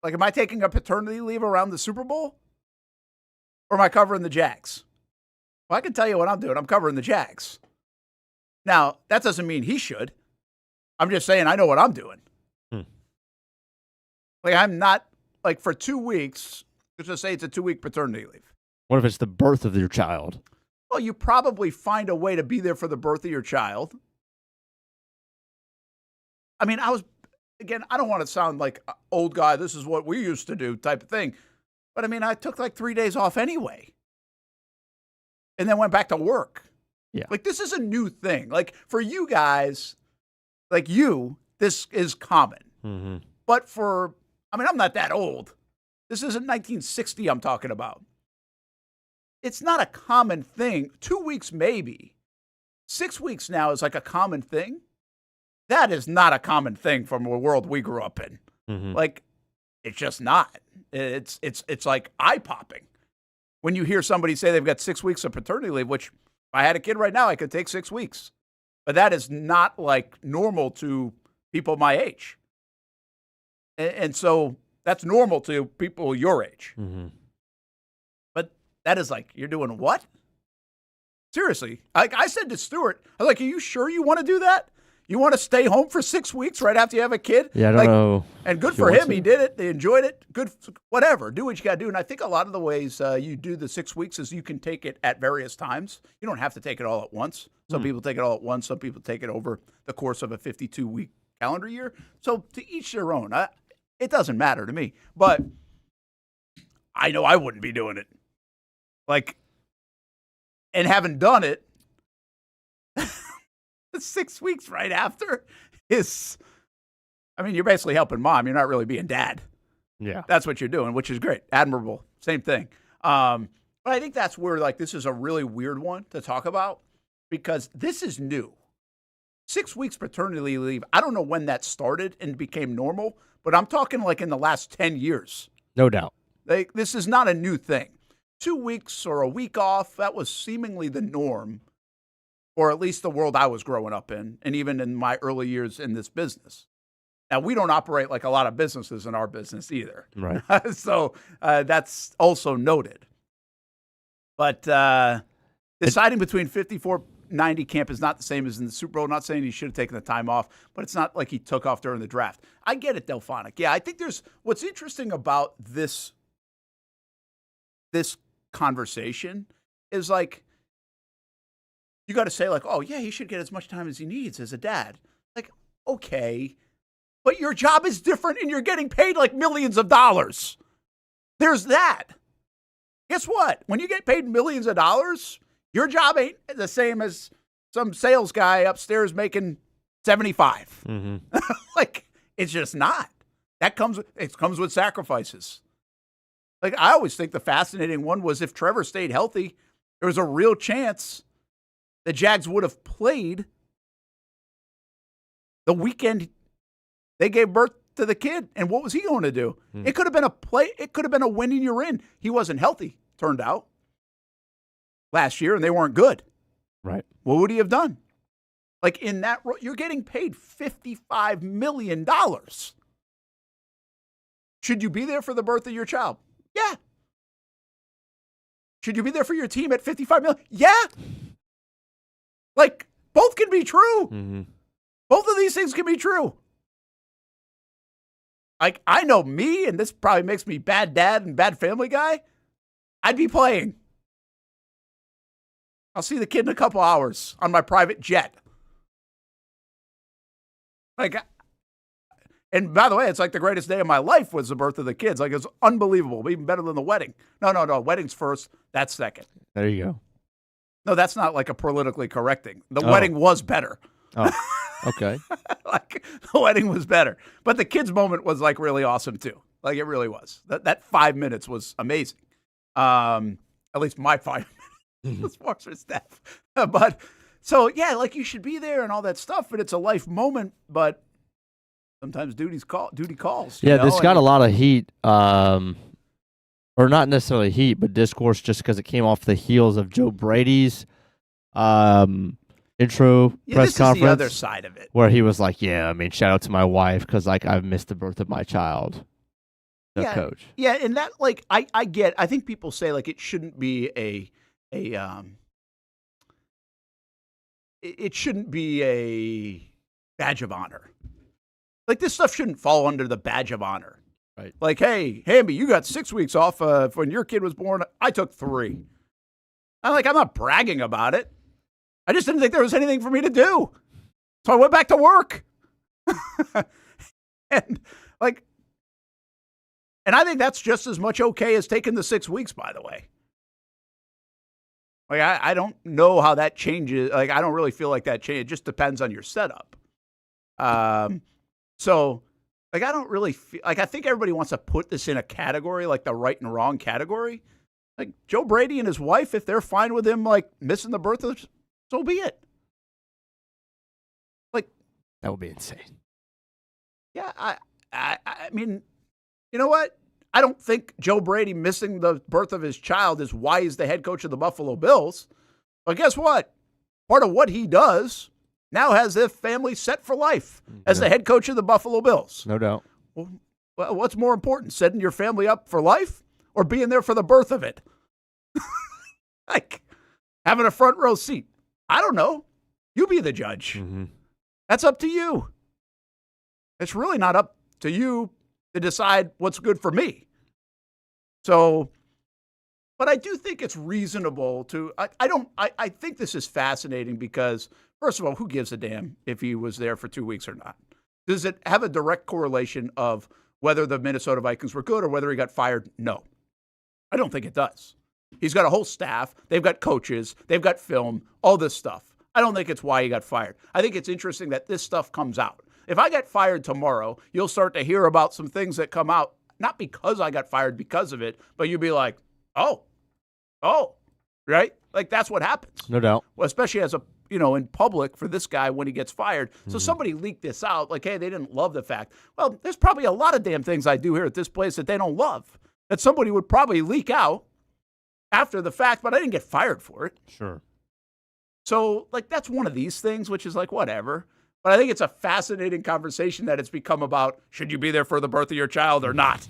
am I taking a paternity leave around the Super Bowl? Or am I covering the Jags? Well, I can tell you what I'm doing. I'm covering the Jags. Now, that doesn't mean he should. I'm just saying I know what I'm doing. I'm not, for 2 weeks, let's just say it's a 2-week paternity leave. What if it's the birth of your child? Well, you probably find a way to be there for the birth of your child. I mean, I don't want to sound like old guy, this is what we used to do type of thing. But I mean, I took 3 days off anyway. And then went back to work. Yeah. This is a new thing. For you guys, this is common. Mm-hmm. But I'm not that old. This isn't 1960 I'm talking about. It's not a common thing. 2 weeks maybe. 6 weeks now is a common thing. That is not a common thing from the world we grew up in. Mm-hmm. It's just not. It's eye-popping. When you hear somebody say they've got 6 weeks of paternity leave, which if I had a kid right now, I could take 6 weeks. But that is not normal to people my age. And so that's normal to people your age. Mm-hmm. But that is you're doing what? Seriously. I said to Stuart, I was are you sure you want to do that? You want to stay home for 6 weeks right after you have a kid? Yeah, I don't know. And good for him. He did it. They enjoyed it. Good. Whatever. Do what you got to do. And I think a lot of the ways you do the 6 weeks is you can take it at various times. You don't have to take it all at once. Some people take it all at once. Some people take it over the course of a 52-week calendar year. So to each their own. It doesn't matter to me. But I know I wouldn't be doing it. And having done it, 6 weeks right after is, you're basically helping mom. You're not really being dad. Yeah. That's what you're doing, which is great. Admirable. Same thing. But I think that's where, this is a really weird one to talk about because this is new. 6 weeks paternity leave. I don't know when that started and became normal, but I'm talking in the last 10 years. No doubt. This is not a new thing. 2 weeks or a week off, that was seemingly the norm. Or at least the world I was growing up in, and even in my early years in this business. Now, we don't operate like a lot of businesses in our business either. Right. So that's also noted. But deciding between 54-90 camp is not the same as in the Super Bowl. I'm not saying he should have taken the time off, but it's not like he took off during the draft. I get it, Delphonic. Yeah, I think what's interesting about this conversation is you got to say oh, yeah, he should get as much time as he needs as a dad. Okay, but your job is different and you're getting paid millions of dollars. There's that. Guess what? When you get paid millions of dollars, your job ain't the same as some sales guy upstairs making 75. Mm-hmm. It's just not. It comes with sacrifices. I always think the fascinating one was if Trevor stayed healthy, there was a real chance the Jags would have played the weekend they gave birth to the kid. And what was he going to do? It could have been a play. It could have been a win and you're in. He wasn't healthy, turned out, last year, and they weren't good. Right. What would he have done? In that, you're getting paid $55 million. Should you be there for the birth of your child? Yeah. Should you be there for your team at $55 million? Yeah. Both can be true. Mm-hmm. Both of these things can be true. I know me, and this probably makes me bad dad and bad family guy. I'd be playing. I'll see the kid in a couple hours on my private jet. And by the way, it's the greatest day of my life was the birth of the kids. It's unbelievable, even better than the wedding. No. Wedding's first. That's second. There you go. No, that's not a politically correct thing. The wedding was better. Oh. Okay. Like the wedding was better, but the kids' moment was like really awesome too. Like it really was. That 5 minutes was amazing. At least my 5 minutes was more for Steph. But so yeah, like you should be there and all that stuff. But it's a life moment. But sometimes duty calls. Yeah, this got a lot of heat. Or not necessarily heat, but discourse just because it came off the heels of Joe Brady's intro press this conference. Is the other side of it. Where he was like, yeah, I mean, shout out to my wife because, like, I've missed the birth of my child. The coach. Yeah, and that, like, I think people say, like, it shouldn't be it shouldn't be a badge of honor. Like, this stuff shouldn't fall under the badge of honor. Right. Like, hey, Hamby, you got 6 weeks off when your kid was born. I took 3. I'm not bragging about it. I just didn't think there was anything for me to do. So I went back to work. And I think that's just as much okay as taking the 6 weeks, by the way. Like, I don't know how that changes. Like, I don't really feel like that changes. It just depends on your setup. So, like, I don't really feel like, I think everybody wants to put this in a category, like the right and wrong category. Like, Joe Brady and his wife, if they're fine with him, like, missing the birth of, so be it. Like, that would be insane. Yeah, I mean, you know what? I don't think Joe Brady missing the birth of his child is why he's the head coach of the Buffalo Bills. But guess what? Part of what he does now has their family set for life as the head coach of the Buffalo Bills. No doubt. Well, what's more important, setting your family up for life or being there for the birth of it? Like, having a front row seat. I don't know. You be the judge. That's up to you. It's really not up to you to decide what's good for me. So, but I do think it's reasonable to, I think this is fascinating because, first of all, who gives a damn if he was there for 2 weeks or not? Does it have a direct correlation of whether the Minnesota Vikings were good or whether he got fired? No. I don't think it does. He's got a whole staff. They've got coaches. They've got film, all this stuff. I don't think it's why he got fired. I think it's interesting that this stuff comes out. If I get fired tomorrow, you'll start to hear about some things that come out, not because I got fired because of it, but you'll be like, oh, right? Like, that's what happens. No doubt. Well, especially as in public for this guy when he gets fired. So somebody leaked this out, like, hey, they didn't love the fact. Well, there's probably a lot of damn things I do here at this place that they don't love, that somebody would probably leak out after the fact, but I didn't get fired for it. Sure. So, like, that's one of these things, which is like, whatever. But I think it's a fascinating conversation that it's become about, should you be there for the birth of your child or not?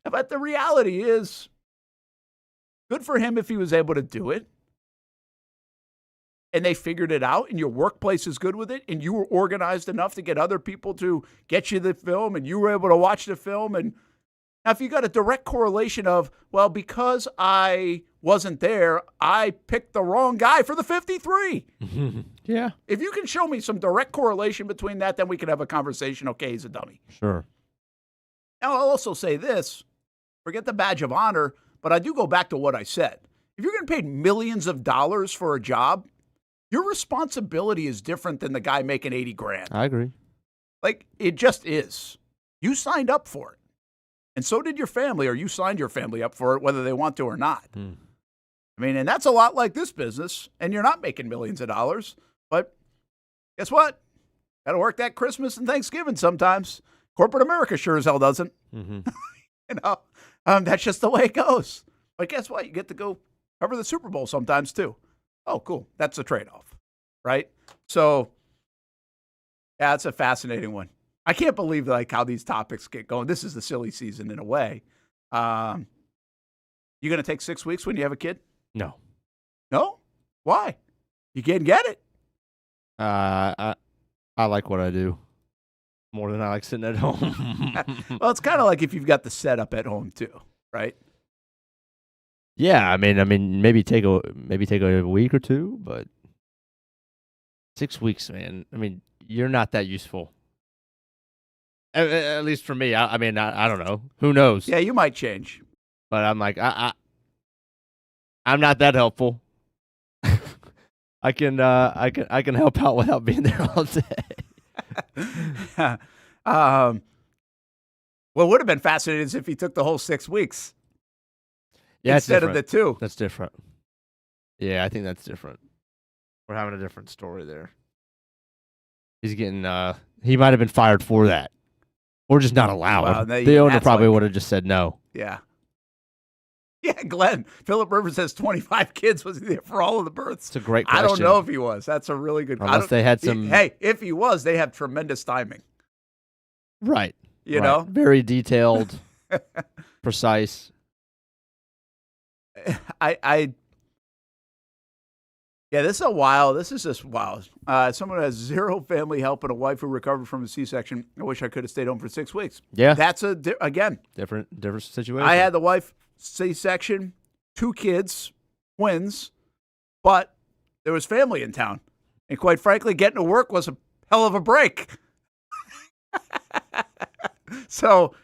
But the reality is, good for him if he was able to do it. And they figured it out, and your workplace is good with it, and you were organized enough to get other people to get you the film, and you were able to watch the film. And now if you got a direct correlation of, well, because I wasn't there, I picked the wrong guy for the 53. Yeah. If you can show me some direct correlation between that, then we can have a conversation. Okay, he's a dummy. Sure. Now, I'll also say this. Forget the badge of honor, but I do go back to what I said. If you're getting paid millions of dollars for a job, your responsibility is different than the guy making 80 grand. I agree. Like, it just is. You signed up for it. And so did your family, or you signed your family up for it, whether they want to or not. I mean, and that's a lot like this business, and you're not making millions of dollars. But guess what? Got to work that Christmas and Thanksgiving sometimes. Corporate America sure as hell doesn't. That's just the way it goes. But guess what? You get to go cover the Super Bowl sometimes too. Oh, cool. That's a trade-off, right? So, yeah, it's a fascinating one. I can't believe like how these topics get going. This is the silly season in a way. You going to take 6 weeks when you have a kid? No. No? Why? You can't get it. I like what I do more than I like sitting at home. Well, it's kind of like if you've got the setup at home too, right? Yeah, I mean, maybe take a week or two, but 6 weeks, man. I mean, you're not that useful. At least for me. I mean, I don't know. Who knows? Yeah, you might change. But I'm like, I'm not that helpful. I can help out without being there all day. What would have been fascinating is if he took the whole 6 weeks instead of the 2. That's different. Yeah, I think that's different. We're having a different story there. He's getting he might have been fired for that. Or just not allowed. Well, the owner probably would have just said no. Yeah. Yeah, Glenn. Philip Rivers has 25 kids. Was he there for all of the births? It's a great question. I don't know if he was. That's a really good question. Unless they had some... Hey, if he was, they have tremendous timing. Right. You know? Very detailed, precise. Yeah, this is just wild. Someone who has 0 family help and a wife who recovered from a C-section. I wish I could have stayed home for 6 weeks. Yeah. That's again. Different situation. I had the wife C-section, 2 kids, twins, but there was family in town. And quite frankly, getting to work was a hell of a break. So,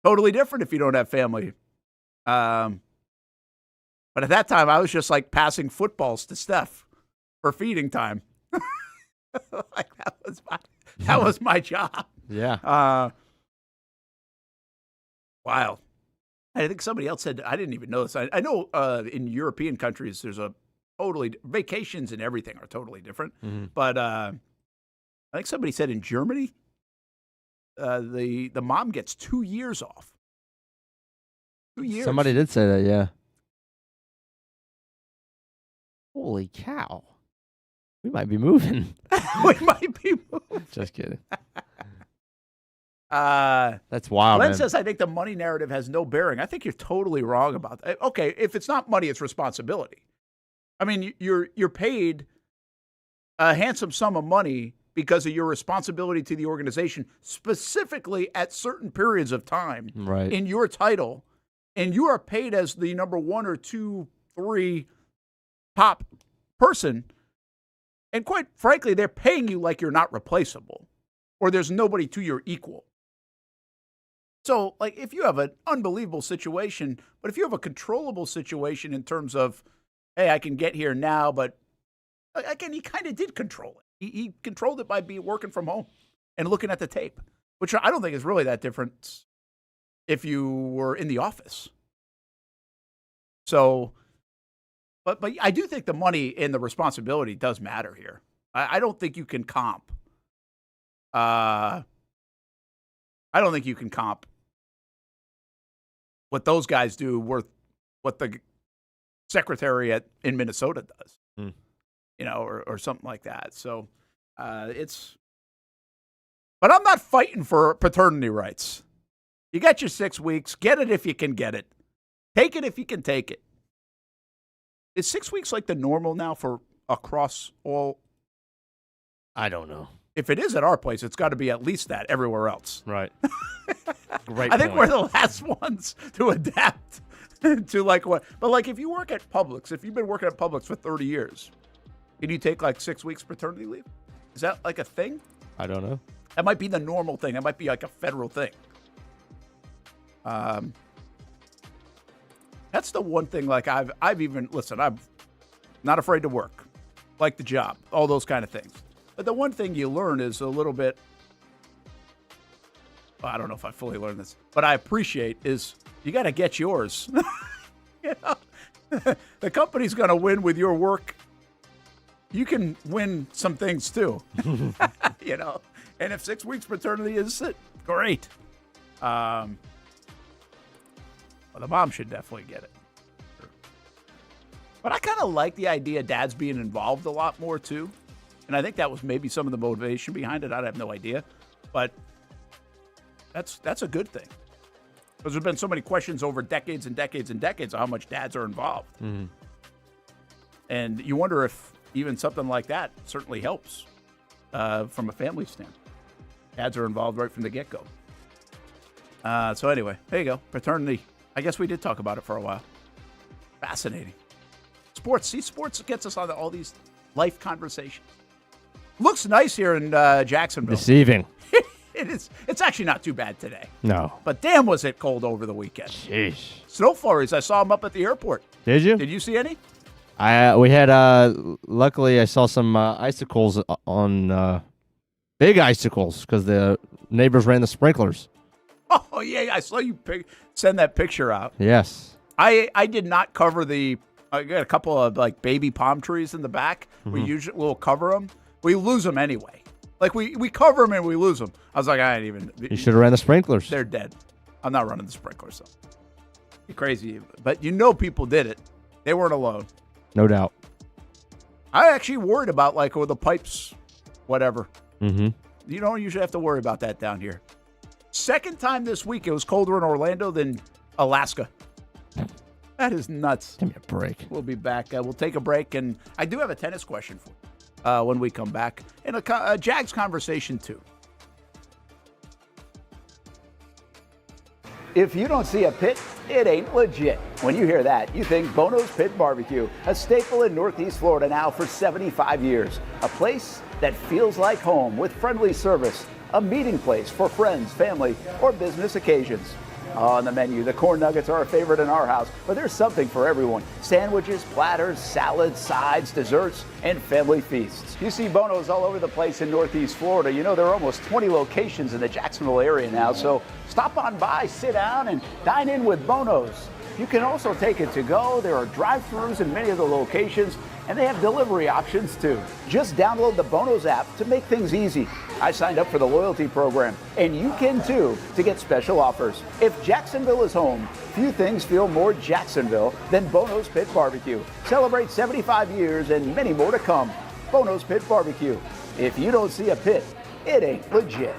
totally different if you don't have family. But at that time, I was just like passing footballs to Steph for feeding time. Like that was my job. Yeah. Wild. I think somebody else said, I didn't even know this. I know in European countries, there's vacations and everything are totally different. Mm-hmm. But I think somebody said in Germany, the mom gets 2 years off. 2 years. Somebody did say that, yeah. Holy cow. We might be moving. We might be moving. Just kidding. That's wild, Glenn man. says, I think the money narrative has no bearing. I think you're totally wrong about that. Okay, if it's not money, it's responsibility. I mean, you're paid a handsome sum of money because of your responsibility to the organization, specifically at certain periods of time right. in your title, and you are paid as the number 1 or 2, 3 top person, and quite frankly, they're paying you like you're not replaceable, or there's nobody to your equal. So, like, if you have an unbelievable situation, but if you have a controllable situation in terms of, hey, I can get here now, but again, he kind of did control it. He controlled it by working from home and looking at the tape, which I don't think is really that different if you were in the office. So, but I do think the money and the responsibility does matter here. I don't think you can comp. I don't think you can comp what those guys do with what the secretary in Minnesota does. Mm. You know, or something like that. So but I'm not fighting for paternity rights. You got your 6 weeks. Get it if you can get it. Take it if you can take it. Is 6 weeks like the normal now for across all? I don't know. If it is at our place, it's got to be at least that everywhere else. Right. Great I think point. we're the last ones to adapt to like what. But like if you work at Publix, if you've been working at Publix for 30 years, can you take like 6 weeks paternity leave? Is that like a thing? I don't know. That might be the normal thing. That might be like a federal thing. That's the one thing. Like I'm not afraid to work, like the job, all those kind of things. But the one thing you learn is a little bit. Well, I don't know if I fully learned this, but I appreciate is you got to get yours. You know? The company's going to win with your work. You can win some things too, you know. And if 6 weeks paternity is it, great. Well, the mom should definitely get it. But I kind of like the idea of dads being involved a lot more too. And I think that was maybe some of the motivation behind it. I have no idea. But that's a good thing. Because there's been so many questions over decades and decades and decades of how much dads are involved. Mm-hmm. And you wonder if even something like that certainly helps from a family standpoint. Dads are involved right from the get-go. So anyway, there you go. Paternity. I guess we did talk about it for a while. Fascinating. Sports. See, sports gets us on all these life conversations. Looks nice here in Jacksonville. Deceiving. It is. It's actually not too bad today. No. But damn, was it cold over the weekend. Sheesh. Snow flurries. I saw them up at the airport. Did you? Did you see any? We had luckily I saw some icicles on big icicles because the neighbors ran the sprinklers. Oh yeah, I saw you send that picture out. Yes. I did not cover I got a couple of like baby palm trees in the back. We'll cover them. We lose them anyway. Like we cover them and we lose them. I was like, I ain't even. You should have ran the sprinklers. They're dead. I'm not running the sprinklers. So. You're crazy, but people did it. They weren't alone. No doubt. I actually worried about with the pipes, whatever. Mm-hmm. You don't usually have to worry about that down here. Second time this week, it was colder in Orlando than Alaska. That is nuts. Give me a break. We'll be back. We'll take a break, and I do have a tennis question for you when we come back, and a Jags conversation too. If you don't see a pit, it ain't legit. When you hear that, you think Bono's Pit Barbecue, a staple in Northeast Florida now for 75 years. A place that feels like home with friendly service, a meeting place for friends, family, or business occasions. On the menu, the corn nuggets are a favorite in our house, but there's something for everyone. Sandwiches, platters, salads, sides, desserts, and family feasts. You see Bono's all over the place in Northeast Florida. You know, there are almost 20 locations in the Jacksonville area now, so stop on by, sit down, and dine in with Bono's. You can also take it to go. There are drive-thrus in many of the locations, and they have delivery options too. Just download the Bono's app to make things easy. I signed up for the loyalty program, and you can too to get special offers. If Jacksonville is home, few things feel more Jacksonville than Bono's Pit Barbecue. Celebrate 75 years and many more to come. Bono's Pit Barbecue. If you don't see a pit, it ain't legit.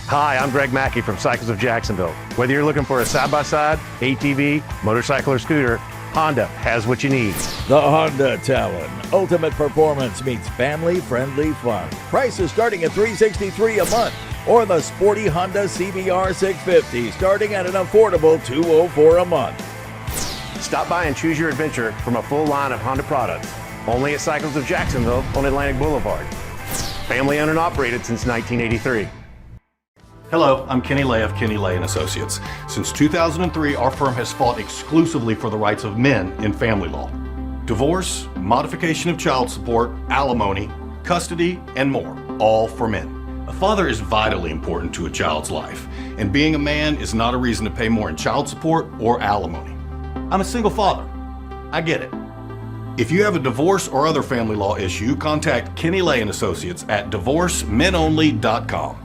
Hi, I'm Greg Mackey from Cycles of Jacksonville. Whether you're looking for a side-by-side, ATV, motorcycle, or scooter, Honda has what you need. The Honda Talon. Ultimate performance meets family-friendly fun. Prices starting at $363 a month. Or the sporty Honda CBR 650 starting at an affordable $204 a month. Stop by and choose your adventure from a full line of Honda products. Only at Cycles of Jacksonville on Atlantic Boulevard. Family owned and operated since 1983. Hello, I'm Kenny Lay of Kenny Lay & Associates. Since 2003, our firm has fought exclusively for the rights of men in family law. Divorce, modification of child support, alimony, custody, and more, all for men. A father is vitally important to a child's life, and being a man is not a reason to pay more in child support or alimony. I'm a single father. I get it. If you have a divorce or other family law issue, contact Kenny Lay & Associates at divorcemenonly.com.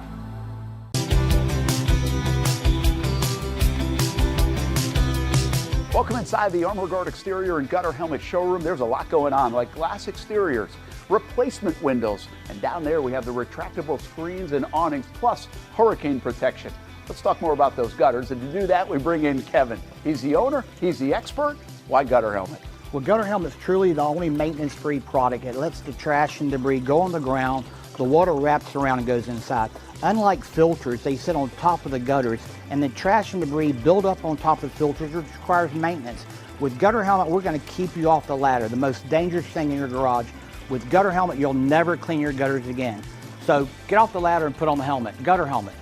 Welcome inside the Armor Guard exterior and gutter helmet showroom. There's a lot going on, like glass exteriors, replacement windows, and down there we have the retractable screens and awnings, plus hurricane protection. Let's talk more about those gutters, and to do that, we bring in Kevin. He's the owner, he's the expert. Why Gutter Helmet? Well, Gutter Helmet's truly the only maintenance-free product. It lets the trash and debris go on the ground, the water wraps around and goes inside. Unlike filters, they sit on top of the gutters, and the trash and debris build up on top of filters, which requires maintenance. With Gutter Helmet, we're going to keep you off the ladder, the most dangerous thing in your garage. With Gutter Helmet, you'll never clean your gutters again. So get off the ladder and put on the helmet. Gutter Helmet.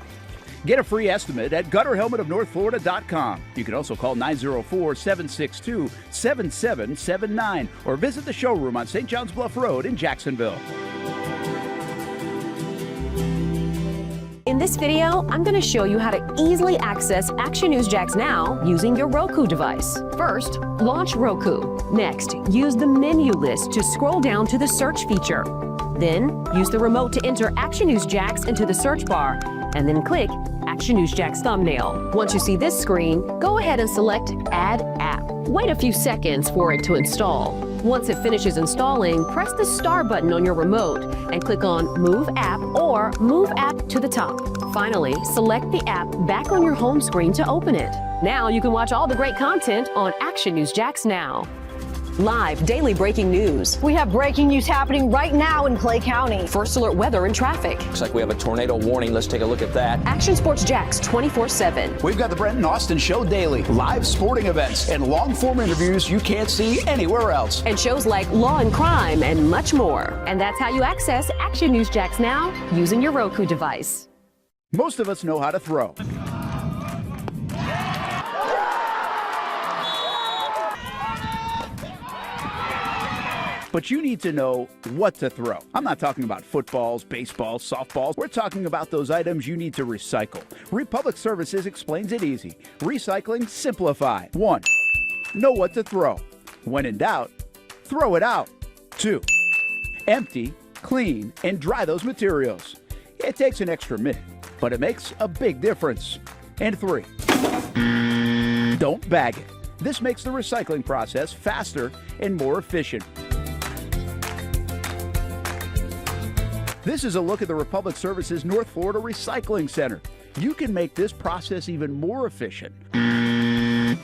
Get a free estimate at gutterhelmetofnorthflorida.com. You can also call 904-762-7779 or visit the showroom on St. John's Bluff Road in Jacksonville. In this video, I'm going to show you how to easily access Action News Jax Now using your Roku device. First, launch Roku. Next, use the menu list to scroll down to the search feature. Then, use the remote to enter Action News Jax into the search bar, and then click Action News Jax thumbnail. Once you see this screen, go ahead and select Add App. Wait a few seconds for it to install. Once it finishes installing, press the star button on your remote and click on Move App or Move App to the top. Finally, select the app back on your home screen to open it. Now you can watch all the great content on Action News Jax Now. Live daily breaking news. We have breaking news happening right now in Clay County. First alert weather and traffic. Looks like we have a tornado warning. Let's take a look at that. Action Sports Jax 24/7. We've got the Brent and Austen Show daily, live sporting events, and long-form interviews you can't see anywhere else. And shows like Law and Crime and much more. And that's how you access Action News Jax Now using your Roku device. Most of us know how to throw. but you need to know what to throw. I'm not talking about footballs, baseballs, softballs. We're talking about those items you need to recycle. Republic Services explains it easy. Recycling simplified. 1. Know what to throw. When in doubt, throw it out. 2. Empty, clean, and dry those materials. It takes an extra minute, but it makes a big difference. And 3. Don't bag it. This makes the recycling process faster and more efficient. This is a look at the Republic Services North Florida Recycling Center. You can make this process even more efficient.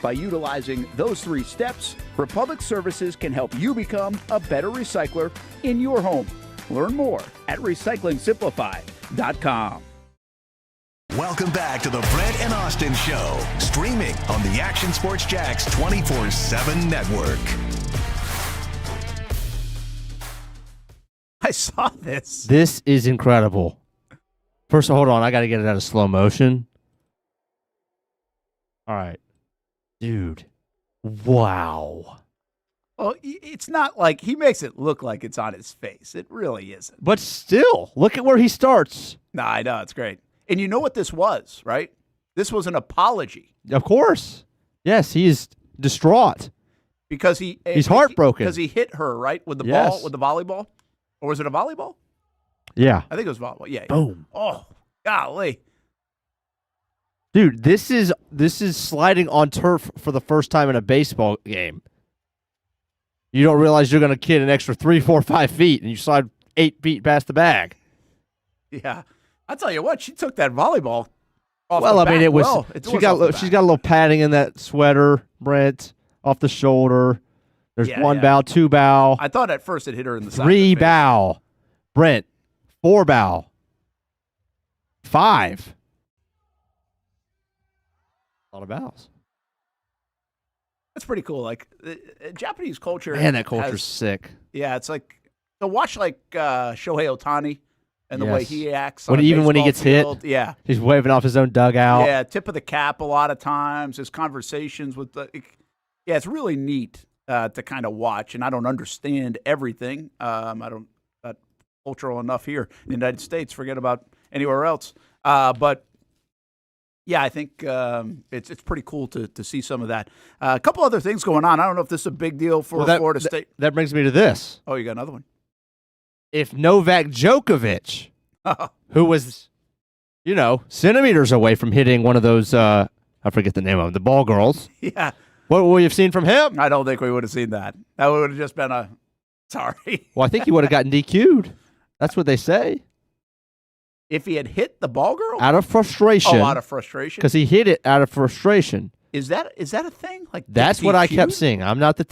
By utilizing those 3 steps, Republic Services can help you become a better recycler in your home. Learn more at recyclingsimplified.com. Welcome back to the Brent and Austen Show, streaming on the Action Sports Jacks 24/7 network. I saw this. This is incredible. First, hold on. I got to get it out of slow motion. All right. Dude. Wow. Well, it's not like he makes it look like it's on his face. It really isn't. But still, look at where he starts. Nah, I know. It's great. And you know what this was, right? This was an apology. Of course. Yes, he is distraught. Because he's heartbroken. Because he hit her, right, with the Yes. ball, with the volleyball? Or was it a volleyball? Yeah. I think it was volleyball. Yeah. Boom. Oh, golly. Dude, this is sliding on turf for the first time in a baseball game. You don't realize you're going to kid an extra 3, 4, 5 feet, and you slide 8 feet past the bag. Yeah. I'll tell you what, she took that volleyball off Well, the I mean, bat. it was. Well, She's got a little padding in that sweater, Brent, off the shoulder. There's one bow, 2 bow. I thought at first it hit her in the side. 3 bow. Brent, 4 bow. 5. A lot of bows. That's pretty cool. Like Japanese culture. Man, that culture's sick. Yeah, it's like to watch like Shohei Ohtani and the way he acts. On Even when he gets field. hit, yeah, he's waving off his own dugout. Yeah, tip of the cap a lot of times. His conversations with yeah, it's really neat to kind of watch. And I don't understand everything. I don't not cultural enough here in the United States. Forget about anywhere else. But yeah, I think it's pretty cool to see some of that. A couple other things going on. I don't know if this is a big deal for Florida State. That brings me to this. Oh, you got another one? If Novak Djokovic, who was, centimeters away from hitting one of those, I forget the name of them, the ball girls. Yeah. What would we have seen from him? I don't think we would have seen that. That would have just been sorry. Well, I think he would have gotten DQ'd. That's what they say. If he had hit the ball girl? Out of frustration. Oh, out of frustration? Because he hit it out of frustration. Is that a thing? Like that's what I kept seeing. I'm not the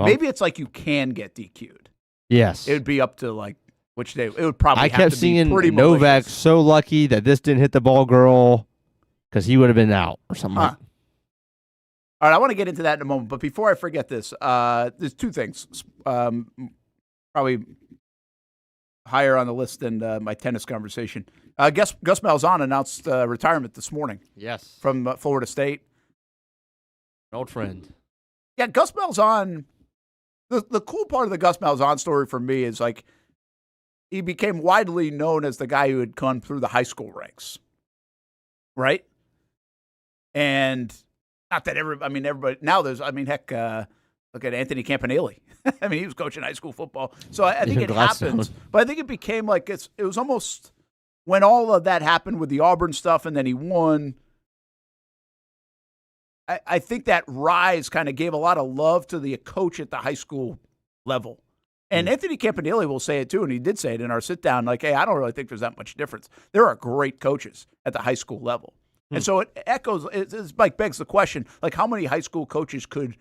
maybe it's like you can get DQ'd. Yes. It would be up to like which day. It would probably I have kept to seeing be pretty Novak malicious. so lucky that this didn't hit the ball girl because he would have been out or something like that. All right, I want to get into that in a moment, but before I forget this, there's 2 things. Probably higher on the list than my tennis conversation. Gus Malzahn announced retirement this morning. Yes. From Florida State. An old friend. Yeah, Gus Malzahn, the cool part of the Gus Malzahn story for me is like he became widely known as the guy who had come through the high school ranks. Right? And not that everybody, now there's, heck, look at Anthony Campanile. I mean, he was coaching high school football. So I think it happens. But I think it became like it was almost when all of that happened with the Auburn stuff and then he won. I think that rise kind of gave a lot of love to the coach at the high school level. And Anthony Campanile will say it too, and he did say it in our sit down, like, hey, I don't really think there's that much difference. There are great coaches at the high school level. And so it echoes, it's like begs the question, like how many high school coaches could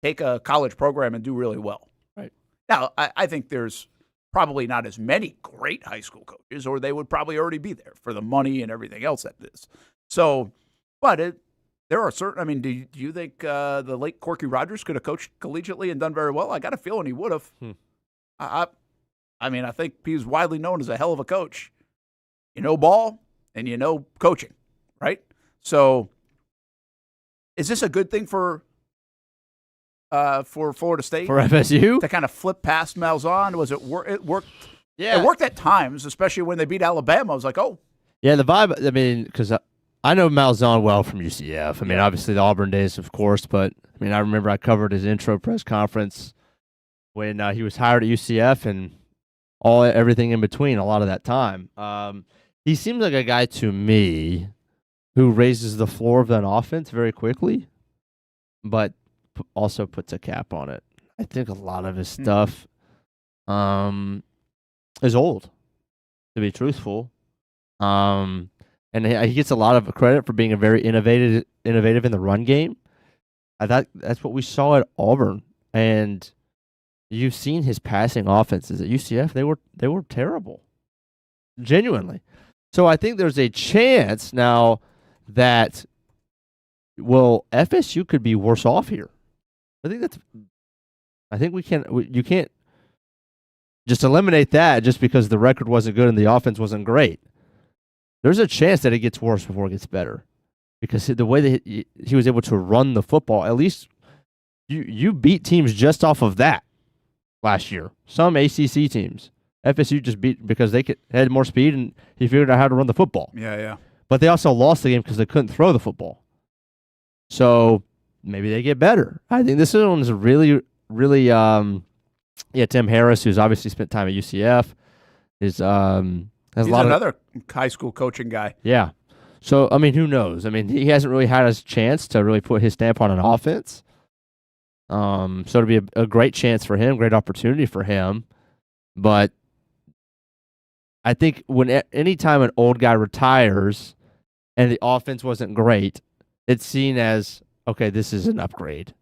take a college program and do really well? Right. Now, I think there's probably not as many great high school coaches, or they would probably already be there for the money and everything else that is. So, but there are certain, do you think the late Corky Rogers could have coached collegiately and done very well? I got a feeling he would have. I think he's widely known as a hell of a coach. You know ball and you know coaching. Right? So is this a good thing for for Florida State For FSU? to kind of flip past Malzahn? Was it it worked? Yeah. It worked at times, especially when they beat Alabama. I was like, oh. Yeah, the vibe, I mean, because I know Malzahn well from UCF. I mean, obviously the Auburn days, of course, but I mean, I remember I covered his intro press conference when he was hired at UCF and everything in between a lot of that time. He seems like a guy to me who raises the floor of that offense very quickly, but also puts a cap on it. I think a lot of his stuff is old, to be truthful. And he gets a lot of credit for being a very innovative in the run game. I thought that's what we saw at Auburn, and you've seen his passing offenses at UCF. They were terrible, genuinely. So I think there's a chance now that FSU could be worse off here. I think you can't just eliminate that just because the record wasn't good and the offense wasn't great. There's a chance that it gets worse before it gets better, because the way that he was able to run the football, at least you beat teams just off of that last year. Some ACC teams, FSU just beat because they had more speed and he figured out how to run the football. Yeah. But they also lost the game because they couldn't throw the football. So maybe they get better. I think this one is really, really, Tim Harris, who's obviously spent time at UCF, is He's another high school coaching guy. Yeah. So, I mean, who knows? I mean, he hasn't really had his chance to really put his stamp on an offense. So it'll be a great chance for him, great opportunity for him. But I think anytime an old guy retires and the offense wasn't great, it's seen as, okay, this is an upgrade.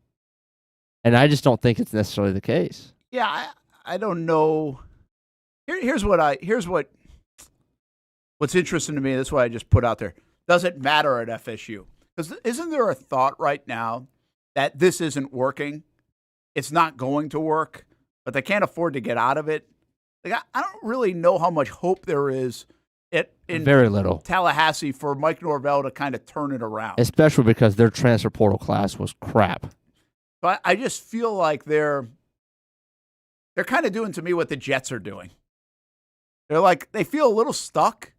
And I just don't think it's necessarily the case. Yeah, I don't know. Here's what's interesting to me. That's what I just put out there. Does it matter at FSU? Because isn't there a thought right now that this isn't working? It's not going to work, but they can't afford to get out of it. Like, I don't really know how much hope there is in very little Tallahassee for Mike Norvell to kind of turn it around. Especially because their transfer portal class was crap. But I just feel like they're kind of doing to me what the Jets are doing. They're like, they feel a little stuck.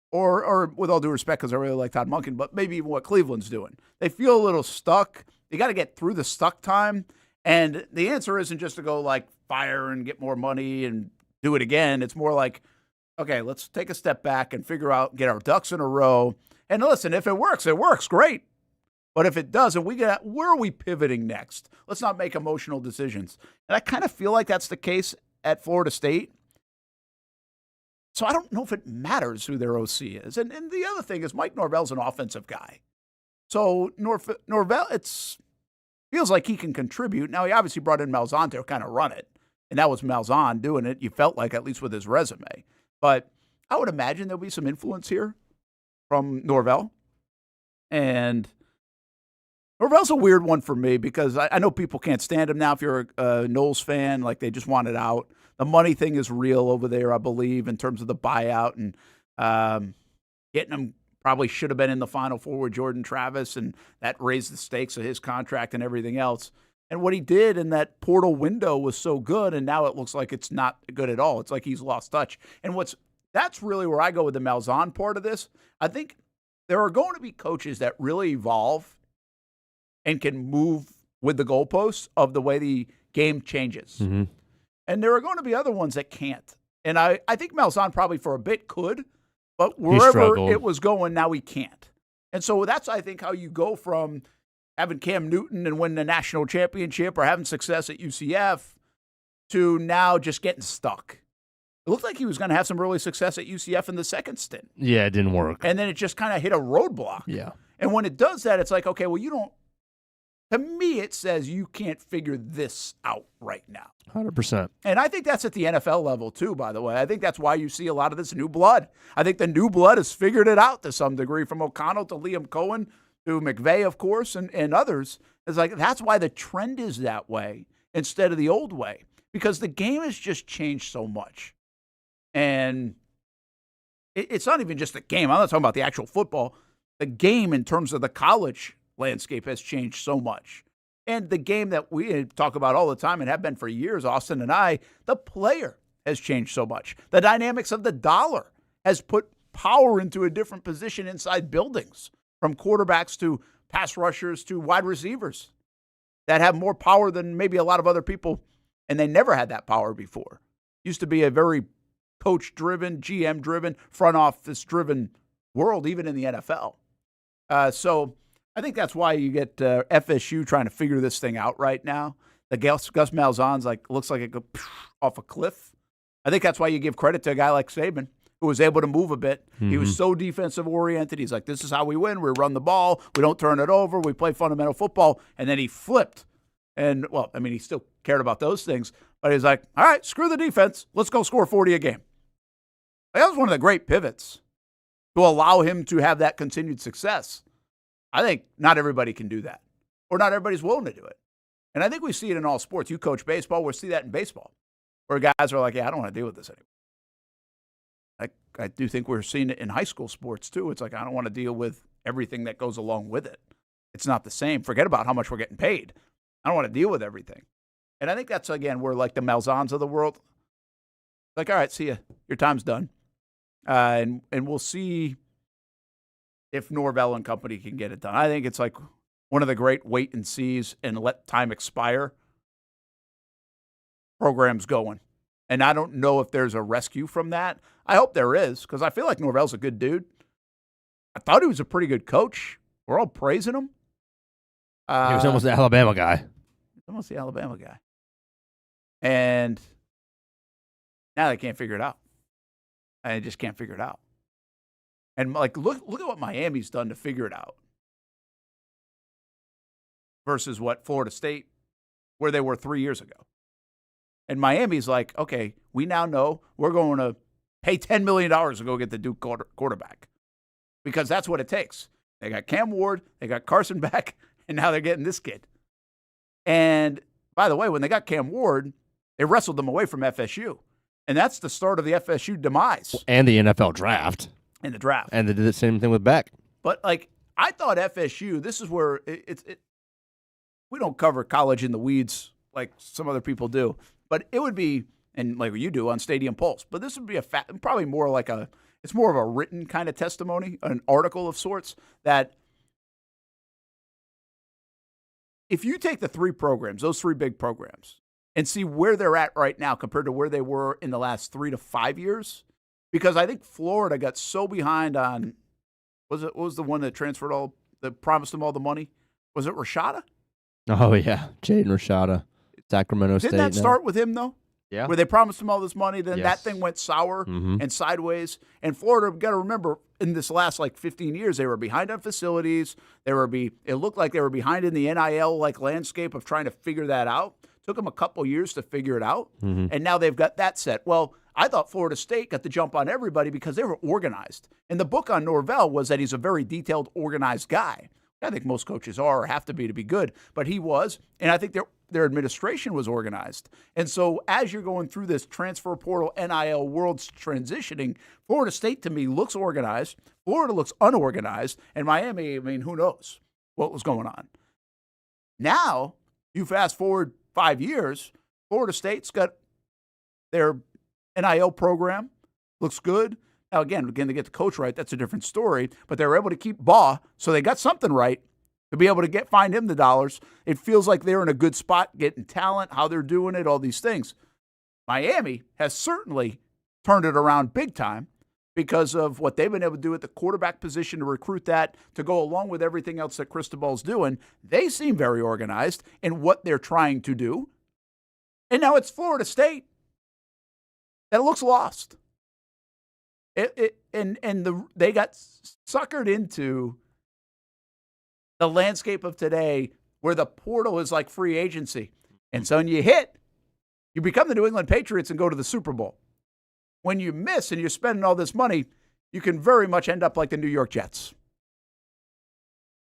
Or with all due respect, because I really like Todd Monken, but maybe even what Cleveland's doing. They feel a little stuck. You got to get through the stuck time. And the answer isn't just to go like fire and get more money and do it again. It's more like, okay, let's take a step back and figure out, get our ducks in a row. And listen, if it works, great. But if it doesn't, where are we pivoting next? Let's not make emotional decisions. And I kind of feel like that's the case at Florida State. So I don't know if it matters who their OC is. And the other thing is Mike Norvell's an offensive guy. So Norvell, feels like he can contribute. Now, he obviously brought in Malzahn to kind of run it. And that was Malzahn doing it, you felt like, at least with his resume. But I would imagine there'll be some influence here from Norvell. And Norvell's a weird one for me because I know people can't stand him now if you're a Knowles fan. Like, they just want it out. The money thing is real over there, I believe, in terms of the buyout. And getting him probably should have been in the Final Four with Jordan Travis, and that raised the stakes of his contract and everything else. And what he did in that portal window was so good, and now it looks like it's not good at all. It's like he's lost touch. And that's really where I go with the Malzahn part of this. I think there are going to be coaches that really evolve and can move with the goalposts of the way the game changes. Mm-hmm. And there are going to be other ones that can't. And I think Malzahn probably for a bit could, but wherever it was going, now he can't. And so that's, I think, how you go from having Cam Newton and win the national championship or having success at UCF to now just getting stuck. It looked like he was going to have some early success at UCF in the second stint. Yeah, it didn't work. And then it just kind of hit a roadblock. Yeah. And when it does that, it's like, okay, well, you don't. To me, it says you can't figure this out right now. 100%. And I think that's at the NFL level, too, by the way. I think that's why you see a lot of this new blood. I think the new blood has figured it out to some degree, from O'Connell to Liam Cohen to McVay, of course, and others. It's like that's why the trend is that way instead of the old way, because the game has just changed so much. And it's not even just the game. I'm not talking about the actual football. The game in terms of the college landscape has changed so much. And the game that we talk about all the time and have been for years, Austen and I, the player has changed so much. The dynamics of the dollar has put power into a different position inside buildings, from quarterbacks to pass rushers to wide receivers that have more power than maybe a lot of other people, and they never had that power before. Used to be a very coach-driven, GM-driven, front office-driven world, even in the NFL. So I think that's why you get FSU trying to figure this thing out right now. The Gus Malzahn's looks like it goes off a cliff. I think that's why you give credit to a guy like Saban, who was able to move a bit. Mm-hmm. He was so defensive-oriented. He's like, this is how we win. We run the ball. We don't turn it over. We play fundamental football. And then he flipped. And, well, I mean, he still cared about those things. But he's like, all right, screw the defense. Let's go score 40 a game. That was one of the great pivots to allow him to have that continued success. I think not everybody can do that, or not everybody's willing to do it. And I think we see it in all sports. You coach baseball, we'll see that in baseball, where guys are like, yeah, I don't want to deal with this anymore. I do think we're seeing it in high school sports, too. It's like, I don't want to deal with everything that goes along with it. It's not the same. Forget about how much we're getting paid. I don't want to deal with everything. And I think that's, again, where like the Malzahns of the world, like, all right, see ya. Your time's done. And we'll see if Norvell and company can get it done. I think it's like one of the great wait and sees and let time expire programs going. And I don't know if there's a rescue from that. I hope there is, because I feel like Norvell's a good dude. I thought he was a pretty good coach. We're all praising him. He was almost the Alabama guy. Almost the Alabama guy. And now they can't figure it out. I just can't figure it out. And like, look at what Miami's done to figure it out versus what Florida State, where they were 3 years ago. And Miami's like, okay, we now know we're going to pay $10 million to go get the Duke quarterback, because that's what it takes. They got Cam Ward, they got Carson back, and now they're getting this kid. And by the way, when they got Cam Ward, they wrestled them away from FSU. And that's the start of the FSU demise. And the NFL draft. And the draft. And they did the same thing with Beck. But, like, I thought FSU, this is where we don't cover college in the weeds like some other people do. But it would be, and like you do on Stadium Pulse, but this would be probably more like it's more of a written kind of testimony, an article of sorts, that if you take the three programs, those three big programs, and see where they're at right now compared to where they were in the last 3 to 5 years, because I think Florida got so behind on, what was the one that transferred that promised them all the money? Was it Rashada? Oh, yeah. Jaden Rashada. Sacramento State. Didn't that start with him, though? Yeah. Where they promised him all this money, then Yes. that thing went sour and sideways. And Florida, got to remember, in this last 15 years, they were behind on facilities. It looked like they were behind in the NIL landscape of trying to figure that out. Took them a couple years to figure it out, and now they've got that set. Well, I thought Florida State got the jump on everybody because they were organized. And the book on Norvell was that he's a very detailed, organized guy. I think most coaches are or have to be good, but he was, and I think their administration was organized. And so as you're going through this transfer portal NIL world's transitioning, Florida State to me looks organized, Florida looks unorganized, and Miami, I mean, who knows what was going on. Now, you fast forward 5 years, Florida State's got their NIL program, looks good. Now, again, they get the coach right. That's a different story. But they were able to keep Baugh, so they got something right to be able to find him the dollars. It feels like they're in a good spot, getting talent, how they're doing it, all these things. Miami has certainly turned it around big time because of what they've been able to do at the quarterback position to recruit that to go along with everything else that Cristobal's doing. They seem very organized in what they're trying to do. And now it's Florida State that looks lost. They got suckered into the landscape of today where the portal is like free agency. And so when you become the New England Patriots and go to the Super Bowl. When you miss and you're spending all this money, you can very much end up like the New York Jets.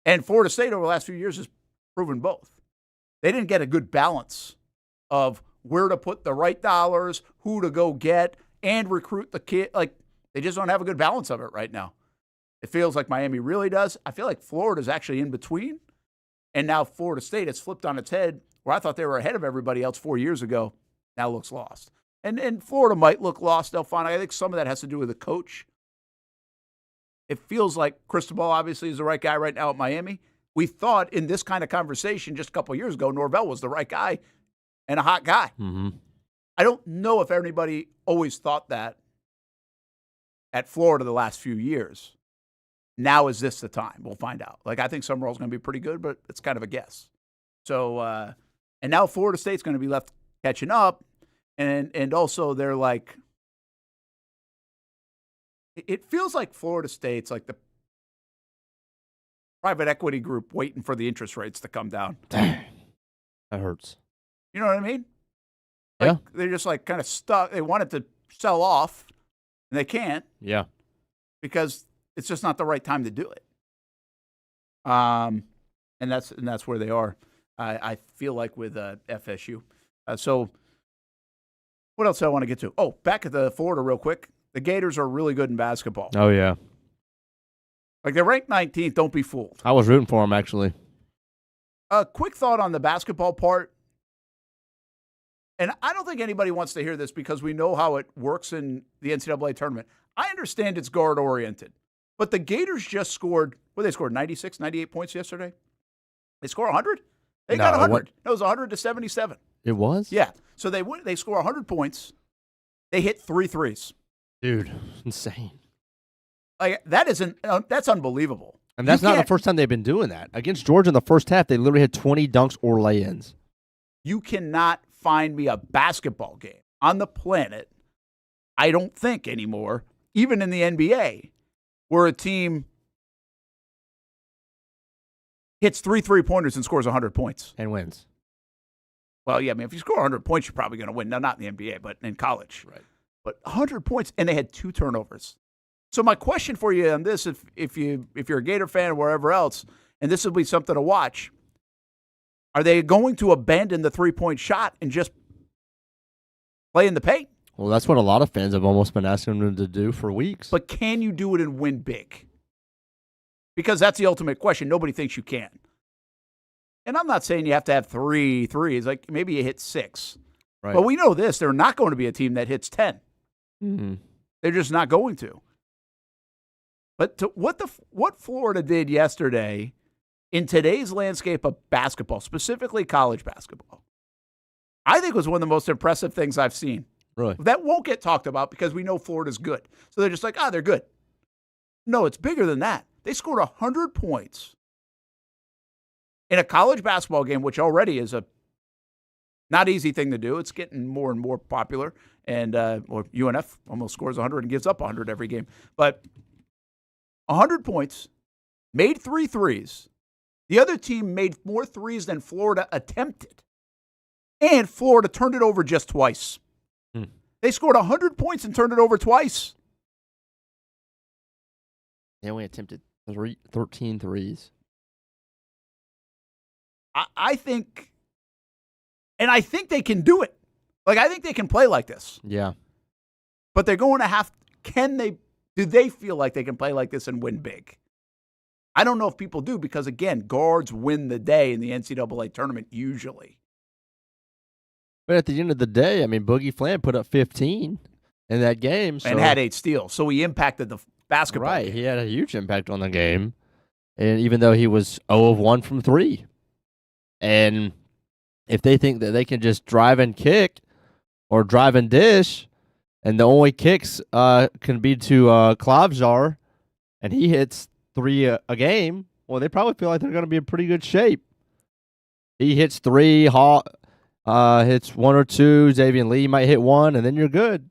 And Florida State over the last few years has proven both. They didn't get a good balance of where to put the right dollars, who to go get, and recruit the kid. They just don't have a good balance of it right now. It feels like Miami really does. I feel like Florida's actually in between. And now Florida State has flipped on its head, where I thought they were ahead of everybody else 4 years ago, now looks lost. And Florida might look lost, Delphon. I think some of that has to do with the coach. It feels like Cristobal obviously is the right guy right now at Miami. We thought in this kind of conversation just a couple of years ago, Norvell was the right guy and a hot guy. Mm-hmm. I don't know if anybody always thought that at Florida the last few years. Now is this the time? We'll find out. Like, I think Summerall's going to be pretty good, but it's kind of a guess. So, and now Florida State's going to be left catching up. And also they're like, it feels like Florida State's like the private equity group waiting for the interest rates to come down. That hurts. You know what I mean? Like, yeah. They're just like kind of stuck. They wanted to sell off, and they can't. Yeah. Because it's just not the right time to do it. And that's where they are. I feel like with FSU. So what else do I want to get to? Oh, back at the Florida real quick. The Gators are really good in basketball. Oh, yeah. Like, they're ranked 19th. Don't be fooled. I was rooting for them, actually. A quick thought on the basketball part. And I don't think anybody wants to hear this because we know how it works in the NCAA tournament. I understand it's guard-oriented. But the Gators just scored, they scored 96, 98 points yesterday? They score 100? They got 100. No, it was 100 to 77. It was? Yeah. So they score 100 points. They hit 3 threes. Dude, insane. Like, that's unbelievable. And that's not the first time they've been doing that. Against Georgia in the first half, they literally had 20 dunks or lay-ins. You cannot find me a basketball game on the planet, I don't think anymore, even in the NBA, where a team hits 3 3-pointers and scores 100 points. And wins. Well, yeah, I mean, if you score 100 points, you're probably going to win. Now, not in the NBA, but in college. Right. But 100 points, and they had 2 turnovers. So my question for you on this, if you're a Gator fan or wherever else, and this will be something to watch, are they going to abandon the 3-point shot and just play in the paint? Well, that's what a lot of fans have almost been asking them to do for weeks. But can you do it and win big? Because that's the ultimate question. Nobody thinks you can. And I'm not saying you have to have 3 threes. Like, maybe you hit 6. Right. But we know this. They're not going to be a team that hits 10. Mm-hmm. They're just not going to. But what Florida did yesterday in today's landscape of basketball, specifically college basketball, I think was one of the most impressive things I've seen. Really? That won't get talked about because we know Florida's good. So they're just like, they're good. No, it's bigger than that. They scored 100 points in a college basketball game, which already is a not easy thing to do. It's getting more and more popular. And UNF almost scores 100 and gives up 100 every game. But 100 points, made 3 threes. The other team made more threes than Florida attempted. And Florida turned it over just twice. They scored 100 points and turned it over twice. They only attempted 13 threes. I think, and I think they can do it. Like, I think they can play like this. Yeah. But they're going to have, do they feel like they can play like this and win big? I don't know if people do because, again, guards win the day in the NCAA tournament usually. But at the end of the day, I mean, Boogie Flan put up 15 in that game. And had 8 steals. So he impacted the basketball game. He had a huge impact on the game. And even though he was 0 of 1 from 3. And if they think that they can just drive and kick or drive and dish, and the only kicks can be to Klavjar, and he hits 3 a game, well, they probably feel like they're going to be in pretty good shape. He hits 3, hits 1 or 2, Xavier Lee might hit 1, and then you're good.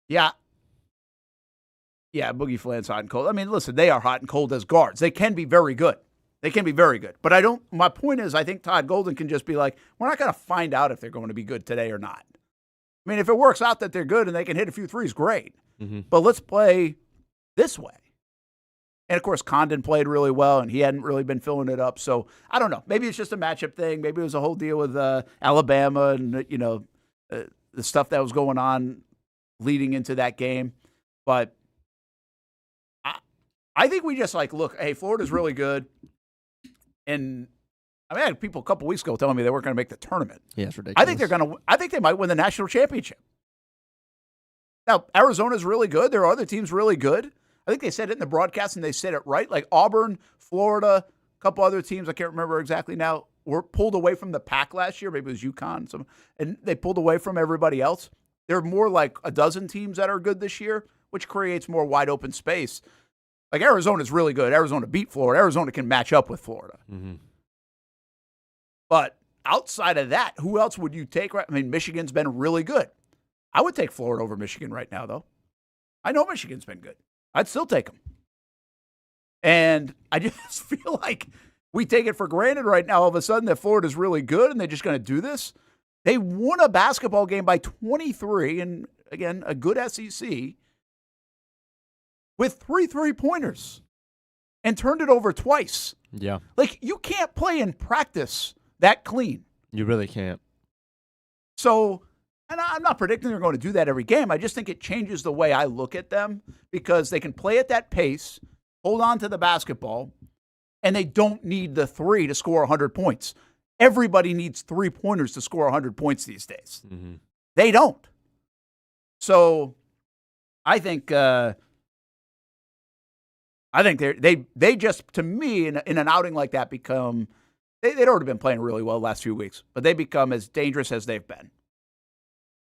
Yeah. Yeah, Boogie Flan's hot and cold. I mean, listen, they are hot and cold as guards. They can be very good. They can be very good. But my point is, I think Todd Golden can just be like, we're not going to find out if they're going to be good today or not. I mean, if it works out that they're good and they can hit a few threes, great. Mm-hmm. But let's play this way. And, of course, Condon played really well, and he hadn't really been filling it up. So, I don't know. Maybe it's just a matchup thing. Maybe it was a whole deal with Alabama and, the stuff that was going on leading into that game. But I think we just look, hey, Florida's really good. And I had people a couple weeks ago telling me they weren't going to make the tournament. Yeah, it's ridiculous. I think they might win the national championship. Now, Arizona's really good. There are other teams really good. I think they said it in the broadcast, and they said it right. Like Auburn, Florida, a couple other teams, I can't remember exactly now, were pulled away from the pack last year. Maybe it was UConn. And they pulled away from everybody else. There are more like a dozen teams that are good this year, which creates more wide open space. Like Arizona's really good. Arizona beat Florida. Arizona can match up with Florida. Mm-hmm. But outside of that, who else would you take? I mean, Michigan's been really good. I would take Florida over Michigan right now, though. I know Michigan's been good. I'd still take them. And I just feel like we take it for granted right now all of a sudden that Florida's really good and they're just going to do this. They won a basketball game by 23, and again, a good SEC, with 3 3-pointers and turned it over twice. Yeah. Like, you can't play in practice that clean. You really can't. So, and I'm not predicting they're going to do that every game. I just think it changes the way I look at them because they can play at that pace, hold on to the basketball, and they don't need the 3 to score 100 points. Everybody needs 3-pointers to score 100 points these days. Mm-hmm. They don't. So, I think they just, to me, in an outing like that, become. They'd already been playing really well the last few weeks, but they become as dangerous as they've been.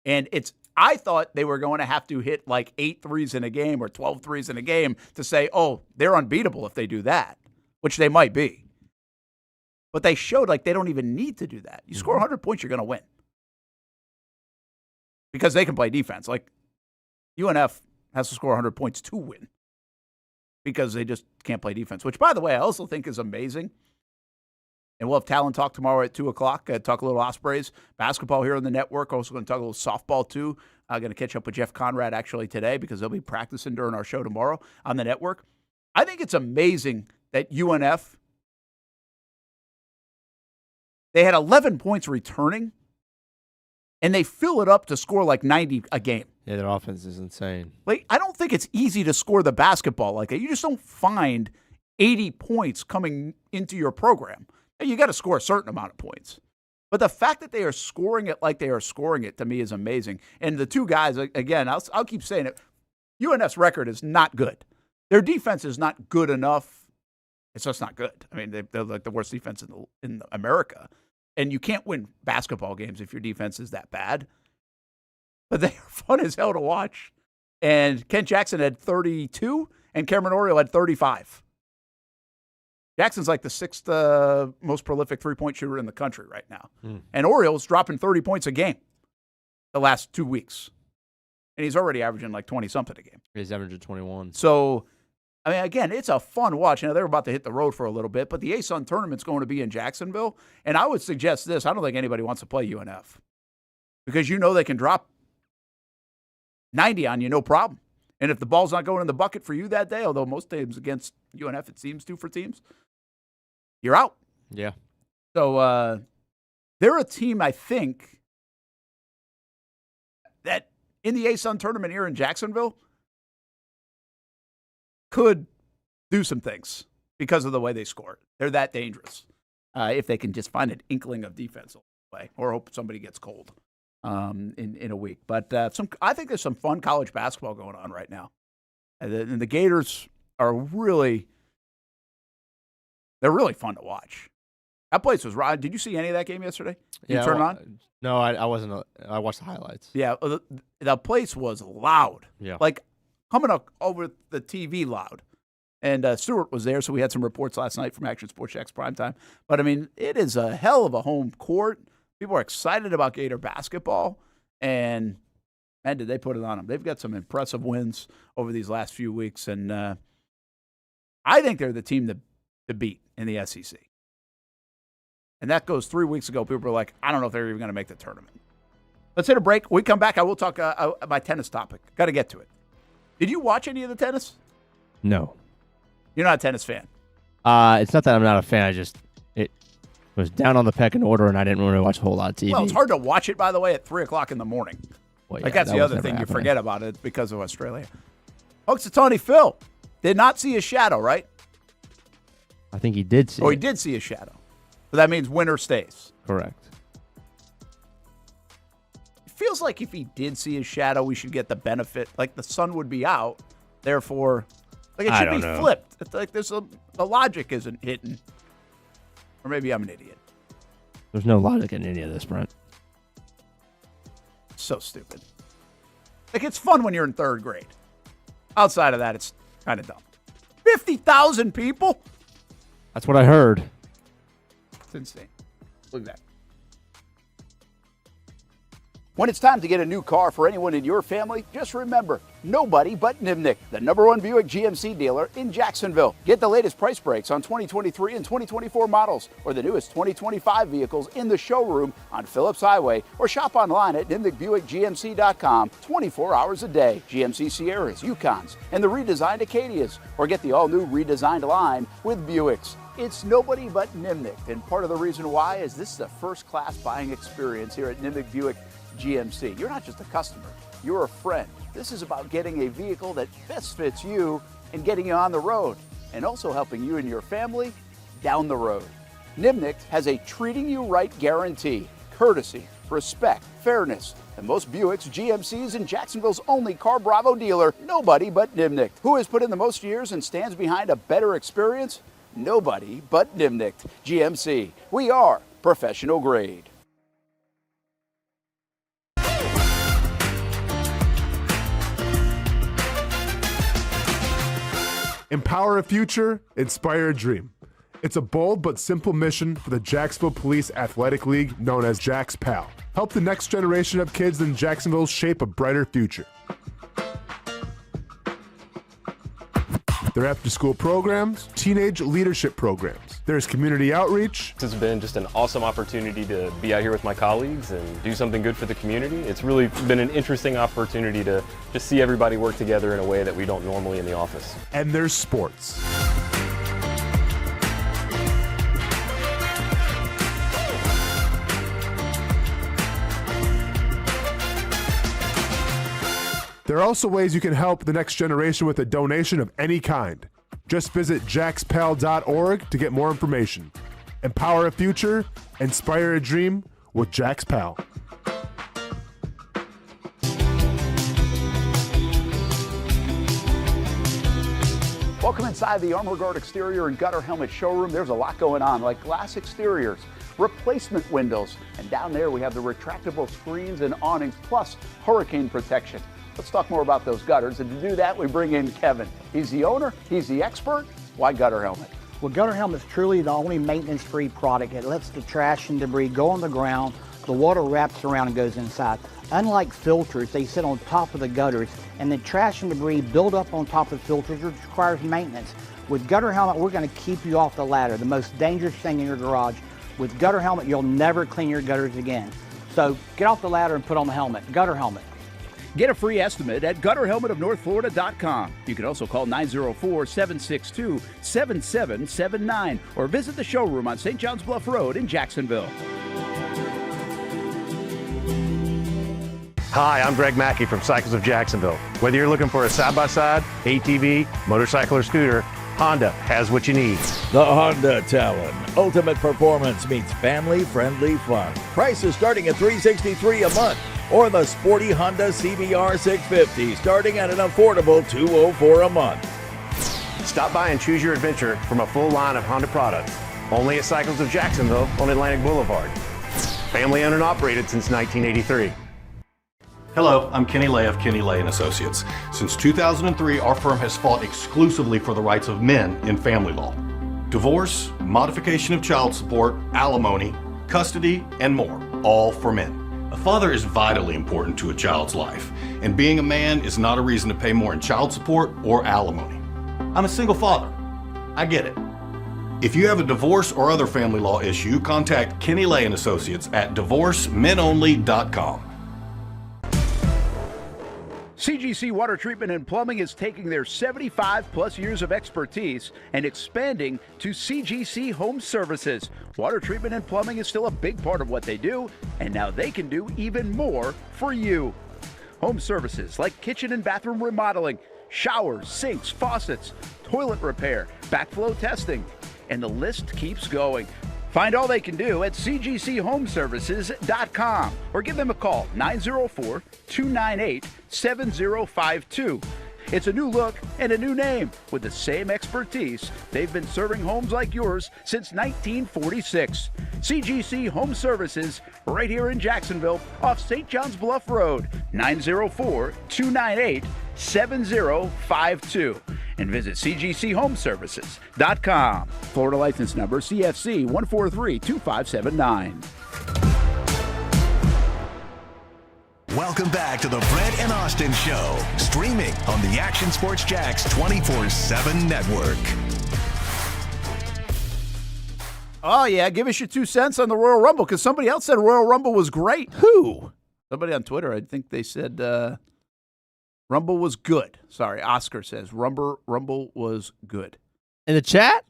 And I thought they were going to have to hit like 8 threes in a game or 12 threes in a game to say, oh, they're unbeatable if they do that, which they might be. But they showed like they don't even need to do that. You score 100 points, you're going to win. Because they can play defense. Like UNF has to score 100 points to win because they just can't play defense, which, by the way, I also think is amazing. And we'll have Talent Talk tomorrow at 2 o'clock. Talk a little Ospreys basketball here on the network. Also going to talk a little softball, too. I'm going to catch up with Jeff Conrad, actually, today because they'll be practicing during our show tomorrow on the network. I think it's amazing that UNF, they had 11 points returning, and they fill it up to score like 90 a game. Yeah, their offense is insane. Like, I don't think it's easy to score the basketball like that. You just don't find 80 points coming into your program. You got to score a certain amount of points. But the fact that they are scoring it like they are scoring it, to me, is amazing. And the two guys, again, I'll keep saying it, UNF's record is not good. Their defense is not good enough. It's just not good. I mean, they're like the worst defense in America. And you can't win basketball games if your defense is that bad. But they are fun as hell to watch. And Kent Jackson had 32, and Cameron Oriole had 35. Jackson's like the 6th most prolific three-point shooter in the country right now. And Orioles dropping 30 points a game the last 2 weeks. And he's already averaging like 20-something a game. He's averaging 21. So, I mean, again, it's a fun watch. You know, they're about to hit the road for a little bit, but the ASUN tournament's going to be in Jacksonville. And I would suggest this. I don't think anybody wants to play UNF because you know they can drop 90 on you, no problem. And if the ball's not going in the bucket for you that day, although most teams against UNF it seems to for teams, you're out. Yeah. So they're a team, I think, that in the ASUN tournament here in Jacksonville could do some things because of the way they score. They're that dangerous if they can just find an inkling of defense way or hope somebody gets cold in a week. But I think there's some fun college basketball going on right now. And the Gators are really fun to watch. That place was right. Did you see any of that game yesterday? Did you turn it on? No, I wasn't. I watched the highlights. Yeah, the place was loud. Yeah. Like coming up over the TV loud. And Stewart was there, so we had some reports last night from Action Sports Jax Primetime. But, I mean, it is a hell of a home court. People are excited about Gator basketball. And, man, did they put it on them. They've got some impressive wins over these last few weeks. And I think they're the team to beat in the SEC. And that goes 3 weeks ago. People were like, I don't know if they're even going to make the tournament. Let's hit a break. When we come back, I will talk my tennis topic. Got to get to it. Did you watch any of the tennis? No. You're not a tennis fan? It's not that I'm not a fan. It was down on the pecking order, and I didn't really watch a whole lot of TV. Well, it's hard to watch it, by the way, at 3 o'clock in the morning. Well, like, that's the other thing you forget about it because of Australia. Punxsutawney Phil did not see his shadow, right? I think he did see Oh, it. he did see a shadow. So that means winner stays. Correct. It feels like if he did see a shadow, we should get the benefit. Like the sun would be out. Therefore, like it I should don't be know. flipped. It's like the logic isn't hitting. Or maybe I'm an idiot. There's no logic in any of this, Brent. So stupid. Like, it's fun when you're in third grade. Outside of that, it's kind of dumb. 50,000 people? That's what I heard. It's insane. Look at that. When it's time to get a new car for anyone in your family, just remember, nobody but Nimnick, the #1 Buick GMC dealer in Jacksonville. Get the latest price breaks on 2023 and 2024 models or the newest 2025 vehicles in the showroom on Phillips Highway or shop online at nimnickbuickgmc.com 24 hours a day. GMC Sierras, Yukons, and the redesigned Acadias, or get the all-new redesigned line with Buicks. It's nobody but Nimnick, and part of the reason why is this is a first-class buying experience here at Nimnick Buick GMC. You're not just a customer, you're a friend. This is about getting a vehicle that best fits you and getting you on the road, and also helping you and your family down the road. Nimnick has a treating you right guarantee, courtesy, respect, fairness, and most Buicks, GMCs, and Jacksonville's only Car Bravo dealer, nobody but Nimnick. Who has put in the most years and stands behind a better experience? Nobody but Nimnick. GMC. We are professional grade. Empower a future, inspire a dream. It's a bold but simple mission for the Jacksonville Police Athletic League known as Jax PAL. Help the next generation of kids in Jacksonville shape a brighter future. Their after-school programs, teenage leadership programs. There's community outreach. It's been just an awesome opportunity to be out here with my colleagues and do something good for the community. It's really been an interesting opportunity to just see everybody work together in a way that we don't normally in the office. And there's sports. There are also ways you can help the next generation with a donation of any kind. Just visit jaxpal.org to get more information. Empower a future, inspire a dream with Jax PAL. Welcome inside the Armor Guard exterior and gutter helmet showroom. There's a lot going on, like glass exteriors, replacement windows, and down there we have the retractable screens and awnings, plus hurricane protection. Let's talk more about those gutters, and to do that, we bring in Kevin. He's the owner, he's the expert. Why Gutter Helmet? Well, Gutter Helmet's truly the only maintenance-free product. It lets the trash and debris go on the ground, the water wraps around and goes inside. Unlike filters, they sit on top of the gutters, and the trash and debris build up on top of filters, which requires maintenance. With Gutter Helmet, we're going to keep you off the ladder, the most dangerous thing in your garage. With Gutter Helmet, you'll never clean your gutters again. So get off the ladder and put on the helmet. Gutter Helmet. Get a free estimate at gutterhelmetofnorthflorida.com. You can also call 904-762-7779 or visit the showroom on St. John's Bluff Road in Jacksonville. Hi, I'm Greg Mackey from Cycles of Jacksonville. Whether you're looking for a side-by-side, ATV, motorcycle, or scooter, Honda has what you need. The Honda Talon. Ultimate performance meets family-friendly fun. Prices starting at $363 a month. Or the sporty Honda CBR 650 starting at an affordable $204 a month. Stop by and choose your adventure from a full line of Honda products. Only at Cycles of Jacksonville on Atlantic Boulevard. Family owned and operated since 1983. Hello, I'm Kenny Lay of Kenny Lay & Associates. Since 2003, our firm has fought exclusively for the rights of men in family law. Divorce, modification of child support, alimony, custody, and more, all for men. A father is vitally important to a child's life, and being a man is not a reason to pay more in child support or alimony. I'm a single father. I get it. If you have a divorce or other family law issue, contact Kenny Lay & Associates at divorcemenonly.com. CGC Water Treatment and Plumbing is taking their 75-plus years of expertise and expanding to CGC Home Services. Water treatment and plumbing is still a big part of what they do, and now they can do even more for you. Home services like kitchen and bathroom remodeling, showers, sinks, faucets, toilet repair, backflow testing, and the list keeps going. Find all they can do at cgchomeservices.com or give them a call, 904-298-7052. It's a new look and a new name with the same expertise. They've been serving homes like yours since 1946. CGC Home Services, right here in Jacksonville, off St. John's Bluff Road, 904-298-7052. And visit cgchomeservices.com. Florida license number CFC 1432579. Welcome back to the Brent and Austen Show, streaming on the Action Sports Jacks 24/7 network. Oh, yeah, give us your 2 cents on the Royal Rumble, because somebody else said Royal Rumble was great. Who? Somebody on Twitter, I think they said Rumble was good. Sorry, Oscar says Rumble was good. In the chat?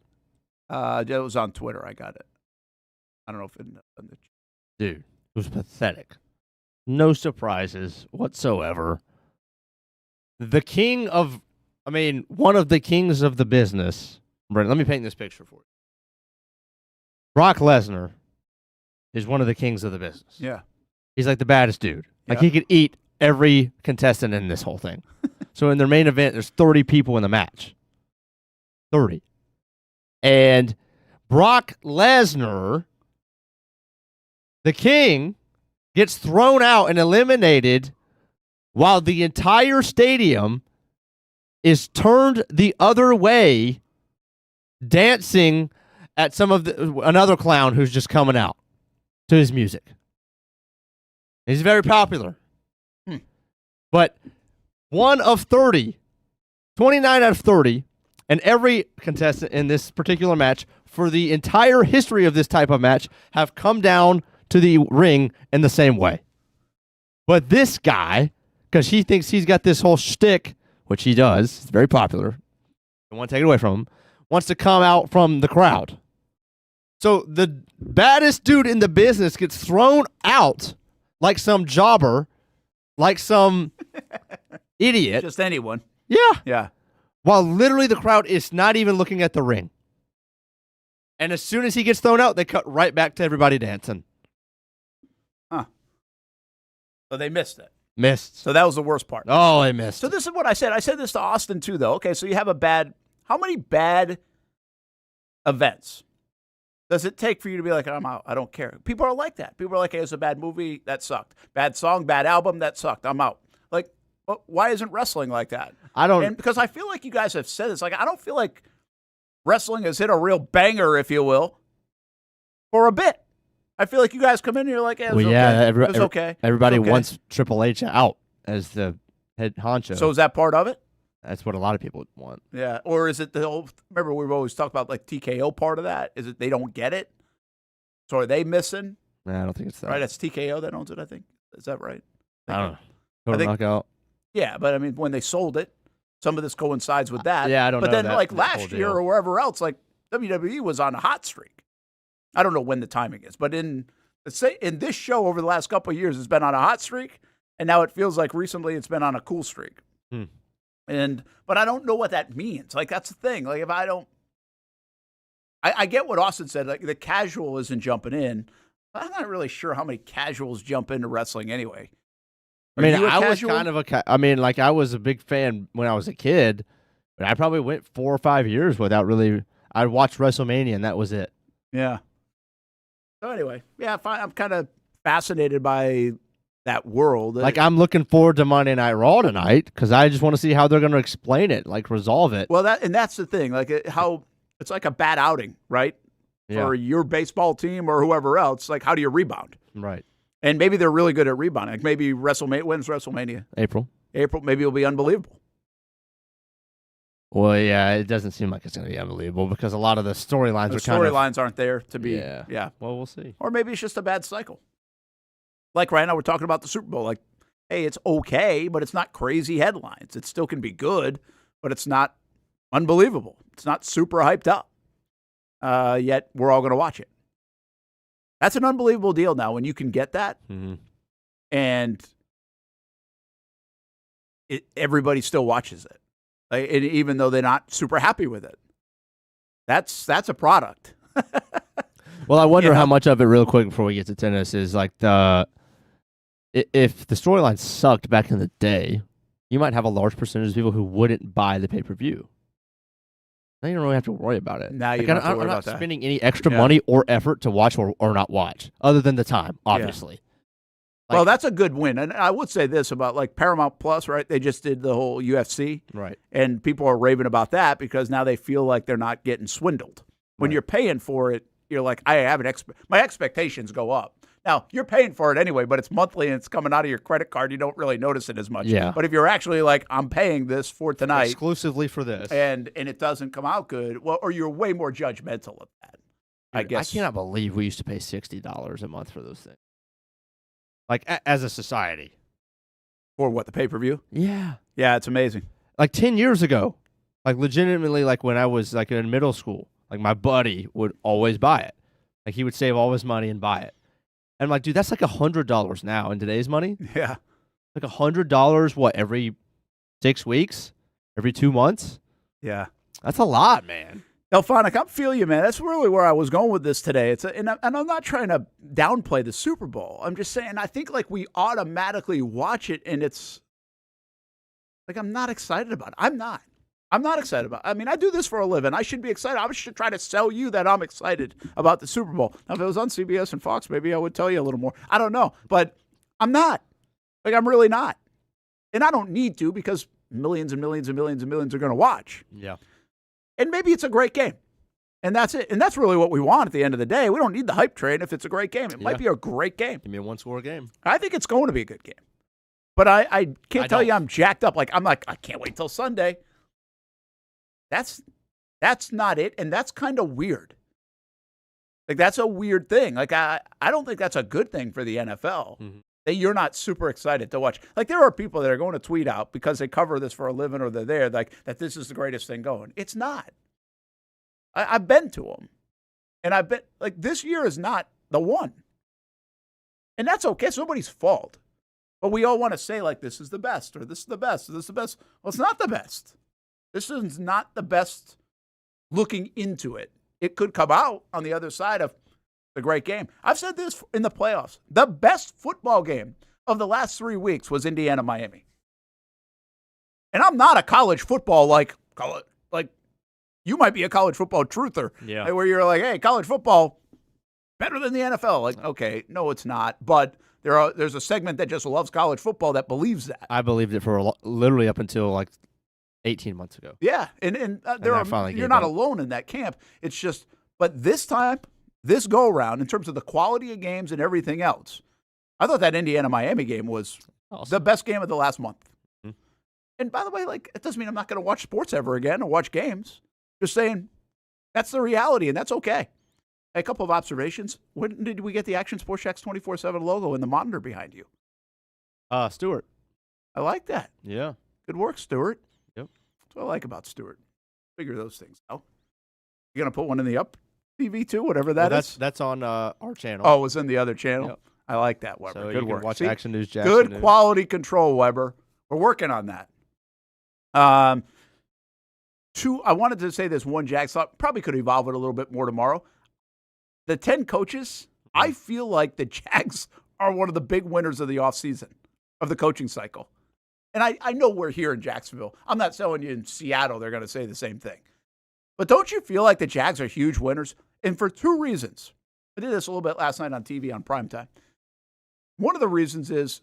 It was on Twitter. I got it. I don't know if it in the Dude, it was pathetic. No surprises whatsoever. One of the kings of the business. Brent, let me paint this picture for you. Brock Lesnar is one of the kings of the business. Yeah. He's like the baddest dude. Like Yeah. he could eat every contestant in this whole thing. So in their main event, there's 30 people in the match. 30. And Brock Lesnar, the king, gets thrown out and eliminated while the entire stadium is turned the other way, dancing at another clown who's just coming out to his music. He's very popular. But 1 of 30, 29 out of 30, and every contestant in this particular match for the entire history of this type of match have come down to the ring in the same way. But this guy, because he thinks he's got this whole shtick, which he does, it's very popular, don't want to take it away from him, wants to come out from the crowd. So the baddest dude in the business gets thrown out like some jobber, like some idiot. Just anyone. Yeah. Yeah. While literally the crowd is not even looking at the ring. And as soon as he gets thrown out, they cut right back to everybody dancing. So they missed it. Missed. So that was the worst part. Oh, they missed. So this is what I said. I said this to Austin, too, though. Okay, so you have how many bad events does it take for you to be like, I'm out, I don't care? People are like that. People are like, hey, it's a bad movie, that sucked. Bad song, bad album, that sucked. I'm out. Like, why isn't wrestling like that? Because I feel like you guys have said this. Like, I don't feel like wrestling has hit a real banger, if you will, for a bit. I feel like you guys come in and you're like, it was okay. It was okay. Everybody wants Triple H out as the head honcho. So is that part of it? That's what a lot of people want. Yeah. Or is it the whole, remember we've always talked about like TKO part of that? Is it they don't get it? So are they missing? Nah, I don't think it's that. Right, that's TKO that owns it, I think. Is that right? I don't know. Total knockout. Yeah, but I mean, when they sold it, some of this coincides with that. Yeah, I don't know. But then like that last year or wherever else, like WWE was on a hot streak. I don't know when the timing is, but in this show over the last couple of years, it's been on a hot streak, and now it feels like recently it's been on a cool streak. But I don't know what that means. Like that's the thing. Like if I don't, I get what Austin said. Like the casual isn't jumping in. But I'm not really sure how many casuals jump into wrestling anyway. I mean, I was kind of I was a big fan when I was a kid, but I probably went 4 or 5 years without really. I watched WrestleMania and that was it. Yeah. So anyway, yeah, I'm kind of fascinated by that world. Like I'm looking forward to Monday Night Raw tonight because I just want to see how they're going to explain it, like resolve it. Well, that's the thing. Like how it's like a bad outing, right? Yeah. For your baseball team or whoever else. Like how do you rebound? Right. And maybe they're really good at rebounding. Like maybe when's WrestleMania? April. Maybe it'll be unbelievable. Well, yeah, it doesn't seem like it's going to be unbelievable because a lot of the storylines aren't there to be. Yeah. Well, we'll see. Or maybe it's just a bad cycle. Like right now, we're talking about the Super Bowl. Like, hey, it's okay, but it's not crazy headlines. It still can be good, but it's not unbelievable. It's not super hyped up. Yet we're all going to watch it. That's an unbelievable deal now when you can get that, and everybody still watches it. Like, even though they're not super happy with it. That's a product. Well, I wonder how much of it, real quick before we get to tennis, is like if the storyline sucked back in the day, you might have a large percentage of people who wouldn't buy the pay-per-view. Now you don't really have to worry about it. Now you don't have to worry about that. I'm not spending any extra money or effort to watch or not watch, other than the time, obviously. Well, that's a good win. And I would say this about like Paramount Plus, right? They just did the whole UFC. Right. And people are raving about that because now they feel like they're not getting swindled. When you're paying for it, you're like, I have my expectations go up. Now, you're paying for it anyway, but it's monthly and it's coming out of your credit card. You don't really notice it as much. Yeah. But if you're actually like, I'm paying this for tonight. Exclusively for this. And it doesn't come out good, well, or you're way more judgmental of that, I guess. I cannot believe we used to pay $60 a month for those things. Like, as a society. For what, the pay-per-view? Yeah. Yeah, it's amazing. Like 10 years ago, like legitimately, like when I was like in middle school, like my buddy would always buy it. Like he would save all his money and buy it. And I'm like, dude, that's like $100 now in today's money. Yeah. Like $100, what, every 6 weeks? Every 2 months? Yeah. That's a lot, man. Elphonic, I feel you, man. That's really where I was going with this today. And I'm not trying to downplay the Super Bowl. I'm just saying I think like we automatically watch it, and it's like I'm not excited about it. I'm not excited about it. I mean, I do this for a living. I should be excited. I should try to sell you that I'm excited about the Super Bowl. Now, if it was on CBS and Fox, maybe I would tell you a little more. I don't know. But I'm not. Like, I'm really not. And I don't need to because millions and millions and millions and millions are going to watch. Yeah. And maybe it's a great game. And that's it. And that's really what we want at the end of the day. We don't need the hype train if it's a great game. It might be a great game. Give me a one-score game. I think it's going to be a good game. But I can't tell you I'm jacked up. I'm like, I can't wait till Sunday. That's not it. And that's kind of weird. Like, that's a weird thing. Like, I don't think that's a good thing for the NFL. Mm-hmm. That you're not super excited to watch. Like, there are people that are going to tweet out because they cover this for a living or they're there, like, that this is the greatest thing going. It's not. I've been to them. And I've been, like, this year is not the one. And that's okay. It's nobody's fault. But we all want to say, like, this is the best, or this is the best, or this is the best. Well, it's not the best. This is not the best looking into it. It could come out on the other side of the great game. I've said this in the playoffs. The best football game of the last 3 weeks was Indiana-Miami. And I'm not a college football, like you might be a college football truther. Yeah. Where you're like, hey, college football, better than the NFL. Like, okay, no, it's not. But there's a segment that just loves college football that believes that. I believed it for literally up until like 18 months ago. Yeah, and you're not alone in that camp. It's just, but this time, this go-around, in terms of the quality of games and everything else, I thought that Indiana-Miami game was the best game of the last month. Mm-hmm. And by the way, like, it doesn't mean I'm not going to watch sports ever again or watch games. Just saying that's the reality, and that's okay. A couple of observations. When did we get the Action Sports Jacks 24/7 logo and the monitor behind you? Stuart. I like that. Yeah. Good work, Stuart. Yep. That's what I like about Stuart. Figure those things out. You going to put one in the up TV too, whatever that is? That's on our channel. Oh, it was in the other channel? Yep. I like that, Weber. So good you can work. watch See? Action News Jackson. Good News. quality control, Weber. We're working on that. I wanted to say this one, Jack. Thought probably could evolve it a little bit more tomorrow. The 10 coaches, I feel like the Jags are one of the big winners of the offseason, of the coaching cycle. And I know we're here in Jacksonville. I'm not telling you in Seattle they're going to say the same thing. But don't you feel like the Jags are huge winners? And for two reasons. I did this a little bit last night on TV on primetime. One of the reasons is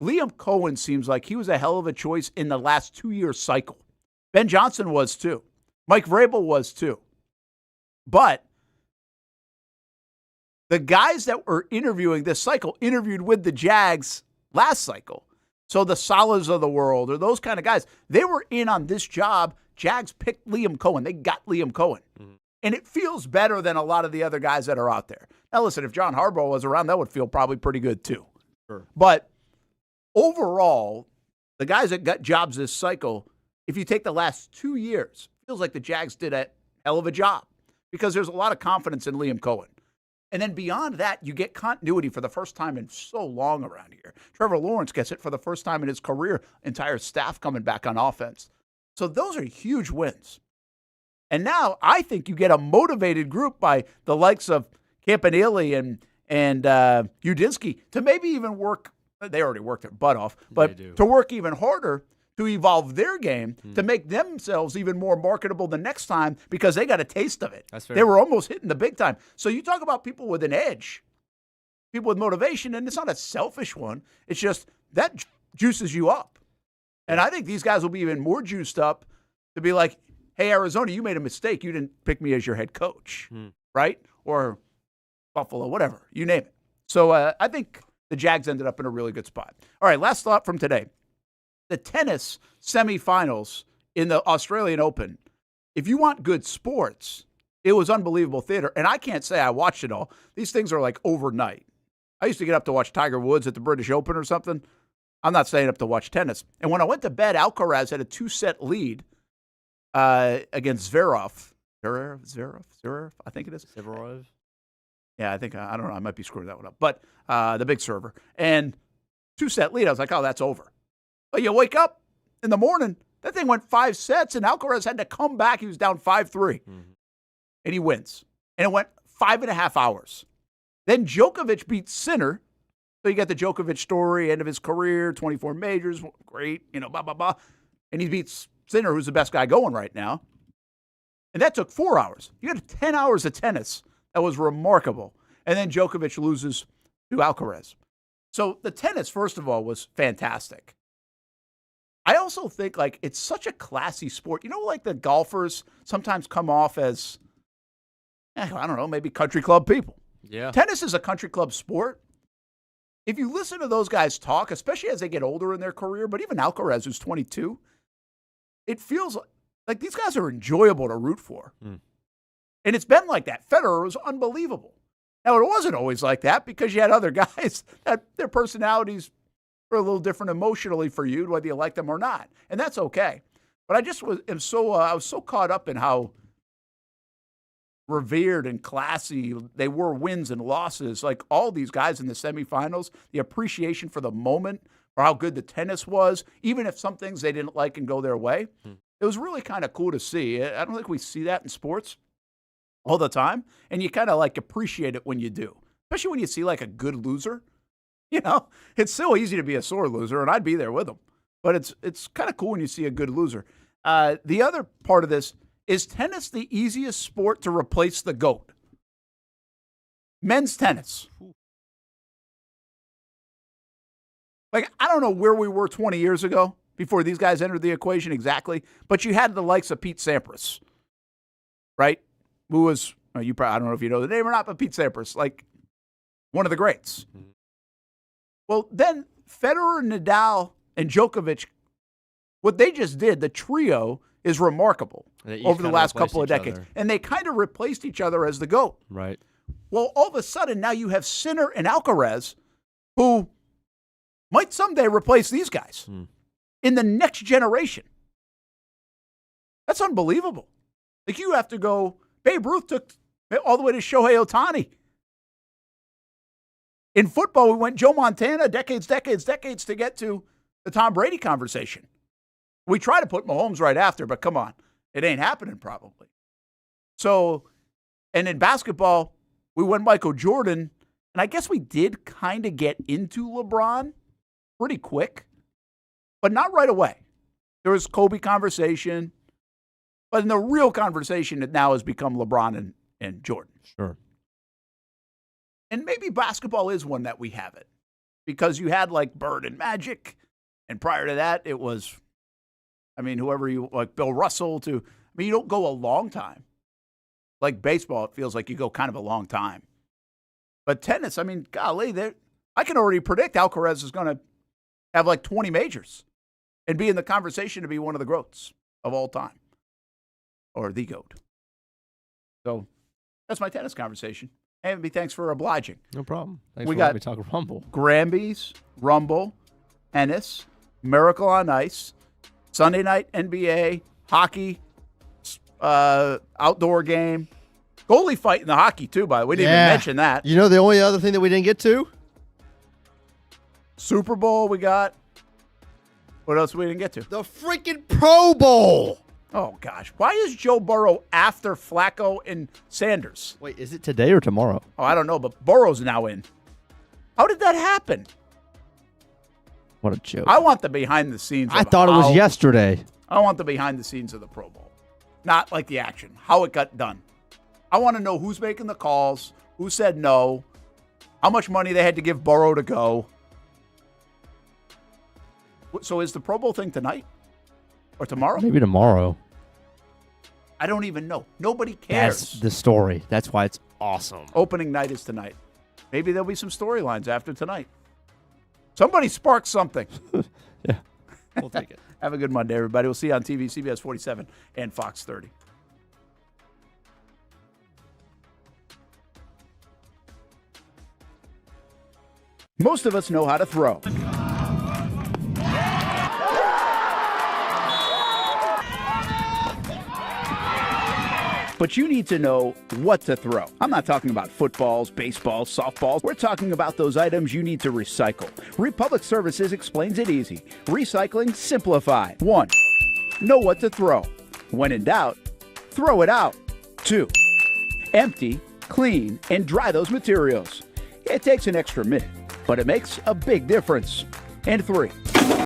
Liam Cohen seems like he was a hell of a choice in the last 2-year cycle. Ben Johnson was too. Mike Vrabel was too. But the guys that were interviewing this cycle interviewed with the Jags last cycle. So the Salas of the world or those kind of guys, they were in on this job. Jags picked Liam Cohen. They got Liam Cohen. Mm-hmm. And it feels better than a lot of the other guys that are out there. Now, listen, if John Harbaugh was around, that would feel probably pretty good too. Sure. But overall, the guys that got jobs this cycle, if you take the last 2 years, it feels like the Jags did a hell of a job because there's a lot of confidence in Liam Cohen. And then beyond that, you get continuity for the first time in so long around here. Trevor Lawrence gets it for the first time in his career, entire staff coming back on offense. So those are huge wins. And now I think you get a motivated group by the likes of Campanile and Udinski to maybe even work. They already worked their butt off, but to work even harder to evolve their game to make themselves even more marketable the next time because they got a taste of it. That's fair. They were almost hitting the big time. So you talk about people with an edge, people with motivation, and it's not a selfish one. It's just that juices you up. And I think these guys will be even more juiced up to be like, hey, Arizona, you made a mistake. You didn't pick me as your head coach, right? Or Buffalo, whatever, you name it. So I think the Jags ended up in a really good spot. All right, last thought from today. The tennis semifinals in the Australian Open, if you want good sports, it was unbelievable theater. And I can't say I watched it all. These things are like overnight. I used to get up to watch Tiger Woods at the British Open or something. I'm not staying up to watch tennis. And when I went to bed, Alcaraz had a 2-set lead against Zverev. Zverev, I think it is. Zverev? Yeah, I think, I don't know, I might be screwing that one up. But the big server. And 2-set lead, I was like, oh, that's over. But you wake up in the morning, that thing went 5 sets, and Alcaraz had to come back. He was down 5-3. And he wins. And it went 5.5 hours. Then Djokovic beat Sinner. So you got the Djokovic story, end of his career, 24 majors, great, blah, blah, blah. And he beats Sinner, who's the best guy going right now. And that took 4 hours. You got 10 hours of tennis. That was remarkable. And then Djokovic loses to Alcaraz. So the tennis, first of all, was fantastic. I also think, it's such a classy sport. Like the golfers sometimes come off as, I don't know, maybe country club people. Yeah. Tennis is a country club sport. If you listen to those guys talk, especially as they get older in their career, but even Alcaraz, who's 22, it feels like these guys are enjoyable to root for. And it's been like that. Federer was unbelievable. Now, it wasn't always like that because you had other guys that their personalities were a little different emotionally for you, whether you like them or not. And that's okay. But I just I was so caught up in how revered and classy they were, wins and losses. Like all these guys in the semifinals, the appreciation for the moment, or how good the tennis was, even if some things they didn't like and go their way. It was really kind of cool to see. I don't think we see that in sports all the time, and you kind of appreciate it when you do, especially when you see a good loser. It's so easy to be a sore loser, and I'd be there with them. But it's kind of cool when you see a good loser. The other part of this is tennis the easiest sport to replace the GOAT? Men's tennis. I don't know where we were 20 years ago before these guys entered the equation exactly, but you had the likes of Pete Sampras, right? Who was, I don't know if you know the name or not, but Pete Sampras, one of the greats. Well, then Federer, Nadal, and Djokovic, what they just did, the trio, is remarkable over the last couple of decades. And they kind of replaced each other as the GOAT. Right. Well, all of a sudden, now you have Sinner and Alcaraz, who might someday replace these guys in the next generation. That's unbelievable. You have to go, Babe Ruth took all the way to Shohei Ohtani. In football, we went Joe Montana, decades to get to the Tom Brady conversation. We try to put Mahomes right after, but come on, it ain't happening probably. So, and in basketball, we went Michael Jordan, and I guess we did kind of get into LeBron pretty quick, but not right away. There was Kobe conversation, but in the real conversation, it now has become LeBron and Jordan. Sure. And maybe basketball is one that we have it because you had Bird and Magic. And prior to that, it was, whoever you Bill Russell you don't go a long time. Like baseball, it feels like you go kind of a long time. But tennis, golly, I can already predict Alcaraz is going to have 20 majors and be in the conversation to be one of the GOATs of all time or the GOAT. So that's my tennis conversation. Hamby, thanks for obliging. No problem. Thanks we for got letting me talk Rumble. Grammys, Rumble, tennis, Miracle on Ice, Sunday night NBA, hockey, outdoor game, goalie fight in the hockey too. By the way, we didn't even mention that. The only other thing that we didn't get to? Super Bowl we got. What else we didn't get to? The freaking Pro Bowl. Oh, gosh. Why is Joe Burrow after Flacco and Sanders? Wait, is it today or tomorrow? Oh, I don't know, but Burrow's now in. How did that happen? What a joke. I want the behind the scenes. I thought it was yesterday. I want the behind the scenes of the Pro Bowl. Not like the action, how it got done. I want to know who's making the calls, who said no, how much money they had to give Burrow to go. So is the Pro Bowl thing tonight or tomorrow? Maybe tomorrow. I don't even know. Nobody cares. That's the story. That's why it's awesome. Opening night is tonight. Maybe there'll be some storylines after tonight. Somebody spark something. Yeah, we'll take it. Have a good Monday, everybody. We'll see you on TV, CBS 47 and Fox 30. Most of us know how to throw. But you need to know what to throw. I'm not talking about footballs, baseballs, softballs. We're talking about those items you need to recycle. Republic Services explains it easy. Recycling simplified. 1. Know what to throw. When in doubt, throw it out. 2. Empty, clean, and dry those materials. It takes an extra minute, but it makes a big difference. And 3.